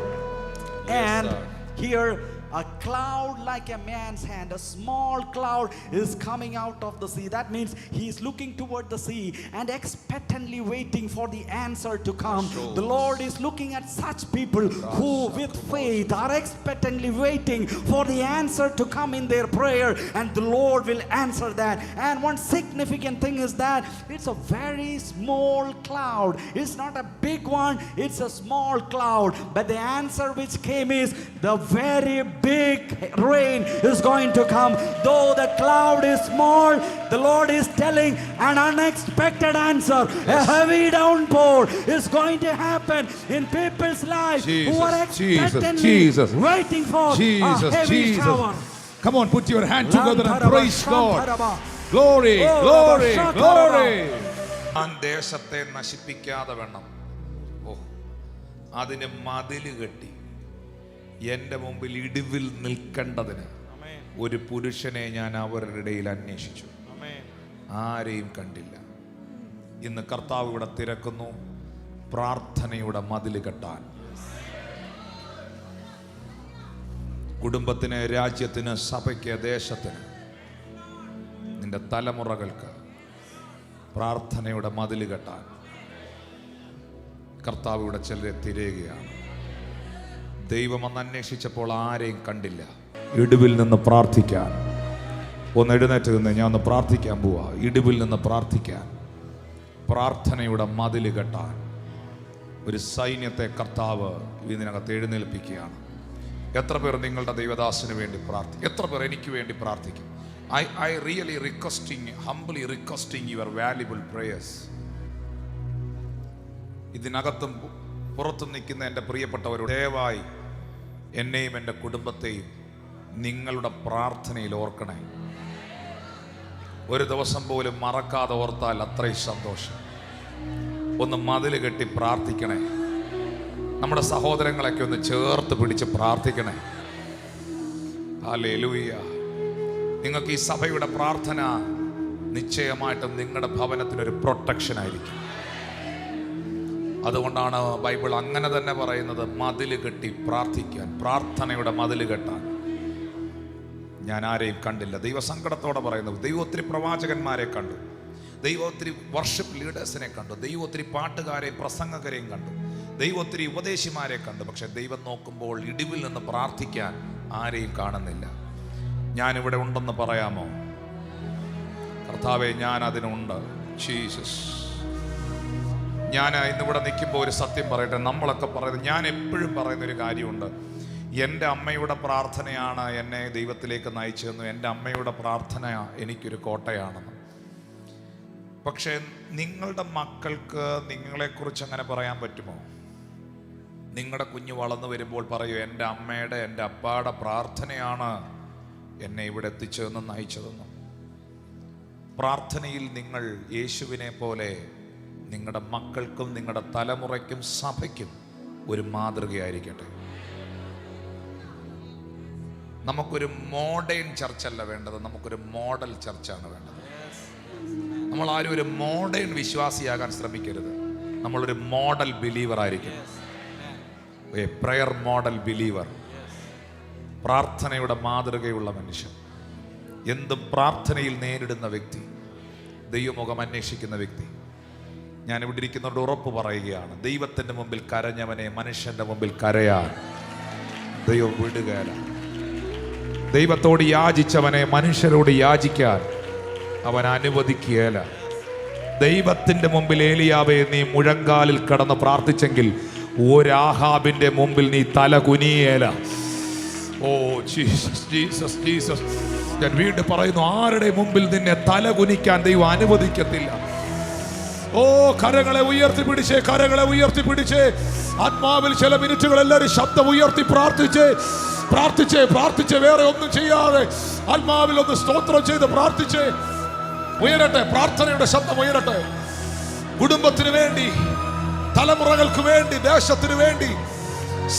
And here a cloud like a man's hand, a small cloud is coming out of the sea. That means he is looking toward the sea and expectantly waiting for the answer to come. The Lord is looking at such people who with faith are expectantly waiting for the answer to come in their prayer, and the Lord will answer that. And one significant thing is that it's a very small cloud. It's not a big one, it's a small cloud. But the answer which came is the very big rain is going to come. Though the cloud is small, the Lord is telling an unexpected answer. A heavy downpour is going to happen in people's lives who are expectantly waiting for a heavy shower. Come on, put your hand together and praise God. Glory, glory, glory. ദേശത്തെ നശിപ്പിക്കാതെ വേണം. അതിന് മതില് കെട്ടി എൻ്റെ മുമ്പിൽ ഇടിവിൽ നിൽക്കേണ്ടതിന് ഒരു പുരുഷനെ ഞാൻ അവരുടെ ഇടയിൽ അന്വേഷിച്ചു. ആരെയും കണ്ടില്ല. ഇന്ന് കർത്താവ് ഇവിടെ തിരക്കുന്നു പ്രാർത്ഥനയുടെ മതിൽ കെട്ടാൻ. കുടുംബത്തിന്, രാജ്യത്തിന്, സഭയ്ക്ക്, ദേശത്തിന്, നിന്റെ തലമുറകൾക്ക് പ്രാർത്ഥനയുടെ മതിൽ കെട്ടാൻ കർത്താവ് ഇവിടെ ചിലരെ തിരയുകയാണ്. ദൈവം അന്ന് അന്വേഷിച്ചപ്പോൾ ആരെയും കണ്ടില്ല. ഇടിവിൽ നിന്ന് പ്രാർത്ഥിക്കാൻ. ഒന്ന് എഴുന്നേറ്റ് നിന്ന് ഞാൻ ഒന്ന് പ്രാർത്ഥിക്കാൻ പോവാ. ഇടിവിൽ നിന്ന് പ്രാർത്ഥിക്കാൻ, പ്രാർത്ഥനയുടെ മതിൽ കെട്ടാൻ ഒരു സൈന്യത്തെ കർത്താവ് ഇതിനകത്ത് എഴുന്നേൽപ്പിക്കുകയാണ്. എത്ര പേർ നിങ്ങളുടെ ദൈവദാസന് വേണ്ടി പ്രാർത്ഥിക്കും? എത്ര പേർ എനിക്ക് വേണ്ടി പ്രാർത്ഥിക്കും? I really humbly requesting your valuable prayers. ഇതിനകത്തും പുറത്തും നിൽക്കുന്ന എൻ്റെ പ്രിയപ്പെട്ടവരോട് ദയവായി എന്നെയും എൻ്റെ കുടുംബത്തെയും നിങ്ങളുടെ പ്രാർത്ഥനയിൽ ഓർക്കണേ. ഒരു ദിവസം പോലും മറക്കാതെ ഓർത്താൽ അത്രയും സന്തോഷം. ഒന്ന് മതിൽ കെട്ടി പ്രാർത്ഥിക്കണേ. നമ്മുടെ സഹോദരങ്ങളൊക്കെ ഒന്ന് ചേർത്ത് പിടിച്ച് പ്രാർത്ഥിക്കണേ. ഹല്ലേലൂയ. നിങ്ങൾക്ക് ഈ സഭയുടെ പ്രാർത്ഥന നിശ്ചയമായിട്ടും നിങ്ങളുടെ ഭവനത്തിനൊരു പ്രൊട്ടക്ഷൻ ആയിരിക്കും. അതുകൊണ്ടാണ് ബൈബിൾ അങ്ങനെ തന്നെ പറയുന്നത്, മതിൽ കെട്ടി പ്രാർത്ഥിക്കാൻ, പ്രാർത്ഥനയുടെ മതിൽ കെട്ടാൻ. ഞാൻ ആരെയും കണ്ടില്ല. ദൈവസങ്കടത്തോടെ പറയുന്നത്, ദൈവം ഒത്തിരി പ്രവാചകന്മാരെ കണ്ടു, ദൈവം ഒത്തിരി വർഷിപ്പ് ലീഡേഴ്സിനെ കണ്ടു, ദൈവം ഒത്തിരി പാട്ടുകാരെയും പ്രസംഗകരെയും കണ്ടു, ദൈവം ഒത്തിരി ഉപദേശിമാരെ കണ്ടു. പക്ഷെ ദൈവം നോക്കുമ്പോൾ ഇടിവിൽ നിന്ന് പ്രാർത്ഥിക്കാൻ ആരെയും കാണുന്നില്ല. ഞാനിവിടെ ഉണ്ടെന്ന് പറയാമോ? കർത്താവേ, ഞാൻ അതിനുണ്ട്. ജീസസ്. ഞാൻ ഇന്നിവിടെ നിൽക്കുമ്പോൾ ഒരു സത്യം പറയട്ടെ. നമ്മളൊക്കെ പറയുന്നത്, ഞാൻ എപ്പോഴും പറയുന്നൊരു കാര്യമുണ്ട്, എൻ്റെ അമ്മയുടെ പ്രാർത്ഥനയാണ് എന്നെ ദൈവത്തിലേക്ക് നയിച്ചതെന്നും എൻ്റെ അമ്മയുടെ പ്രാർത്ഥന എനിക്കൊരു കോട്ടയാണെന്നും. പക്ഷേ നിങ്ങളുടെ മക്കൾക്ക് നിങ്ങളെക്കുറിച്ച് അങ്ങനെ പറയാൻ പറ്റുമോ? നിങ്ങളുടെ കുഞ്ഞ് വളർന്നു വരുമ്പോൾ പറയൂ, എൻ്റെ അമ്മയുടെ, എൻ്റെ അപ്പാടെ പ്രാർത്ഥനയാണ് എന്നെ ഇവിടെ എത്തിച്ചതെന്നും നയിച്ചതെന്നും. പ്രാർത്ഥനയിൽ നിങ്ങൾ യേശുവിനെ പോലെ നിങ്ങളുടെ മക്കൾക്കും നിങ്ങളുടെ തലമുറയ്ക്കും സഭയ്ക്കും ഒരു മാതൃകയായിരിക്കട്ടെ. നമുക്കൊരു മോഡേൺ ചർച്ചല്ല വേണ്ടത്, നമുക്കൊരു മോഡൽ ചർച്ചാണ് വേണ്ടത്. നമ്മൾ ആരും ഒരു മോഡേൺ വിശ്വാസിയാകാൻ ശ്രമിക്കരുത്. നമ്മളൊരു മോഡൽ ബിലീവർ ആയിരിക്കും. A prayer model believer. പ്രാർത്ഥനയുടെ മാതൃകയുള്ള മനുഷ്യൻ, എന്തും പ്രാർത്ഥനയിൽ നേരിടുന്ന വ്യക്തി, ദൈവമുഖം അന്വേഷിക്കുന്ന വ്യക്തി. ഞാൻ ഇവിടെ ഇരിക്കുന്നവരുടെ ഉറപ്പ് പറയുകയാണ്, ദൈവത്തിൻ്റെ മുമ്പിൽ കരഞ്ഞവനെ മനുഷ്യന്റെ മുമ്പിൽ കരയാൻ ദൈവം വിടുകയില്ല. ദൈവത്തോട് യാചിച്ചവനെ മനുഷ്യരോട് യാചിക്കാൻ അവൻ അനുവദിക്കുകയില്ല. ദൈവത്തിൻ്റെ മുമ്പിൽ ഏലിയാവേ, നീ മുഴങ്കാലിൽ കടന്ന് പ്രാർത്ഥിച്ചെങ്കിൽ ഒരാഹാബിന്റെ മുമ്പിൽ നീ തല കുനിയേല. Oh Jesus, Jesus, Jesus. ഞാൻ വീണ്ടും പറയുന്നു, ആരുടെ മുമ്പിൽ നിന്നെ തല കുനിക്കാൻ ദൈവം അനുവദിക്കത്തില്ല. ഓ, കരങ്ങളെ ഉയർത്തിപ്പിടിച്ചേ, കരങ്ങളെ ഉയർത്തിപ്പിടിച്ചേ. ആത്മാവിൽ ചില മിനിറ്റുകൾ എല്ലാവരും ശബ്ദം ഉയർത്തി പ്രാർത്ഥിച്ചേ, പ്രാർത്ഥിച്ചേ, പ്രാർത്ഥിച്ചേ. വേറെ ഒന്നും ചെയ്യാതെ ആത്മാവിൽ ഒന്ന് സ്തോത്രം ചെയ്ത് പ്രാർത്ഥിച്ചേ. ഉയരട്ടെ, പ്രാർത്ഥനയുടെ ശബ്ദം ഉയരട്ടെ. കുടുംബത്തിന് വേണ്ടി, തലമുറകൾക്ക് വേണ്ടി, ദേശത്തിന് വേണ്ടി,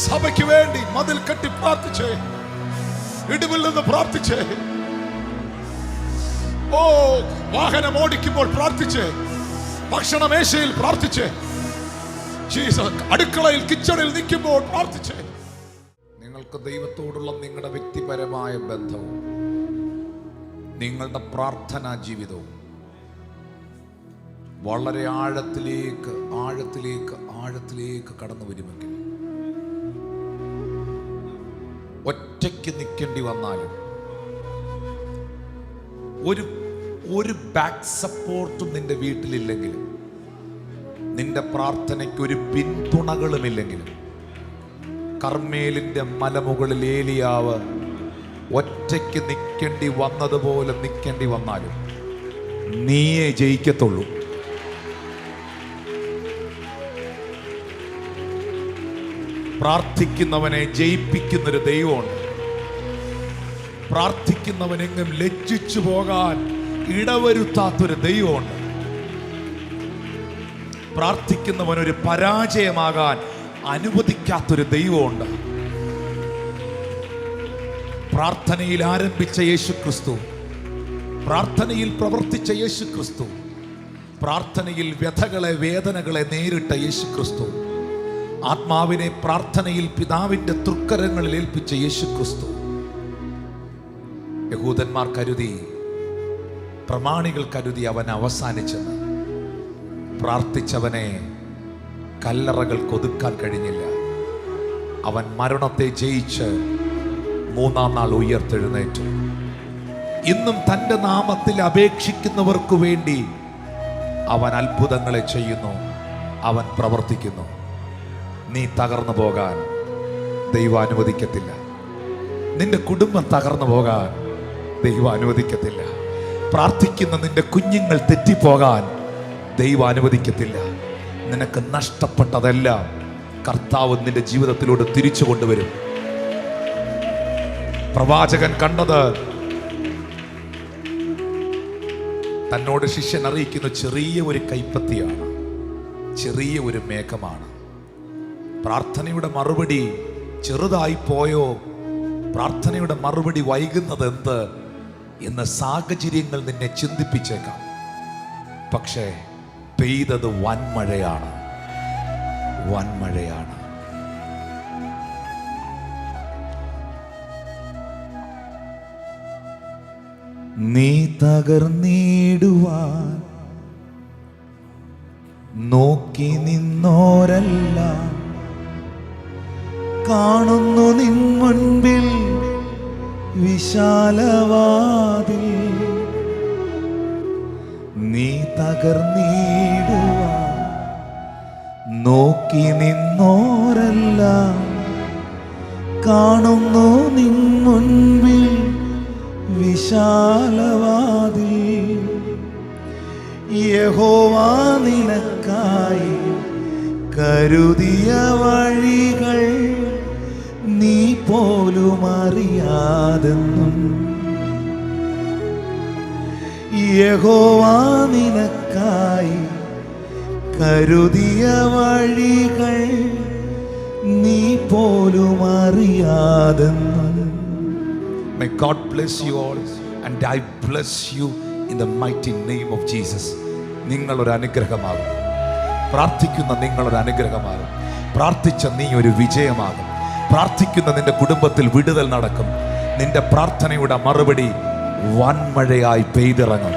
സഭയ്ക്ക് വേണ്ടി മതിൽ കെട്ടി പ്രാർത്ഥിച്ചേ. ഇടിവിൽ നിന്ന് പ്രാർത്ഥിച്ചേ. ഓ, വാഹനം ഓടിക്കുമ്പോൾ പ്രാർത്ഥിച്ചേ, ഭക്ഷണമേശയിൽ പ്രാർത്ഥിച്ചേ, അടുക്കളയിൽ കിച്ചണിൽ നിൽക്കുമ്പോൾ പ്രാർത്ഥിച്ചേ. നിങ്ങൾക്ക് ദൈവത്തോടുള്ള നിങ്ങളുടെ വ്യക്തിപരമായ ബന്ധവും നിങ്ങളുടെ പ്രാർത്ഥനാ ജീവിതവും വളരെ ആഴത്തിലേക്ക് ആഴത്തിലേക്ക് ആഴത്തിലേക്ക് കടന്നു വരുമെങ്കിൽ, ഒറ്റയ്ക്ക് നിൽക്കേണ്ടി വന്നാലും, ഒരു ബാക്ക് സപ്പോർട്ടും നിന്റെ വീട്ടിലില്ലെങ്കിലും, നിന്റെ പ്രാർത്ഥനയ്ക്ക് ഒരു പിന്തുണകളുമില്ലെങ്കിലും, കർമ്മേലിന്റെ മലമുകളിൽ ഏലിയാവ് ഒറ്റയ്ക്ക് നിൽക്കേണ്ടി വന്നതുപോലെ നിൽക്കേണ്ടി വന്നാലും നീയേ ജയിക്കത്തുള്ളൂ. പ്രാർത്ഥിക്കുന്നവനെ ജയിപ്പിക്കുന്നൊരു ദൈവമുണ്ട്. പ്രാർത്ഥിക്കുന്നവനെങ്ങും ലജ്ജിച്ചു പോകാൻ ഇടവരുത്താത്തൊരു ദൈവമുണ്ട്. പ്രാർത്ഥിക്കുന്നവനൊരു പരാജയമാകാൻ അനുവദിക്കാത്തൊരു ദൈവമുണ്ട്. പ്രാർത്ഥനയിൽ ആരംഭിച്ച യേശു ക്രിസ്തു പ്രാർത്ഥനയിൽ പ്രവർത്തിച്ച യേശു ക്രിസ്തു, പ്രാർത്ഥനയിൽ വ്യഥകളെ വേദനകളെ നേരിട്ട യേശു ക്രിസ്തു, ആത്മാവിനെ പ്രാർത്ഥനയിൽ പിതാവിന്റെ തൃക്കരങ്ങളിൽ ഏൽപ്പിച്ച യേശു ക്രിസ്തു, യഹൂദന്മാർ കരുതി, പ്രമാണികൾ കരുതി അവൻ അവസാനിച്ചെന്ന്. പ്രാർത്ഥിച്ചവനെ കല്ലറകൾ കൊതുക്കാൻ കഴിഞ്ഞില്ല. അവൻ മരണത്തെ ജയിച്ച് മൂന്നാം നാൾ ഉയർത്തെഴുന്നേറ്റു. ഇന്നും തൻ്റെ നാമത്തിൽ അപേക്ഷിക്കുന്നവർക്ക് വേണ്ടി അവൻ അത്ഭുതങ്ങളെ ചെയ്യുന്നു, അവൻ പ്രവർത്തിക്കുന്നു. നീ തകർന്നു പോകാൻ ദൈവം അനുവദിക്കത്തില്ല. നിന്റെ കുടുംബം തകർന്നു പോകാൻ ദൈവം അനുവദിക്കത്തില്ല. പ്രാർത്ഥിക്കുന്ന നിന്റെ കുഞ്ഞുങ്ങൾ തെറ്റിപ്പോകാൻ ദൈവം അനുവദിക്കത്തില്ല. നിനക്ക് നഷ്ടപ്പെട്ടതെല്ലാം കർത്താവ് നിന്റെ ജീവിതത്തിലൂടെ തിരിച്ചു കൊണ്ടുവരും. പ്രവാചകൻ കണ്ടത് തന്നോട് ശിഷ്യൻ അറിയിക്കുന്ന ചെറിയ ഒരു കൈപ്പത്തിയാണ്, ചെറിയ ഒരു മേഘമാണ്. പ്രാർത്ഥനയുടെ മറുപടി ചെറുതായി പോയോ, പ്രാർത്ഥനയുടെ മറുപടി വൈകുന്നത് എന്ത് എന്ന് സാഹചര്യങ്ങൾ നിന്നെ ചിന്തിപ്പിച്ചേക്കാം. പക്ഷേ പെയ്തത് വൻമഴയാണ്, വൻമഴയാണ്. നീ തകർന്നിടുവാൻ നോക്കി നിന്നോരെല്ലാം കാണുന്നു നിൻ മുൻപിൽ വിശാലവാതിൽ. നീ തകർന്നിടുവാൻ നോക്കി നിന്നോരെല്ലാം കാണുന്നു നിൻ മുൻപിൽ വിശാലവാതിൽ. യഹോവ നിനക്കായി കരുതിയ വഴികൾ നീ പോലും അറിയാതെന്നും. യഹോവ നിനക്കായി കരുതിയ വഴികൾ നീ പോലും അറിയാതെന്നും. May God bless you all and I bless you in the mighty name of Jesus. നിങ്ങളൊരു അനുഗ്രഹമാകും. പ്രാർത്ഥിക്കുന്ന നിങ്ങളൊരു അനുഗ്രഹമാകും. പ്രാർത്ഥിച്ച നീ ഒരു വിജയമാകും. പ്രാർത്ഥിക്കുന്ന നിന്റെ കുടുംബത്തിൽ വിടുതൽ നടക്കും. നിന്റെ പ്രാർത്ഥനയുടെ മറുപടി വൻമഴയായി പെയ്തിറങ്ങും.